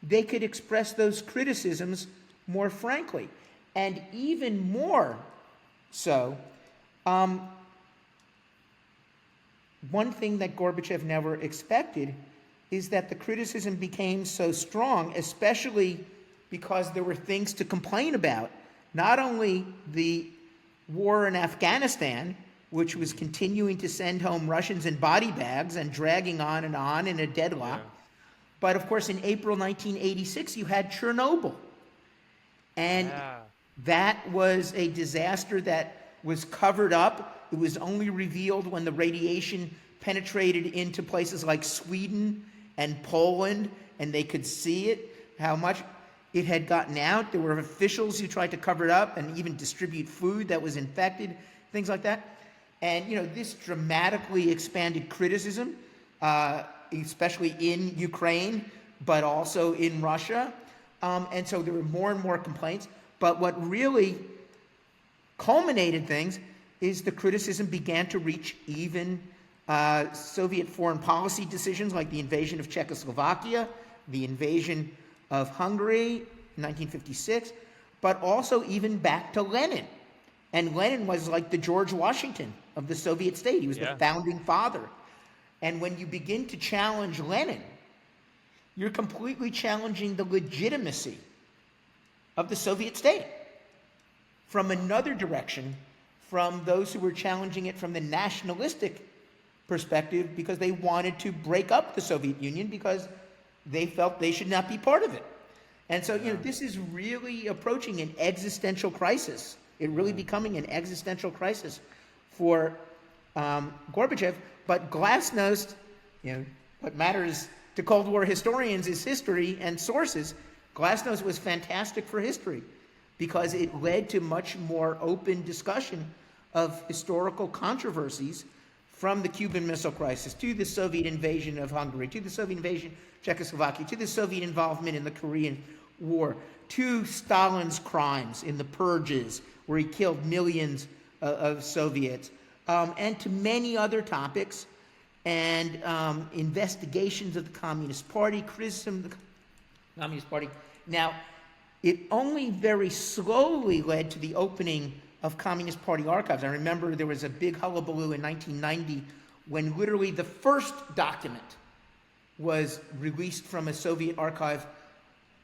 they could express those criticisms more frankly. And even more so, one thing that Gorbachev never expected is that the criticism became so strong, especially because there were things to complain about. Not only the war in Afghanistan, which was continuing to send home Russians in body bags and dragging on in a deadlock, but of course in April 1986 you had Chernobyl. And that was a disaster that was covered up. It was only revealed when the radiation penetrated into places like Sweden and Poland, and they could see it, how much it had gotten out. There were officials who tried to cover it up and even distribute food that was infected, things like that. And, this dramatically expanded criticism, especially in Ukraine, but also in Russia. And so there were more and more complaints. But what really culminated things is the criticism began to reach even Soviet foreign policy decisions like the invasion of Czechoslovakia, the invasion of Hungary in 1956, but also even back to Lenin. And Lenin was like the George Washington of the Soviet state. He was the founding father. And when you begin to challenge Lenin, you're completely challenging the legitimacy of the Soviet state from another direction, from those who were challenging it from the nationalistic perspective because they wanted to break up the Soviet Union because they felt they should not be part of it. And so, this is really approaching an existential crisis. It really becoming an existential crisis for Gorbachev. But Glasnost, what matters to Cold War historians is history and sources. Glasnost was fantastic for history because it led to much more open discussion of historical controversies, from the Cuban Missile Crisis to the Soviet invasion of Hungary, to the Soviet invasion of Czechoslovakia, to the Soviet involvement in the Korean War, to Stalin's crimes in the purges, where he killed millions of Soviets, and to many other topics, and investigations of the Communist Party, criticism of the Communist Party. Now, it only very slowly led to the opening of Communist Party archives. I remember there was a big hullabaloo in 1990 when literally the first document was released from a Soviet archive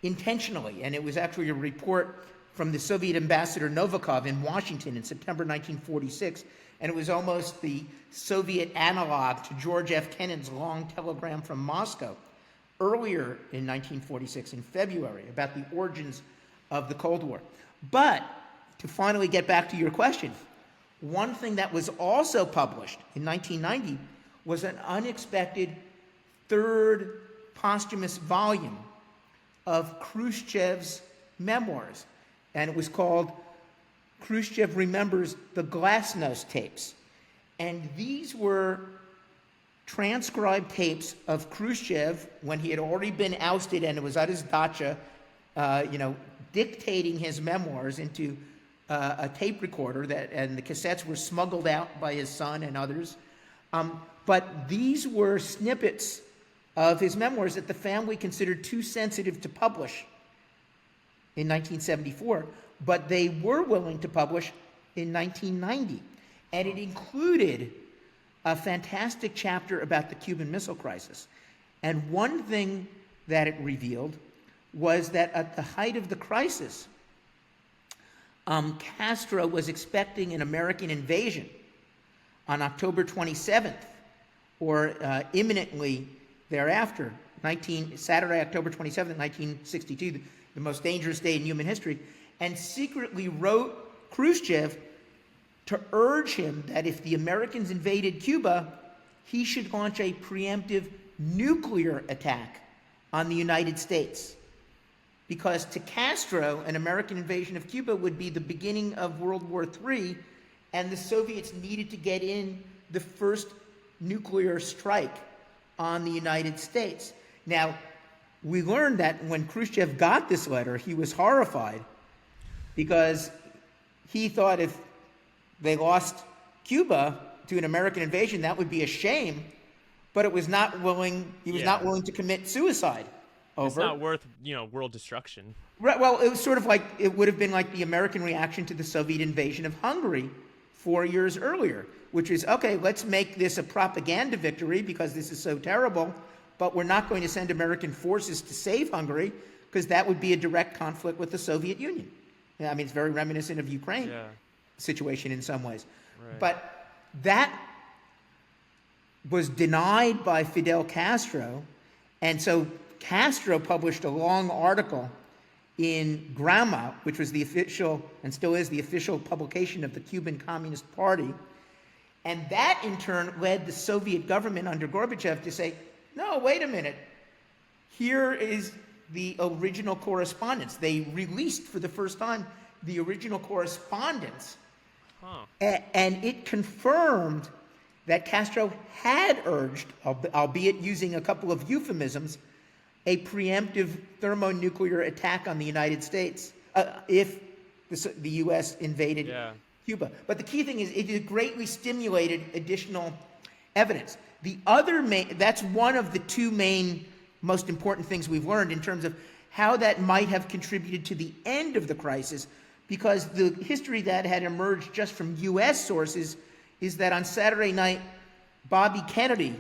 intentionally, and it was actually a report from the Soviet ambassador Novikov in Washington in September 1946, and it was almost the Soviet analog to George F. Kennan's long telegram from Moscow earlier in 1946, in February, about the origins of the Cold War. But to finally get back to your question, one thing that was also published in 1990 was an unexpected third posthumous volume of Khrushchev's memoirs, and it was called Khrushchev Remembers the Glasnost Tapes. And these were transcribed tapes of Khrushchev when he had already been ousted and it was at his dacha, dictating his memoirs into a tape recorder, and the cassettes were smuggled out by his son and others. But these were snippets of his memoirs that the family considered too sensitive to publish. in 1974, but they were willing to publish in 1990. And it included a fantastic chapter about the Cuban Missile Crisis. And one thing that it revealed was that at the height of the crisis, Castro was expecting an American invasion on October 27th, or imminently thereafter, Saturday, October 27th, 1962, the most dangerous day in human history, and secretly wrote Khrushchev to urge him that if the Americans invaded Cuba, he should launch a preemptive nuclear attack on the United States. Because to Castro, an American invasion of Cuba would be the beginning of World War III, and the Soviets needed to get in the first nuclear strike on the United States. Now, we learned that when Khrushchev got this letter, he was horrified because he thought if they lost Cuba to an American invasion, that would be a shame, but he was not willing to commit suicide over. It's not worth, world destruction. Right, well, it was sort of like, it would have been like the American reaction to the Soviet invasion of Hungary 4 years earlier, which is, okay, let's make this a propaganda victory because this is so terrible, but we're not going to send American forces to save Hungary because that would be a direct conflict with the Soviet Union. I mean, it's very reminiscent of Ukraine situation in some ways. Right. But that was denied by Fidel Castro, and so Castro published a long article in Grama, which was the official, and still is the official publication of the Cuban Communist Party. And that, in turn, led the Soviet government under Gorbachev to say, no, wait a minute. Here is the original correspondence. They released for the first time the original correspondence. And it confirmed that Castro had urged, albeit using a couple of euphemisms, a preemptive thermonuclear attack on the United States if the U.S. invaded Cuba. But the key thing is it greatly stimulated additional evidence. The other that's one of the two main most important things we've learned in terms of how that might have contributed to the end of the crisis, because the history that had emerged just from U.S. sources is that on Saturday night, Bobby Kennedy,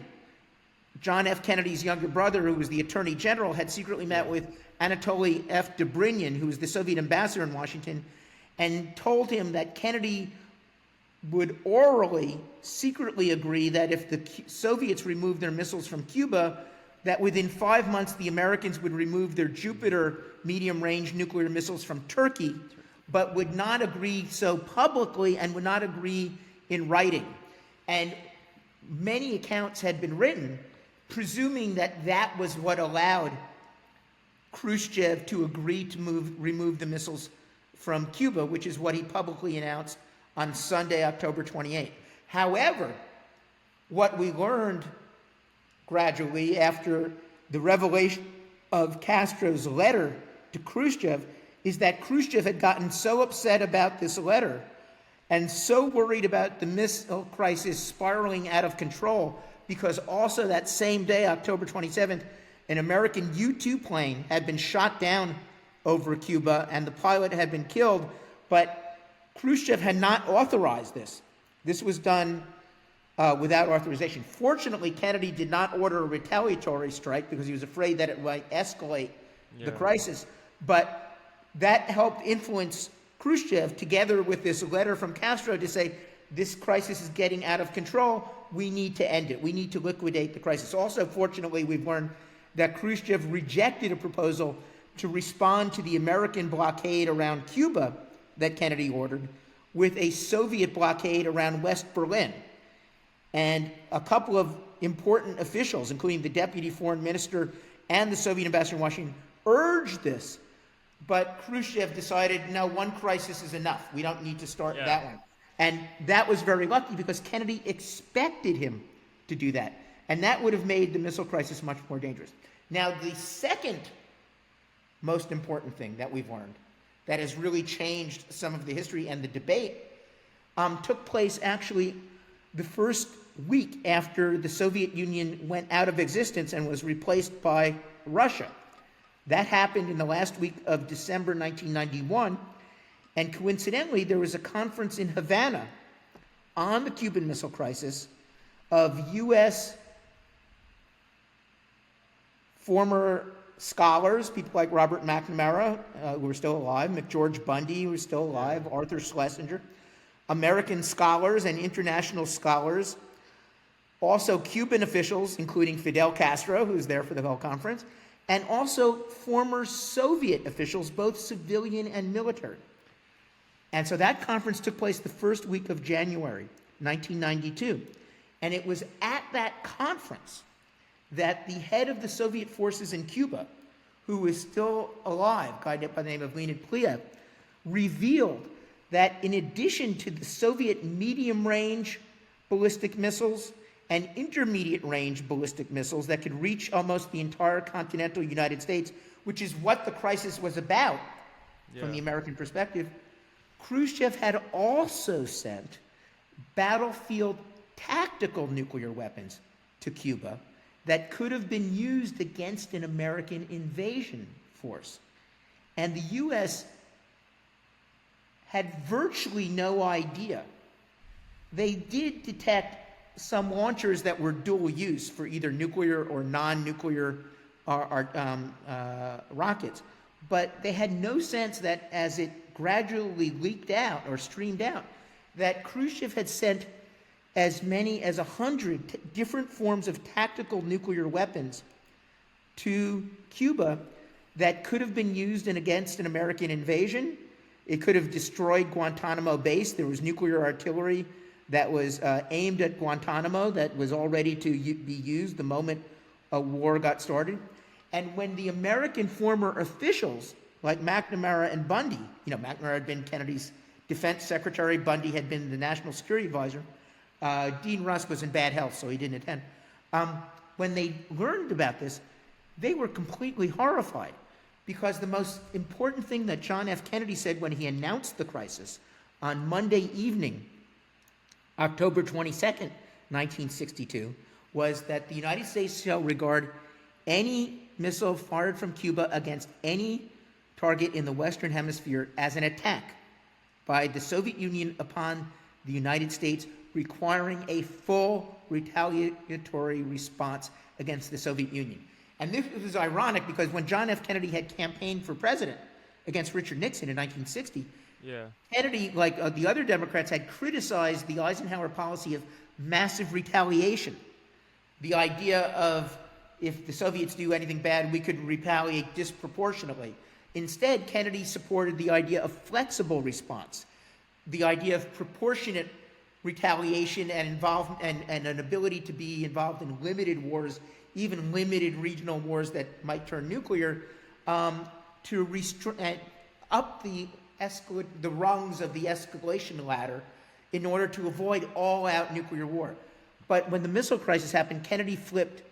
John F. Kennedy's younger brother, who was the Attorney General, had secretly met with Anatoly F. Dobrynin, who was the Soviet ambassador in Washington, and told him that Kennedy would orally, secretly agree that if the Soviets removed their missiles from Cuba, that within 5 months the Americans would remove their Jupiter medium-range nuclear missiles from Turkey, but would not agree so publicly and would not agree in writing. And many accounts had been written presuming that that was what allowed Khrushchev to agree to remove the missiles from Cuba, which is what he publicly announced on Sunday, October 28th. However, what we learned gradually after the revelation of Castro's letter to Khrushchev is that Khrushchev had gotten so upset about this letter and so worried about the missile crisis spiraling out of control, because also that same day, October 27th, an American U-2 plane had been shot down over Cuba and the pilot had been killed, but Khrushchev had not authorized this. This was done without authorization. Fortunately, Kennedy did not order a retaliatory strike because he was afraid that it might escalate the crisis, but that helped influence Khrushchev, together with this letter from Castro, to say, this crisis is getting out of control, we need to end it, we need to liquidate the crisis. Also, fortunately, we've learned that Khrushchev rejected a proposal to respond to the American blockade around Cuba that Kennedy ordered with a Soviet blockade around West Berlin. And a couple of important officials, including the deputy foreign minister and the Soviet ambassador in Washington, urged this. But Khrushchev decided, no, one crisis is enough. We don't need to start that one. And that was very lucky because Kennedy expected him to do that. And that would have made the missile crisis much more dangerous. Now, the second most important thing that we've learned that has really changed some of the history and the debate took place actually the first week after the Soviet Union went out of existence and was replaced by Russia. That happened in the last week of December 1991, and coincidentally, there was a conference in Havana on the Cuban Missile Crisis of U.S. former scholars, people like Robert McNamara, who are still alive, McGeorge Bundy, who is still alive, Arthur Schlesinger, American scholars and international scholars, also Cuban officials, including Fidel Castro, who was there for the whole conference, and also former Soviet officials, both civilian and military. And so that conference took place the first week of January 1992. And it was at that conference that the head of the Soviet forces in Cuba, who is still alive, a guy by the name of Leonid Pliev, revealed that in addition to the Soviet medium-range ballistic missiles and intermediate-range ballistic missiles that could reach almost the entire continental United States, which is what the crisis was about from the American perspective, Khrushchev had also sent battlefield tactical nuclear weapons to Cuba that could have been used against an American invasion force. And the U.S. had virtually no idea. They did detect some launchers that were dual use for either nuclear or non-nuclear rockets, but they had no sense that as it gradually leaked out or streamed out, that Khrushchev had sent as many as 100 different forms of tactical nuclear weapons to Cuba that could have been used against an American invasion. It could have destroyed Guantanamo Base. There was nuclear artillery that was aimed at Guantanamo that was all ready to be used the moment a war got started. And when the American former officials like McNamara and Bundy, McNamara had been Kennedy's defense secretary, Bundy had been the national security advisor, Dean Rusk was in bad health, so he didn't attend. When they learned about this, they were completely horrified, because the most important thing that John F. Kennedy said when he announced the crisis on Monday evening, October 22nd, 1962, was that the United States shall regard any missile fired from Cuba against any target in the Western Hemisphere as an attack by the Soviet Union upon the United States, requiring a full retaliatory response against the Soviet Union. And this was ironic because when John F. Kennedy had campaigned for president against Richard Nixon in 1960, Kennedy, like the other Democrats, had criticized the Eisenhower policy of massive retaliation. The idea of if the Soviets do anything bad, we could retaliate disproportionately. Instead, Kennedy supported the idea of flexible response, the idea of proportionate retaliation and an ability to be involved in limited wars, even limited regional wars that might turn nuclear, to up the rungs of the escalation ladder in order to avoid all-out nuclear war. But when the missile crisis happened, Kennedy flipped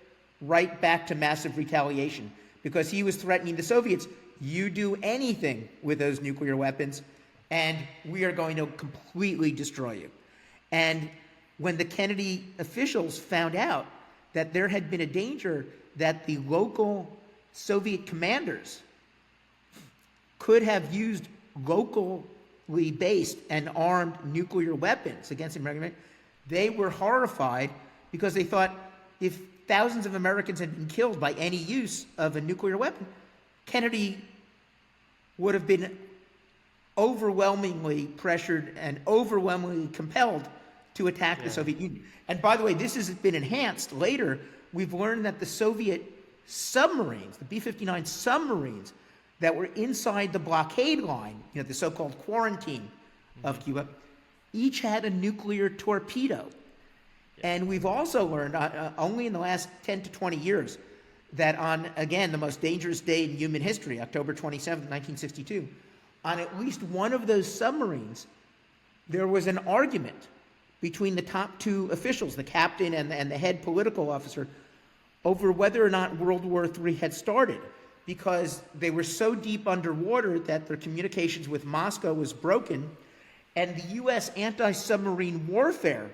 right back to massive retaliation because he was threatening the Soviets. You do anything with those nuclear weapons, and we are going to completely destroy you. And when the Kennedy officials found out that there had been a danger that the local Soviet commanders could have used locally based and armed nuclear weapons against the American, they were horrified because they thought if thousands of Americans had been killed by any use of a nuclear weapon, Kennedy would have been overwhelmingly pressured and overwhelmingly compelled to attack the Soviet Union. And by the way, this has been enhanced later. We've learned that the Soviet submarines, the B-59 submarines that were inside the blockade line, the so-called quarantine of Cuba, each had a nuclear torpedo. And we've also learned, only in the last 10 to 20 years, that on, again, the most dangerous day in human history, October 27, 1962, on at least one of those submarines, there was an argument between the top two officials, the captain and the head political officer, over whether or not World War III had started, because they were so deep underwater that their communications with Moscow was broken, and the U.S. anti-submarine warfare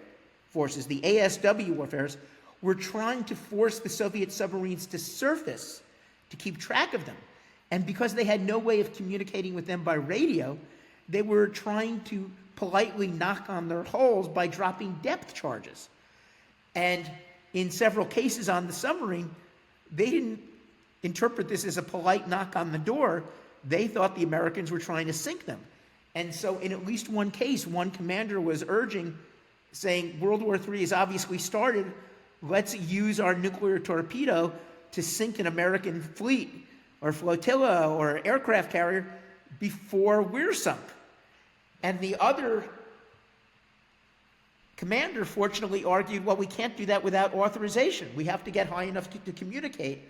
forces, the ASW warfares, were trying to force the Soviet submarines to surface to keep track of them. And because they had no way of communicating with them by radio, they were trying to politely knock on their holes by dropping depth charges. And in several cases on the submarine, they didn't interpret this as a polite knock on the door. They thought the Americans were trying to sink them. And so in at least one case, one commander was urging, saying, World War III has obviously started. Let's use our nuclear torpedo to sink an American fleet or flotilla or aircraft carrier before we're sunk. And the other commander fortunately argued, well, we can't do that without authorization. We have to get high enough to communicate.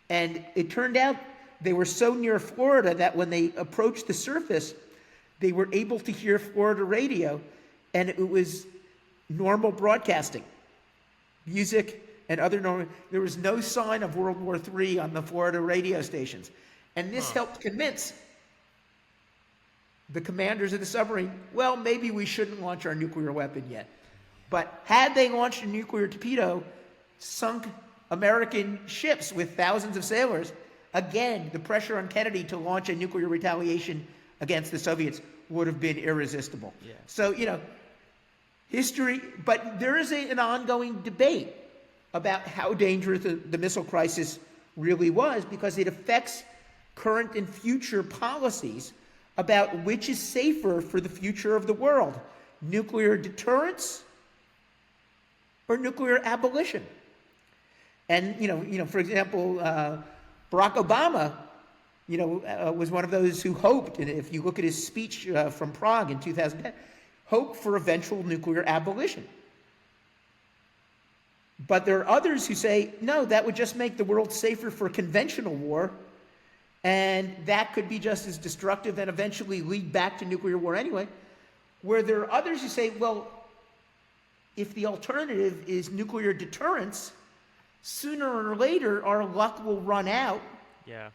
And it turned out they were so near Florida that when they approached the surface, they were able to hear Florida radio, and it was normal broadcasting, music and other normal. There was no sign of World War III on the Florida radio stations. And this helped convince the commanders of the submarine, well, maybe we shouldn't launch our nuclear weapon yet. But had they launched a nuclear torpedo, sunk American ships with thousands of sailors, again, the pressure on Kennedy to launch a nuclear retaliation against the Soviets would have been irresistible. Yeah. So, history, but there is an ongoing debate about how dangerous the missile crisis really was, because it affects current and future policies about which is safer for the future of the world, nuclear deterrence or nuclear abolition. And, for example, Barack Obama, was one of those who hoped, and if you look at his speech from Prague in 2010, hoped for eventual nuclear abolition. But there are others who say, no, that would just make the world safer for conventional war, and that could be just as destructive and eventually lead back to nuclear war anyway. Where there are others who say, well, if the alternative is nuclear deterrence, sooner or later our luck will run out. Yeah.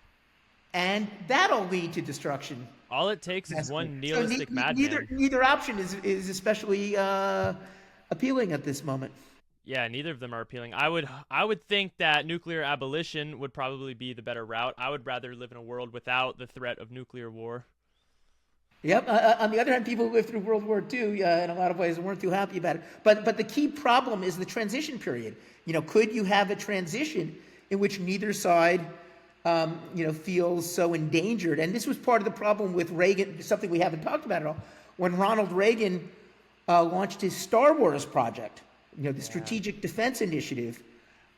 And that'll lead to destruction. All it takes is one nihilistic madman. Neither option is especially appealing at this moment. Yeah, neither of them are appealing. I would think that nuclear abolition would probably be the better route. I would rather live in a world without the threat of nuclear war. Yep. On the other hand, people who lived through World War II in a lot of ways weren't too happy about it. But the key problem is the transition period. Could you have a transition in which neither side feels so endangered? And this was part of the problem with Reagan, something we haven't talked about at all. When Ronald Reagan launched his Star Wars project, the Strategic Defense Initiative,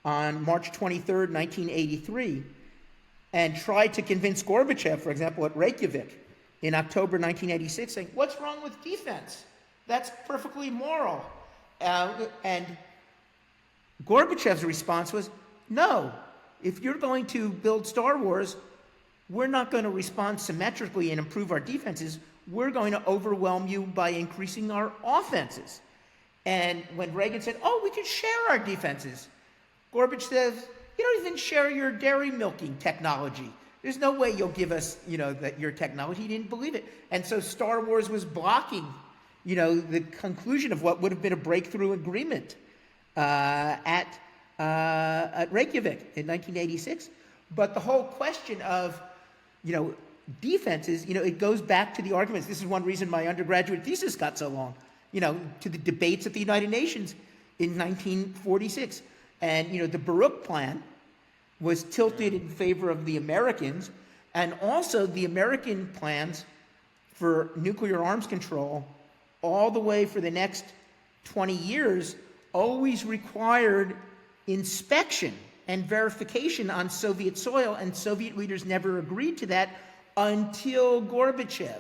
on March 23rd, 1983, and tried to convince Gorbachev, for example, at Reykjavik in October 1986, saying, what's wrong with defense? That's perfectly moral. And Gorbachev's response was, no, if you're going to build Star Wars, we're not going to respond symmetrically and improve our defenses. We're going to overwhelm you by increasing our offenses. And when Reagan said, oh, we can share our defenses, Gorbachev says, you don't even share your dairy milking technology. There's no way you'll give us, that your technology. He didn't believe it. And so Star Wars was blocking, the conclusion of what would have been a breakthrough agreement at Reykjavik in 1986. But the whole question of, defenses, it goes back to the arguments. This is one reason my undergraduate thesis got so long, to the debates at the United Nations in 1946. And, the Baruch Plan was tilted in favor of the Americans, and also the American plans for nuclear arms control all the way for the next 20 years always required inspection and verification on Soviet soil, and Soviet leaders never agreed to that until Gorbachev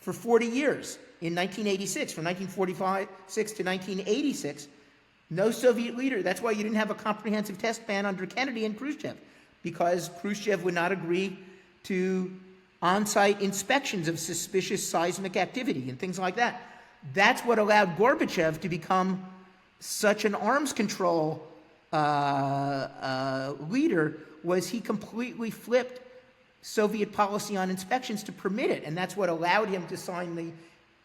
for 40 years. In 1986, from 1946 to 1986, no Soviet leader. That's why you didn't have a comprehensive test ban under Kennedy and Khrushchev, because Khrushchev would not agree to on-site inspections of suspicious seismic activity and things like that. That's what allowed Gorbachev to become such an arms control leader, was he completely flipped Soviet policy on inspections to permit it. And that's what allowed him to sign the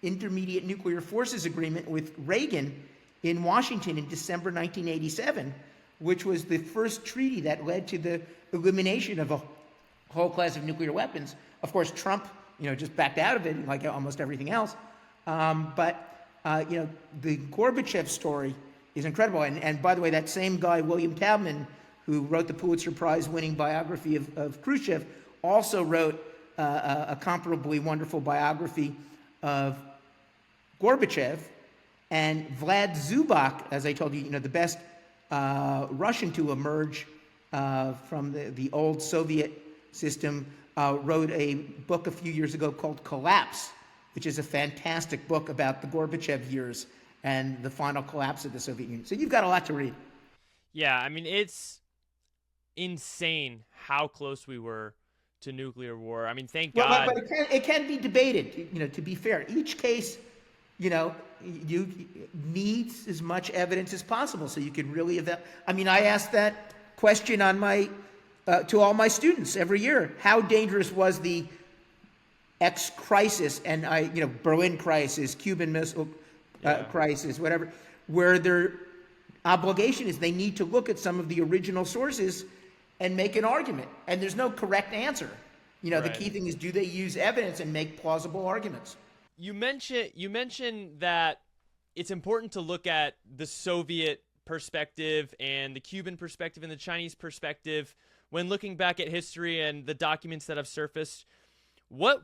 Intermediate Nuclear Forces Agreement with Reagan in Washington in December 1987, which was the first treaty that led to the elimination of a whole class of nuclear weapons. Of course, Trump, just backed out of it like almost everything else. But the Gorbachev story is incredible. And by the way, that same guy, William Taubman, who wrote the Pulitzer Prize-winning biography of Khrushchev, also wrote a comparably wonderful biography of Gorbachev. And Vlad Zubak, as I told you, the best Russian to emerge from the old Soviet system, wrote a book a few years ago called Collapse, which is a fantastic book about the Gorbachev years and the final collapse of the Soviet Union. So you've got a lot to read. Yeah, I mean, it's insane how close we were to nuclear war. I mean, thank God. But it can be debated, to be fair. Each case, you needs as much evidence as possible so you can really evaluate. I mean, I asked that question on to all my students every year. How dangerous was the X crisis and Berlin crisis, Cuban Missile crisis, whatever, where their obligation is they need to look at some of the original sources and make an argument. And there's no correct answer. The key thing is, do they use evidence and make plausible arguments? You mentioned that it's important to look at the Soviet perspective and the Cuban perspective and the Chinese perspective when looking back at history and the documents that have surfaced. What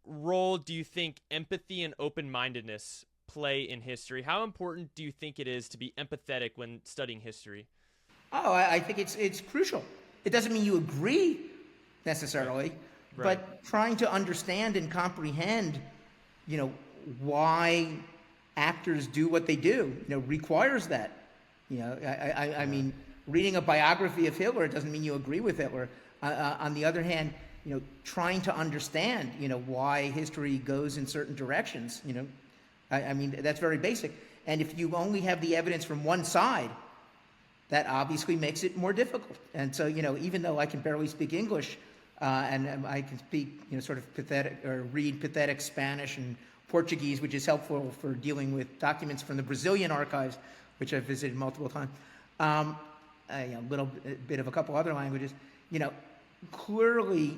role do you think empathy and open-mindedness play in history? How important do you think it is to be empathetic when studying history? Oh, I think it's crucial. It doesn't mean you agree necessarily, but trying to understand and comprehend, why actors do what they do, requires that. I mean, reading a biography of Hitler doesn't mean you agree with Hitler. On the other hand, trying to understand, why history goes in certain directions, I mean, that's very basic. And if you only have the evidence from one side, that obviously makes it more difficult. And so, even though I can barely speak English, and I can speak, sort of pathetic or read pathetic Spanish and Portuguese, which is helpful for dealing with documents from the Brazilian archives, which I've visited multiple times, a little bit of a couple other languages, clearly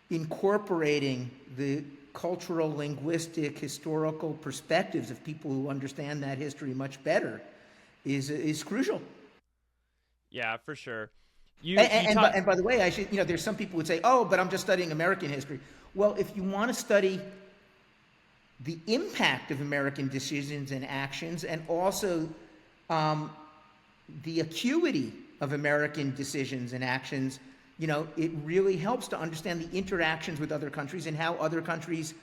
incorporating the cultural, linguistic, historical perspectives of people who understand that history much better is crucial. Yeah, for sure. And by the way, I should, there's some people who would say, oh, but I'm just studying American history. Well, if you want to study the impact of American decisions and actions, and also the acuity of American decisions and actions, it really helps to understand the interactions with other countries and how other countries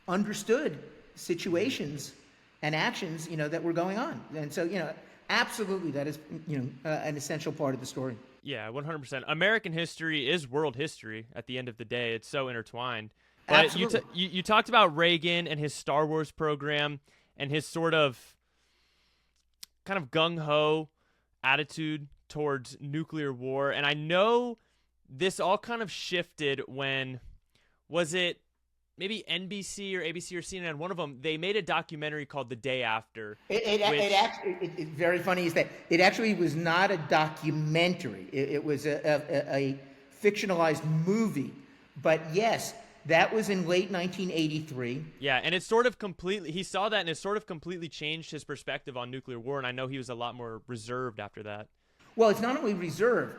understood situations and actions, that were going on. And so, absolutely, that is, an essential part of the story. Yeah, 100%. American history is world history at the end of the day. It's so intertwined. But Absolutely. you talked about Reagan and his Star Wars program and his sort of kind of gung-ho attitude towards nuclear war. And I know this all kind of shifted when, was it maybe NBC or ABC or CNN, one of them, they made a documentary called The Day After. It's very funny is that it actually was not a documentary. It was a fictionalized movie. But yes, that was in late 1983. Yeah, and it sort of completely, he saw that and it sort of completely changed his perspective on nuclear war. And I know he was a lot more reserved after that. Well, it's not only reserved.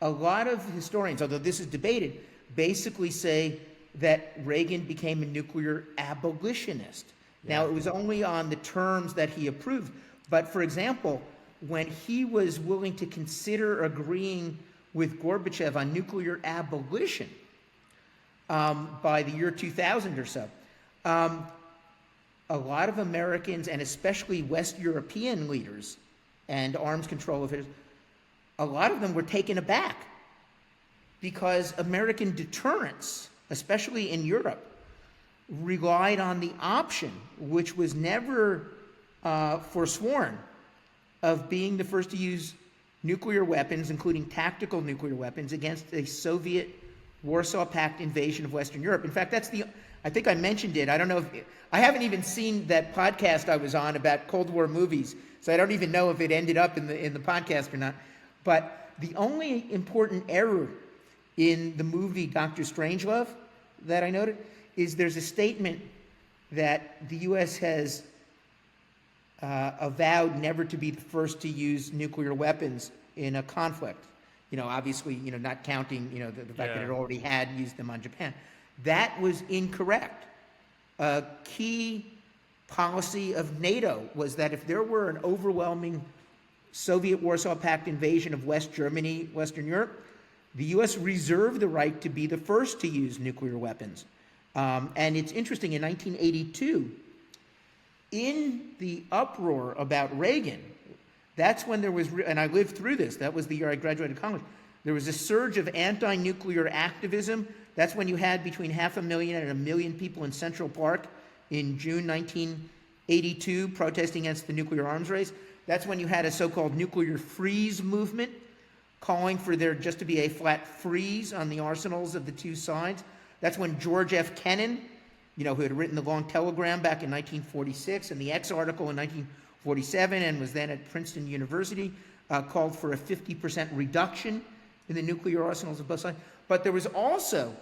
A lot of historians, although this is debated, basically say that Reagan became a nuclear abolitionist. Now, it was only on the terms that he approved. But, for example, when he was willing to consider agreeing with Gorbachev on nuclear abolition by the year 2000 or so, a lot of Americans, and especially West European leaders and arms control officials, a lot of them were taken aback because American deterrence, especially in Europe, relied on the option, which was never forsworn, of being the first to use nuclear weapons, including tactical nuclear weapons, against a Soviet Warsaw Pact invasion of Western Europe. In fact, I think I mentioned it. I don't know I haven't even seen that podcast I was on about Cold War movies, so I don't even know if it ended up in the podcast or not. But the only important error in the movie Dr. Strangelove that I noted is there's a statement that the U.S. has avowed never to be the first to use nuclear weapons in a conflict. Obviously, not counting, the fact that it already had used them on Japan. That was incorrect. A key policy of NATO was that if there were an overwhelming Soviet Warsaw Pact invasion of West Germany, Western Europe, the U.S. reserved the right to be the first to use nuclear weapons. And it's interesting, in 1982, in the uproar about Reagan, that's when there was, and I lived through this, that was the year I graduated college, there was a surge of anti-nuclear activism. That's when you had between 500,000 and 1 million people in Central Park in June 1982 protesting against the nuclear arms race. That's when you had a so-called nuclear freeze movement calling for there just to be a flat freeze on the arsenals of the two sides. That's when George F. Kennan, who had written the long telegram back in 1946 and the X article in 1947 and was then at Princeton University, called for a 50% reduction in the nuclear arsenals of both sides. But there was also,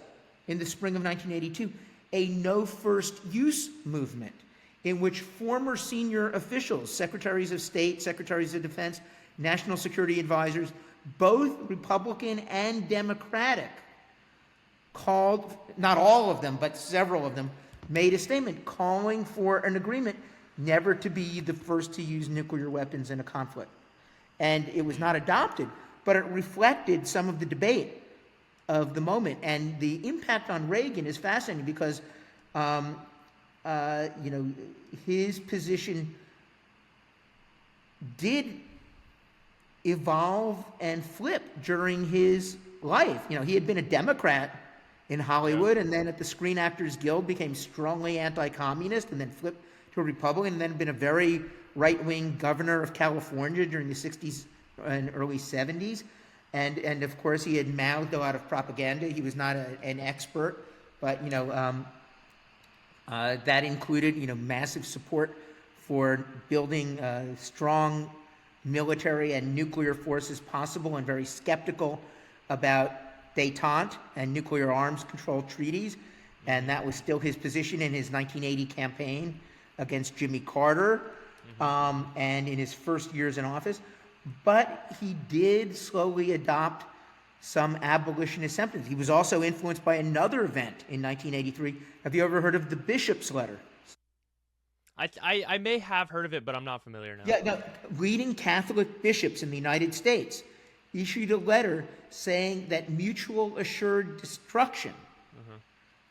in the spring of 1982, a no first use movement in which former senior officials, secretaries of state, secretaries of defense, national security advisors, both Republican and Democratic, called, not all of them, but several of them, made a statement calling for an agreement never to be the first to use nuclear weapons in a conflict. And it was not adopted, but it reflected some of the debate of the moment. And the impact on Reagan is fascinating because, his position did evolve and flip during his life. He had been a Democrat in Hollywood, and then at the Screen Actors Guild became strongly anti-communist, and then flipped to a Republican, and then been a very right-wing governor of California during the 60s and early 70s. And of course, he had mouthed a lot of propaganda. He was not an expert, but that included massive support for building strong military and nuclear forces possible, and very skeptical about détente and nuclear arms control treaties. And that was still his position in his 1980 campaign against Jimmy Carter, and in his first years in office. But he did slowly adopt some abolitionist sentiments. He was also influenced by another event in 1983. Have you ever heard of the Bishop's Letter? I may have heard of it, but I'm not familiar now. Yeah, no, leading Catholic bishops in the United States issued a letter saying that mutual assured destruction,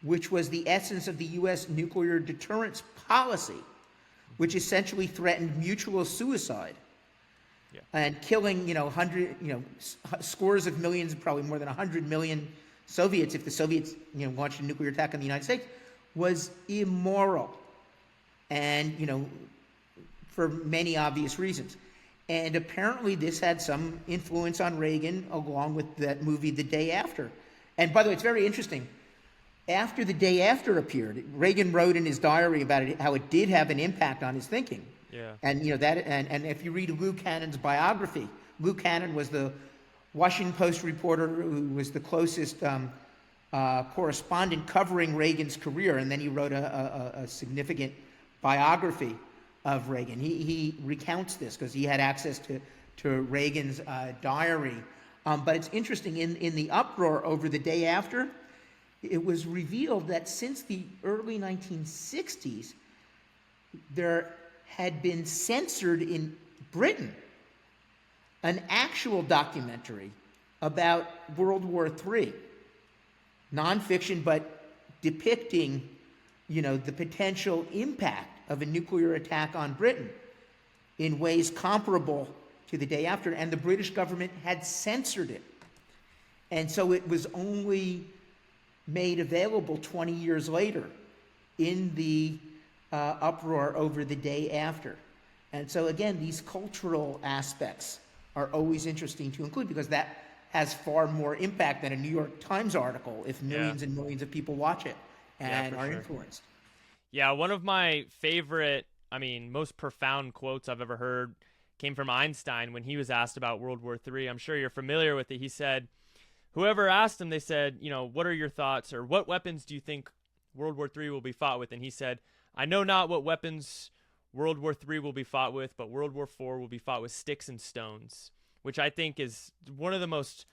which was the essence of the U.S. nuclear deterrence policy, which essentially threatened mutual suicide, and killing, scores of millions, probably more than 100 million Soviets if the Soviets, launched a nuclear attack on the United States, was immoral, and, for many obvious reasons. And apparently this had some influence on Reagan, along with that movie The Day After. And by the way, it's very interesting. After The Day After appeared, Reagan wrote in his diary about it, how it did have an impact on his thinking. Yeah. And and if you read Lou Cannon's biography, Lou Cannon was the Washington Post reporter who was the closest correspondent covering Reagan's career, and then he wrote a significant biography of Reagan. He recounts this because he had access to Reagan's diary. But it's interesting, in the uproar over The Day After, it was revealed that since the early 1960s, there had been censored in Britain an actual documentary about World War III, nonfiction, but depicting, the potential impact of a nuclear attack on Britain in ways comparable to The Day After, and the British government had censored it. And so it was only made available 20 years later in the uproar over The Day After. And so again, these cultural aspects are always interesting to include, because that has far more impact than a New York Times article if millions and millions of people watch it and are influenced. Yeah, one of my favorite, most profound quotes I've ever heard came from Einstein when he was asked about World War III. I'm sure you're familiar with it. He said, whoever asked him, they said, what are your thoughts, or what weapons do you think World War III will be fought with? And he said, I know not what weapons World War III will be fought with, but World War IV will be fought with sticks and stones, which I think is one of the most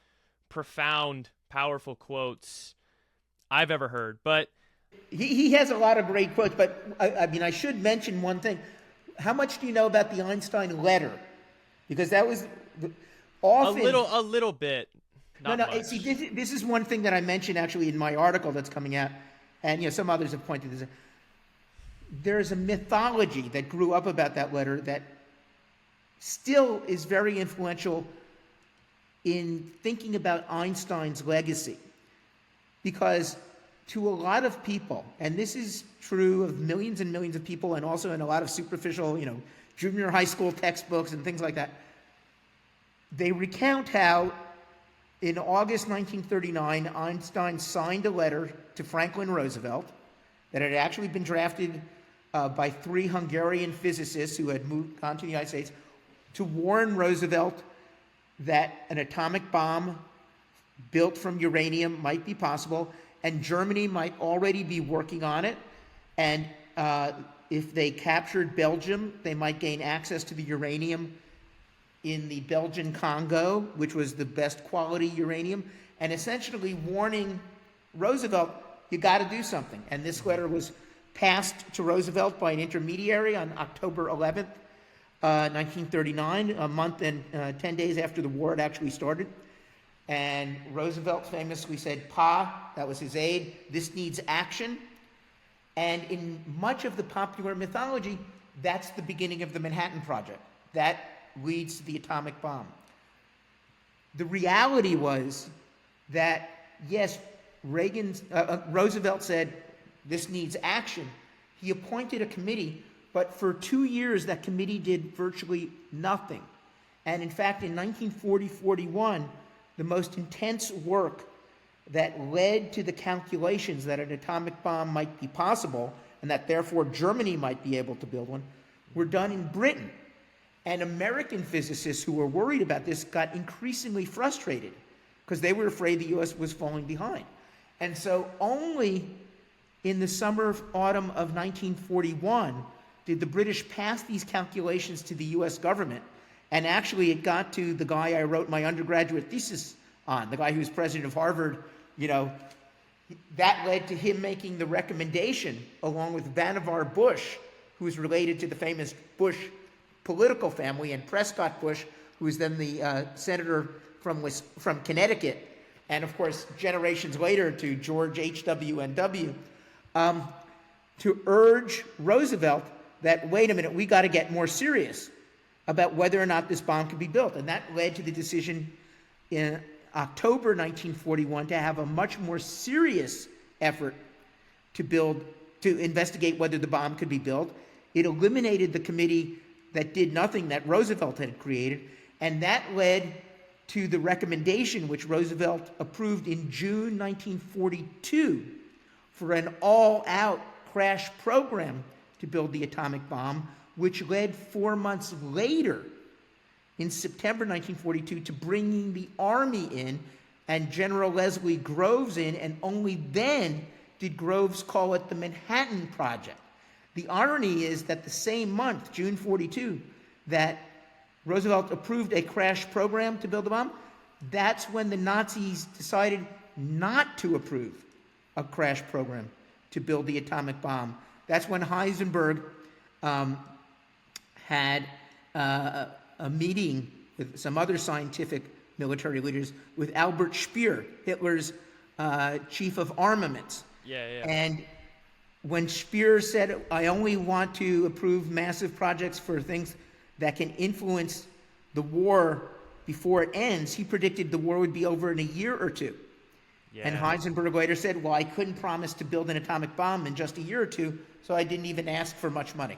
profound, powerful quotes I've ever heard. But he has a lot of great quotes, but I should mention one thing. How much do you know about the Einstein letter? Because that was often a little bit. Not no. Much. See, this is one thing that I mentioned actually in my article that's coming out, and some others have pointed this out. There's a mythology that grew up about that letter that still is very influential in thinking about Einstein's legacy. Because to a lot of people, and this is true of millions and millions of people, and also in a lot of superficial, junior high school textbooks and things like that, they recount how in August 1939, Einstein signed a letter to Franklin Roosevelt that had actually been drafted by 3 Hungarian physicists who had gone to the United States to warn Roosevelt that an atomic bomb built from uranium might be possible, and Germany might already be working on it. And if they captured Belgium, they might gain access to the uranium in the Belgian Congo, which was the best quality uranium, and essentially warning Roosevelt, you got to do something. And this letter was passed to Roosevelt by an intermediary on October 11th, 1939, a month and 10 days after the war had actually started. And Roosevelt famously said, Pa, that was his aide, this needs action. And in much of the popular mythology, that's the beginning of the Manhattan Project. That leads to the atomic bomb. The reality was that, yes, Roosevelt said, this needs action. He appointed a committee, but for 2 years, that committee did virtually nothing. And in fact, in 1940-41, the most intense work that led to the calculations that an atomic bomb might be possible, and that therefore Germany might be able to build one, were done in Britain. And American physicists who were worried about this got increasingly frustrated because they were afraid the U.S. was falling behind. And so only in the autumn of 1941 did the British pass these calculations to the U.S. government. And actually it got to the guy I wrote my undergraduate thesis on, the guy who was president of Harvard. That led to him making the recommendation, along with Vannevar Bush, who was related to the famous Bush political family, and Prescott Bush, who was then the senator from Connecticut, and of course generations later to George H.W.N.W., to urge Roosevelt that, wait a minute, we got to get more serious about whether or not this bomb could be built. And that led to the decision in October 1941 to have a much more serious effort to investigate whether the bomb could be built. It eliminated the committee that did nothing that Roosevelt had created, and that led to the recommendation which Roosevelt approved in June 1942 for an all-out crash program to build the atomic bomb, which led 4 months later, in September 1942, to bringing the Army in and General Leslie Groves in, and only then did Groves call it the Manhattan Project. The irony is that the same month, June 42, that Roosevelt approved a crash program to build a bomb, that's when the Nazis decided not to approve a crash program to build the atomic bomb. That's when Heisenberg had a meeting with some other scientific military leaders with Albert Speer, Hitler's chief of armaments. Yeah. And when Speer said, I only want to approve massive projects for things that can influence the war before it ends, he predicted the war would be over in a year or two. Yeah. And Heisenberg later said, well, I couldn't promise to build an atomic bomb in just a year or two, so I didn't even ask for much money.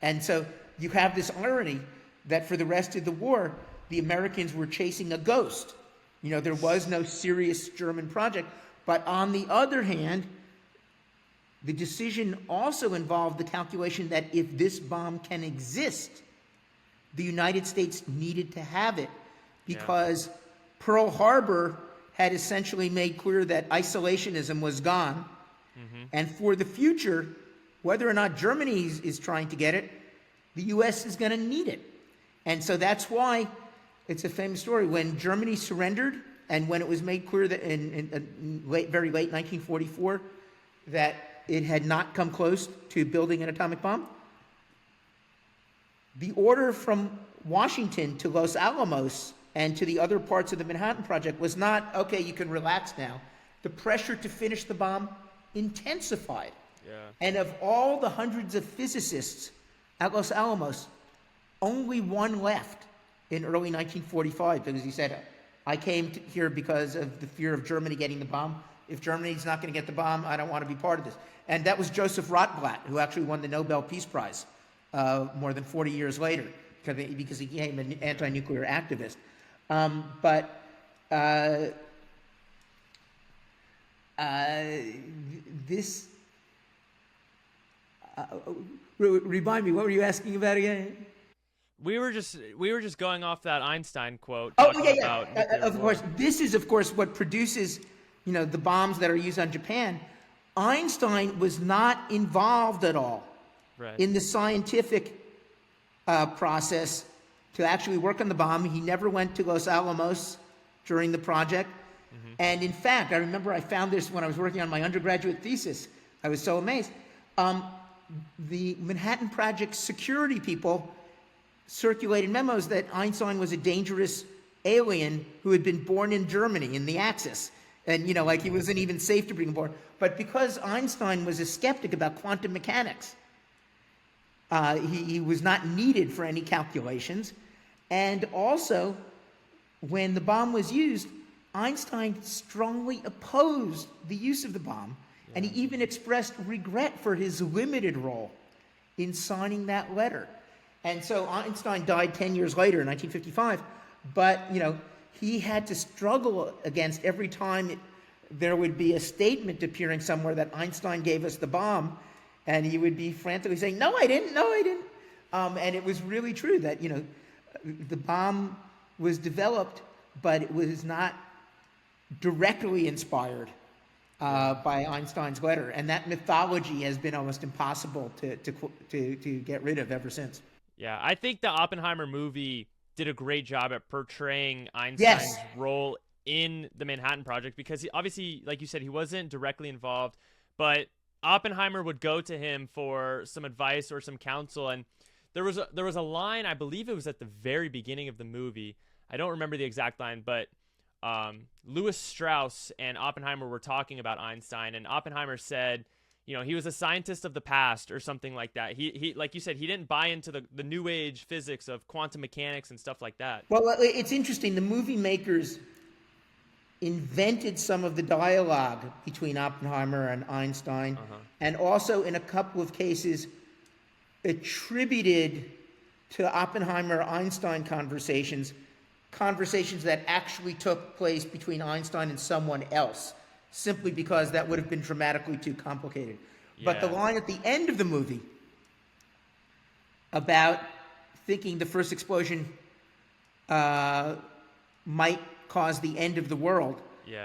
And so you have this irony that for the rest of the war, the Americans were chasing a ghost. There was no serious German project. But on the other hand, the decision also involved the calculation that if this bomb can exist, the United States needed to have it because Pearl Harbor had essentially made clear that isolationism was gone. And for the future, whether or not Germany is trying to get it, the U.S. is going to need it. And so that's why it's a famous story. When Germany surrendered and when it was made clear that in very late 1944 that it had not come close to building an atomic bomb, the order from Washington to Los Alamos and to the other parts of the Manhattan Project was not, okay, you can relax now. The pressure to finish the bomb intensified. And of all the hundreds of physicists at Los Alamos, only one left in early 1945 because he said, I came here because of the fear of Germany getting the bomb. If Germany's not going to get the bomb, I don't want to be part of this. And that was Joseph Rotblat, who actually won the Nobel Peace Prize more than 40 years later because he became an anti-nuclear activist. This remind me, what were you asking about again? We were just going off that Einstein quote. Oh yeah. Of course, this is of course what produces, the bombs that are used on Japan. Einstein was not involved at all in the scientific process to actually work on the bomb. He never went to Los Alamos during the project. And in fact, I remember I found this when I was working on my undergraduate thesis. I was so amazed. The Manhattan Project security people circulated memos that Einstein was a dangerous alien who had been born in Germany in the Axis. And, he wasn't even safe to bring aboard. But because Einstein was a skeptic about quantum mechanics, he was not needed for any calculations. And also, when the bomb was used, Einstein strongly opposed the use of the bomb, and he even expressed regret for his limited role in signing that letter. And so Einstein died 10 years later in 1955, but, he had to struggle against every time there would be a statement appearing somewhere that Einstein gave us the bomb, and he would be frantically saying, no, I didn't. And it was really true that, the bomb was developed, but it was not directly inspired by Einstein's letter, and that mythology has been almost impossible to get rid of ever since. Yeah, I think the Oppenheimer movie did a great job at portraying Einstein's role in the Manhattan Project because he, obviously, like you said, he wasn't directly involved, but Oppenheimer would go to him for some advice or some counsel, and there was a line, I believe it was at the very beginning of the movie. I don't remember the exact line, but Louis Strauss and Oppenheimer were talking about Einstein, and Oppenheimer said, he was a scientist of the past or something like that. He like you said, he didn't buy into the new age physics of quantum mechanics and stuff like that. Well, it's interesting. The movie makers invented some of the dialogue between Oppenheimer and Einstein, and also in a couple of cases attributed to Oppenheimer-Einstein conversations that actually took place between Einstein and someone else, simply because that would have been dramatically too complicated. But the line at the end of the movie about thinking the first explosion might cause the end of the world,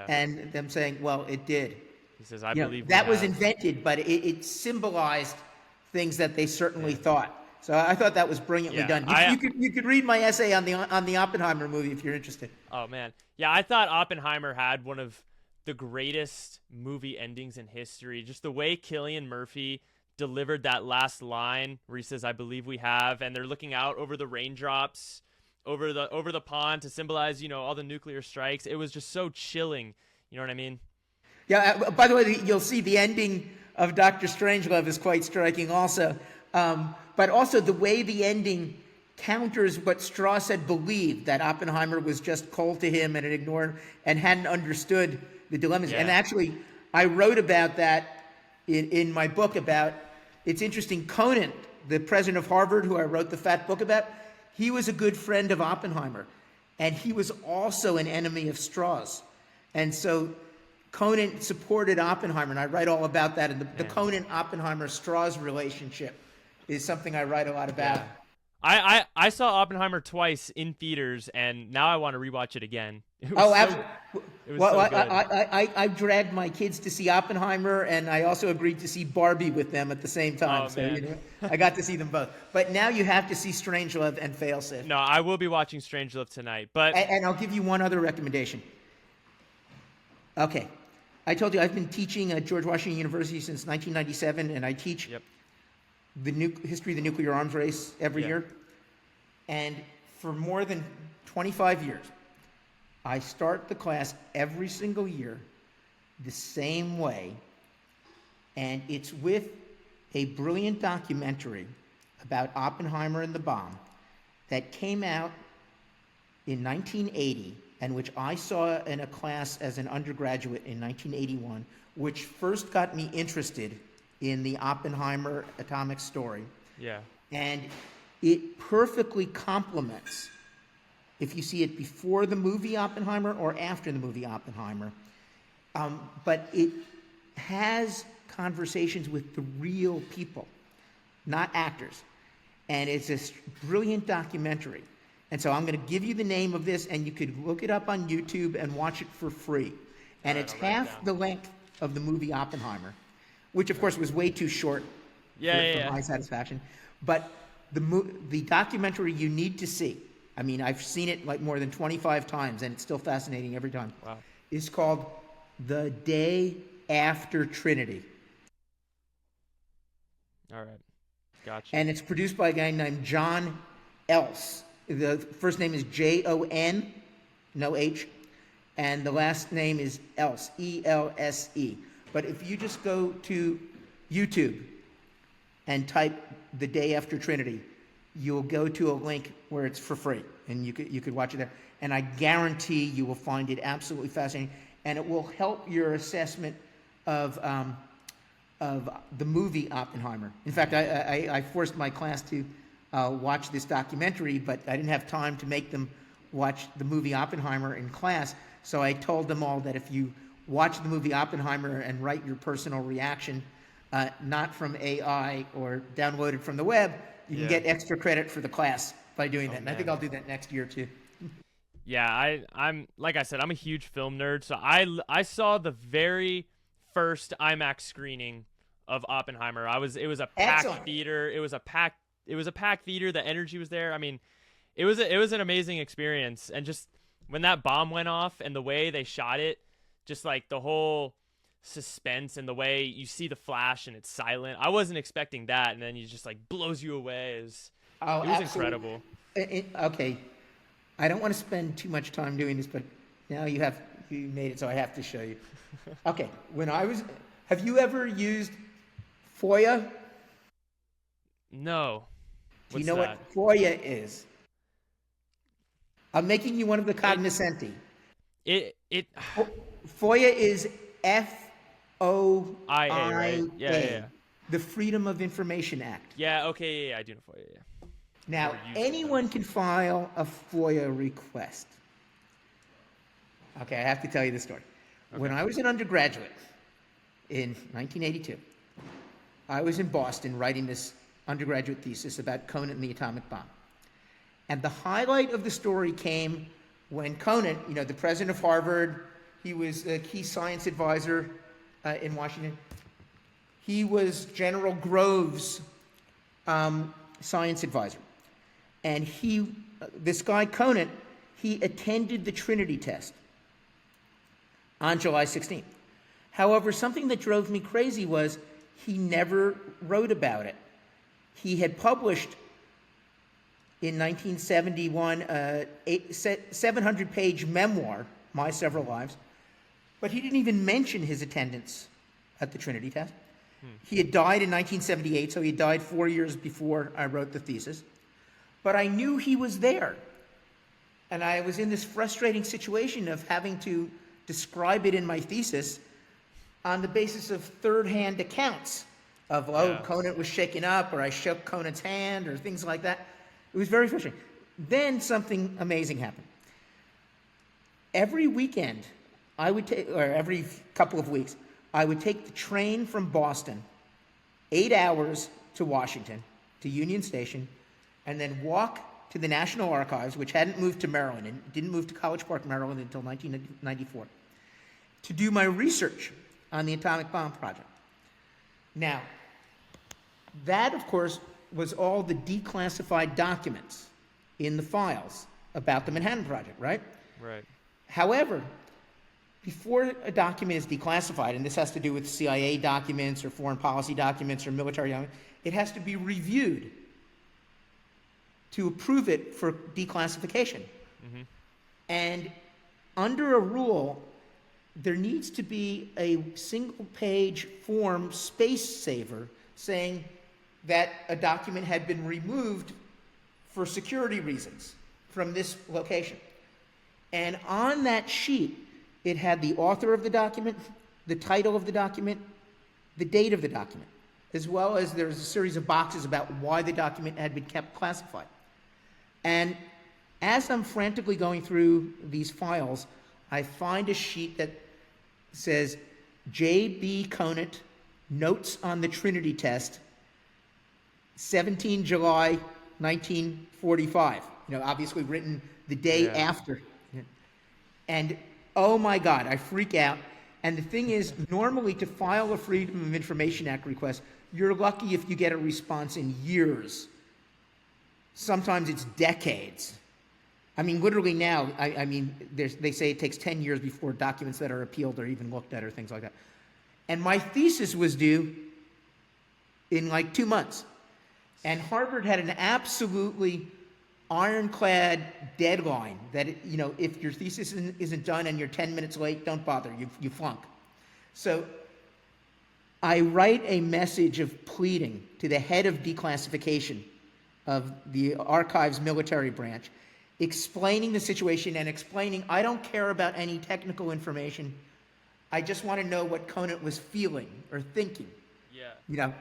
and them saying, well, it did. He says, I believe that was invented, but it symbolized things that they certainly thought. So I thought that was brilliantly done. You could read my essay on the Oppenheimer movie if you're interested. Oh man, yeah, I thought Oppenheimer had one of the greatest movie endings in history. Just the way Cillian Murphy delivered that last line where he says, "I believe we have," and they're looking out over the raindrops, over the pond to symbolize, all the nuclear strikes. It was just so chilling. You know what I mean? Yeah. By the way, you'll see the ending of Dr. Strangelove is quite striking also. But also the way the ending counters what Strauss had believed, that Oppenheimer was just cold to him and had ignored and hadn't understood the dilemmas. And actually, I wrote about that in my book about, it's interesting, Conant, the president of Harvard, who I wrote the fat book about, he was a good friend of Oppenheimer. And he was also an enemy of Strauss. And so Conant supported Oppenheimer, and I write all about that. And the Conant-Oppenheimer-Strauss relationship is something I write a lot about. I saw Oppenheimer twice in theaters, and now I want to rewatch it again. It was Oh, so it was well, so good. I dragged my kids to see Oppenheimer, and I also agreed to see Barbie with them at the same time. Oh So, man. I got to see them both. But now you have to see Strangelove and Failsafe. No, I will be watching Strangelove tonight, but And I'll give you one other recommendation. Okay. I told you I've been teaching at George Washington University since 1997, and I teach yep. the history of the nuclear arms race every Yeah. year. And for more than 25 years, I start the class every single year the same way, and it's with a brilliant documentary about Oppenheimer and the bomb that came out in 1980, and which I saw in a class as an undergraduate in 1981, which first got me interested in the Oppenheimer atomic story. Yeah. And it perfectly complements, if you see it before the movie Oppenheimer or after the movie Oppenheimer. But it has conversations with the real people, not actors. And it's a brilliant documentary. And so I'm going to give you the name of this, and you could look it up on YouTube and watch it for free. And All right, it's I'll write it half down. the length of the movie Oppenheimer, which of course was way too short for my satisfaction. But the documentary you need to see, I mean, I've seen it like more than 25 times, and it's still fascinating every time. Wow. Is called The Day After Trinity. All right. Gotcha. And it's produced by a guy named John Else. The first name is Jon, no H, and the last name is Else, E-L-S-E. But if you just go to YouTube and type The Day After Trinity, you'll go to a link where it's for free, and you could watch it there. And I guarantee you will find it absolutely fascinating, and it will help your assessment of the movie Oppenheimer. In fact, I forced my class to watch this documentary, but I didn't have time to make them watch the movie Oppenheimer in class, so I told them all that if you watch the movie Oppenheimer and write your personal reaction, not from AI or downloaded from the web, you can get extra credit for the class by doing that. And I think I'll do that next year too. Yeah, I'm like I said, I'm a huge film nerd, so I saw the very first IMAX screening of Oppenheimer. It was a packed Excellent. theater. It was a packed theater. The energy was there. I mean, it was an amazing experience. And just when that bomb went off and the way they shot it, just like the whole suspense and the way you see the flash and it's silent. I wasn't expecting that, and then it just like blows you away. It was incredible. Okay, I don't want to spend too much time doing this, but now you made it, so I have to show you. Okay, have you ever used FOIA? No. Do you know what FOIA is? I'm making you one of the cognoscenti. FOIA is F-O-I-A, right? Yeah. the Freedom of Information Act. Yeah, okay, I do know FOIA, yeah. Now, anyone can file a FOIA request. Okay, I have to tell you the story. Okay. When I was an undergraduate in 1982, I was in Boston writing this undergraduate thesis about Conant and the atomic bomb. And the highlight of the story came when Conant, the president of Harvard, he was a key science advisor in Washington. He was General Grove's science advisor. And this guy Conant, he attended the Trinity test on July 16th. However, something that drove me crazy was he never wrote about it. He had published in 1971 a 700-page memoir, My Several Lives, but he didn't even mention his attendance at the Trinity test. He had died in 1978, so he died 4 years before I wrote the thesis. But I knew he was there. And I was in this frustrating situation of having to describe it in my thesis on the basis of third-hand accounts of, Conant was shaken up, or I shook Conant's hand, or things like that. It was very frustrating. Then something amazing happened. Every weekend, or every couple of weeks, I would take the train from Boston, 8 hours to Washington, to Union Station, and then walk to the National Archives, which hadn't moved to Maryland and didn't move to College Park, Maryland until 1994, to do my research on the atomic bomb project. Now, that, of course, was all the declassified documents in the files about the Manhattan Project, right? Right. However, before a document is declassified, and this has to do with CIA documents or foreign policy documents or military documents, it has to be reviewed to approve it for declassification. Mm-hmm. And under a rule, there needs to be a single-page form space saver saying that a document had been removed for security reasons from this location. And on that sheet, it had the author of the document, the title of the document, the date of the document, as well as there's a series of boxes about why the document had been kept classified. And as I'm frantically going through these files, I find a sheet that says J.B. Conant, Notes on the Trinity Test, 17 July 1945. Obviously written the day after. And oh my God, I freak out. And the thing is, normally to file a Freedom of Information Act request, you're lucky if you get a response in years. Sometimes it's decades. I mean, literally now, they say it takes 10 years before documents that are appealed are even looked at or things like that. And my thesis was due in like 2 months. And Harvard had an absolutely ironclad deadline that, if your thesis isn't done and you're 10 minutes late, don't bother, you flunk. So I write a message of pleading to the head of declassification of the Archives military branch, explaining the situation and explaining I don't care about any technical information. I just want to know what Conant was feeling or thinking. Yeah.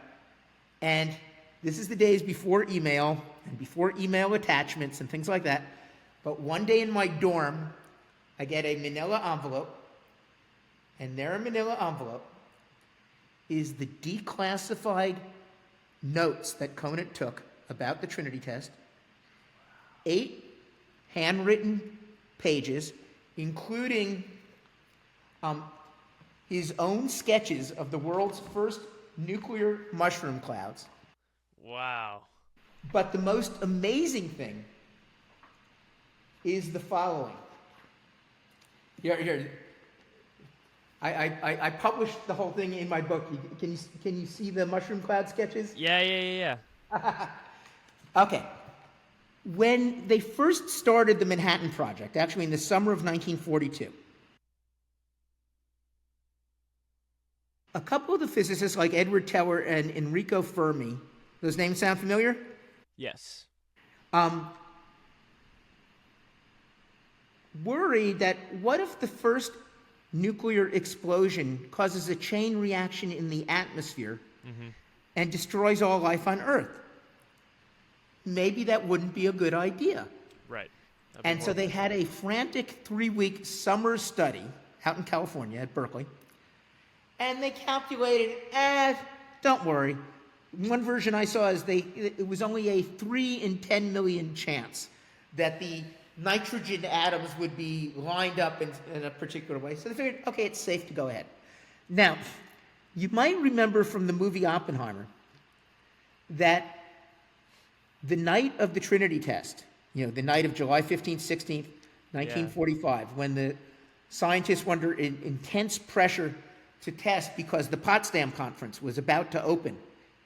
And this is the days before email and before email attachments and things like that. But one day in my dorm, I get a manila envelope, and there in manila envelope is the declassified notes that Conant took about the Trinity test, 8 handwritten pages, including his own sketches of the world's first nuclear mushroom clouds. Wow. But the most amazing thing is the following. Here. I published the whole thing in my book. Can you see the mushroom cloud sketches? Yeah. Okay. When they first started the Manhattan Project, actually in the summer of 1942, a couple of the physicists like Edward Teller and Enrico Fermi, those names sound familiar? Yes. Worried that what if the first nuclear explosion causes a chain reaction in the atmosphere and destroys all life on Earth? Maybe that wouldn't be a good idea. Right. And so they had a frantic 3-week summer study out in California at Berkeley. And they calculated, don't worry. One version I saw is it was only a 3 in 10 million chance that the nitrogen atoms would be lined up in a particular way. So they figured, okay, it's safe to go ahead. Now, you might remember from the movie Oppenheimer that the night of the Trinity test, the night of July 15th, 16th, 1945, when the scientists were under intense pressure to test because the Potsdam Conference was about to open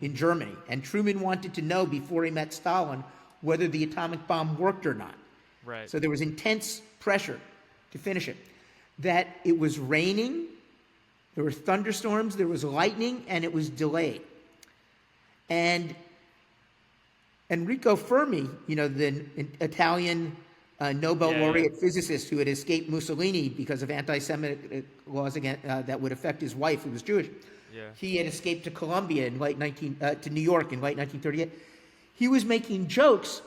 in Germany, and Truman wanted to know before he met Stalin whether the atomic bomb worked or not. Right. So there was intense pressure to finish it. That it was raining, there were thunderstorms, there was lightning, and it was delayed. And Enrico Fermi, the Italian Nobel laureate physicist who had escaped Mussolini because of anti-Semitic laws that would affect his wife, who was Jewish. Yeah. He had escaped to Colombia to New York in late 1938. He was making jokes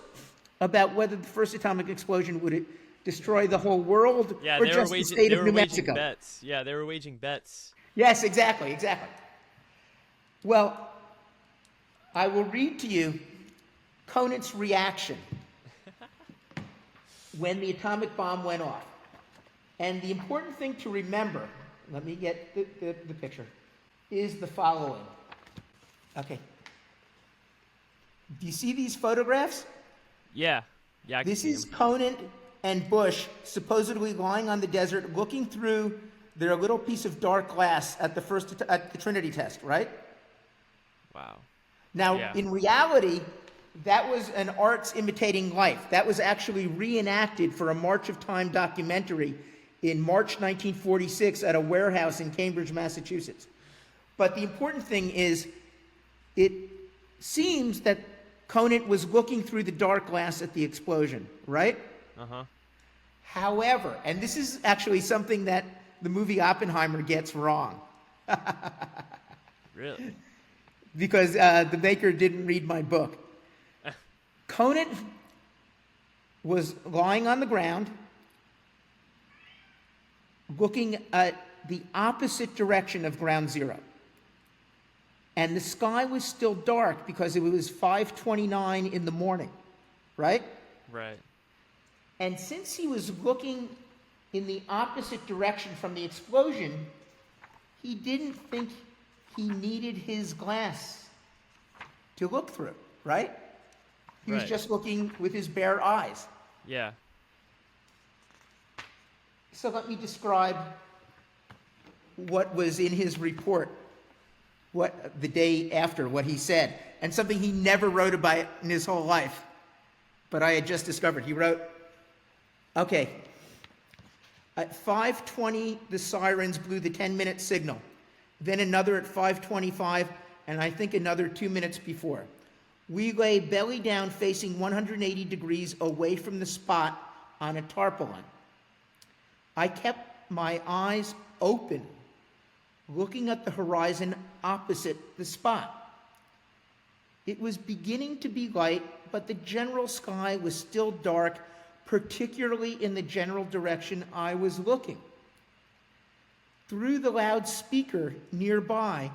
about whether the first atomic explosion would destroy the whole world or just the state of New Mexico. Bets. Yeah, they were waging bets. Yes, exactly. Well, I will read to you Conant's reaction when the atomic bomb went off. And the important thing to remember, let me get the picture, is the following. Okay. Do you see these photographs? Yeah. Yeah. This is Conant and Bush supposedly lying on the desert looking through their little piece of dark glass at the Trinity test, right? Wow. Now, in reality, that was an arts imitating life. That was actually reenacted for a March of Time documentary in March 1946 at a warehouse in Cambridge, Massachusetts. But the important thing is, it seems that Conant was looking through the dark glass at the explosion, right? Uh-huh. However, and this is actually something that the movie Oppenheimer gets wrong. Really? Because the maker didn't read my book. Conant was lying on the ground, looking at the opposite direction of ground zero. And the sky was still dark because it was 5:29 in the morning, right? Right. And since he was looking in the opposite direction from the explosion, he didn't think he needed his glass to look through, right? He was just looking with his bare eyes. Yeah. So let me describe what was in his report, what the day after, what he said, and something he never wrote about in his whole life, but I had just discovered. He wrote, okay, at 5:20, the sirens blew the 10-minute signal, then another at 5:25, and I think another 2 minutes before. We lay belly down facing 180 degrees away from the spot on a tarpaulin. I kept my eyes open, looking at the horizon opposite the spot. It was beginning to be light, but the general sky was still dark, particularly in the general direction I was looking. Through the loudspeaker nearby,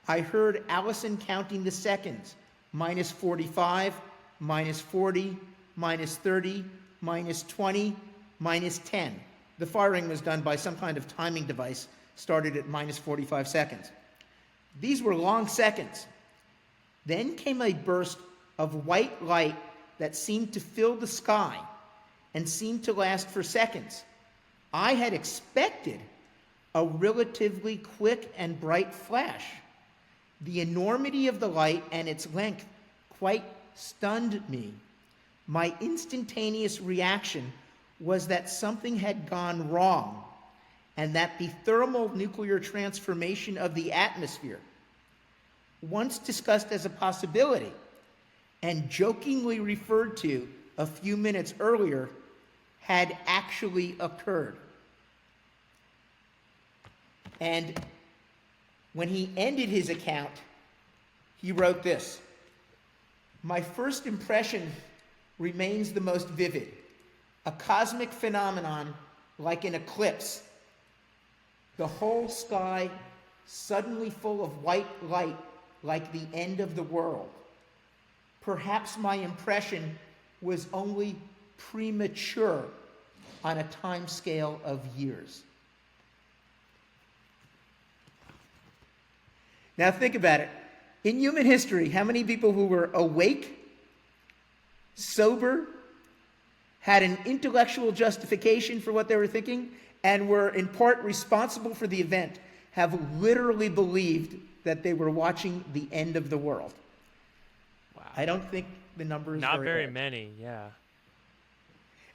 I heard Allison counting the seconds. -45, -40, -30, -20, -10. The firing was done by some kind of timing device, started at -45 seconds. These were long seconds. Then came a burst of white light that seemed to fill the sky and seemed to last for seconds. I had expected a relatively quick and bright flash. The enormity of the light and its length quite stunned me. My instantaneous reaction was that something had gone wrong and that the thermal nuclear transformation of the atmosphere, once discussed as a possibility and jokingly referred to a few minutes earlier, had actually occurred. And when he ended his account, he wrote this: my first impression remains the most vivid, a cosmic phenomenon like an eclipse. The whole sky suddenly full of white light like the end of the world. Perhaps my impression was only premature on a time scale of years. Now think about it. In human history, how many people who were awake, sober, had an intellectual justification for what they were thinking, and were in part responsible for the event, have literally believed that they were watching the end of the world? Wow. I don't think the number is Not very high. many, yeah.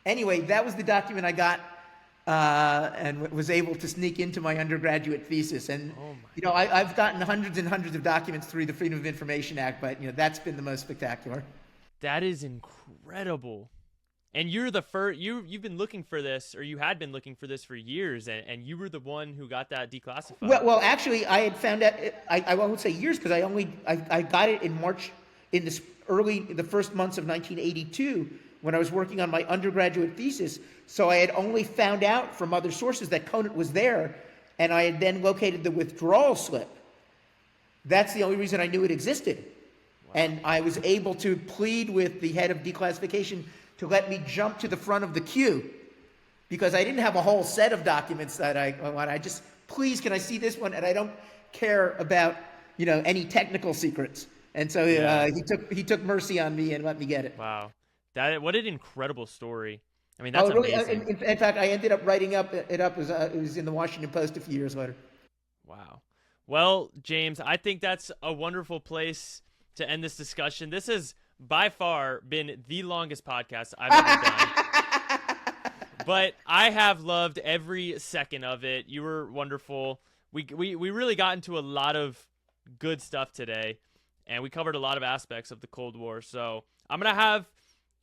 Anyway, that was the document I got and was able to sneak into my undergraduate thesis. And I've gotten hundreds and hundreds of documents through the Freedom of Information Act, but that's been the most spectacular. That is incredible. And you're the first. You've been looking for this, or you had been looking for this for years, and you were the one who got that declassified. Well, actually, I had found out. I won't say years because I got it in March, in the first months of 1982 when I was working on my undergraduate thesis. So I had only found out from other sources that Conant was there, and I had then located the withdrawal slip. That's the only reason I knew it existed. And I was able to plead with the head of declassification to let me jump to the front of the queue because I didn't have a whole set of documents that I want. I just, please, can I see this one? And I don't care about, any technical secrets. And so he took mercy on me and let me get it. Wow. What an incredible story. I mean, that's really amazing. In fact, I ended up writing it up as it was in the Washington Post a few years later. Wow. Well, James, I think that's a wonderful place to end this discussion. This has by far been the longest podcast I've ever done. But I have loved every second of it. You were wonderful. We really got into a lot of good stuff today, and we covered a lot of aspects of the Cold War. So I'm going to have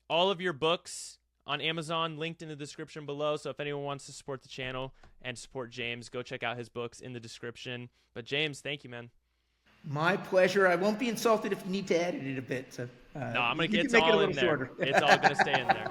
all of your books on Amazon linked in the description below. So if anyone wants to support the channel and support James, go check out his books in the description. But James, thank you, man. My pleasure. I won't be insulted if you need to edit it a bit. So, no, I'm going to get it all in there. It's all going to stay in there.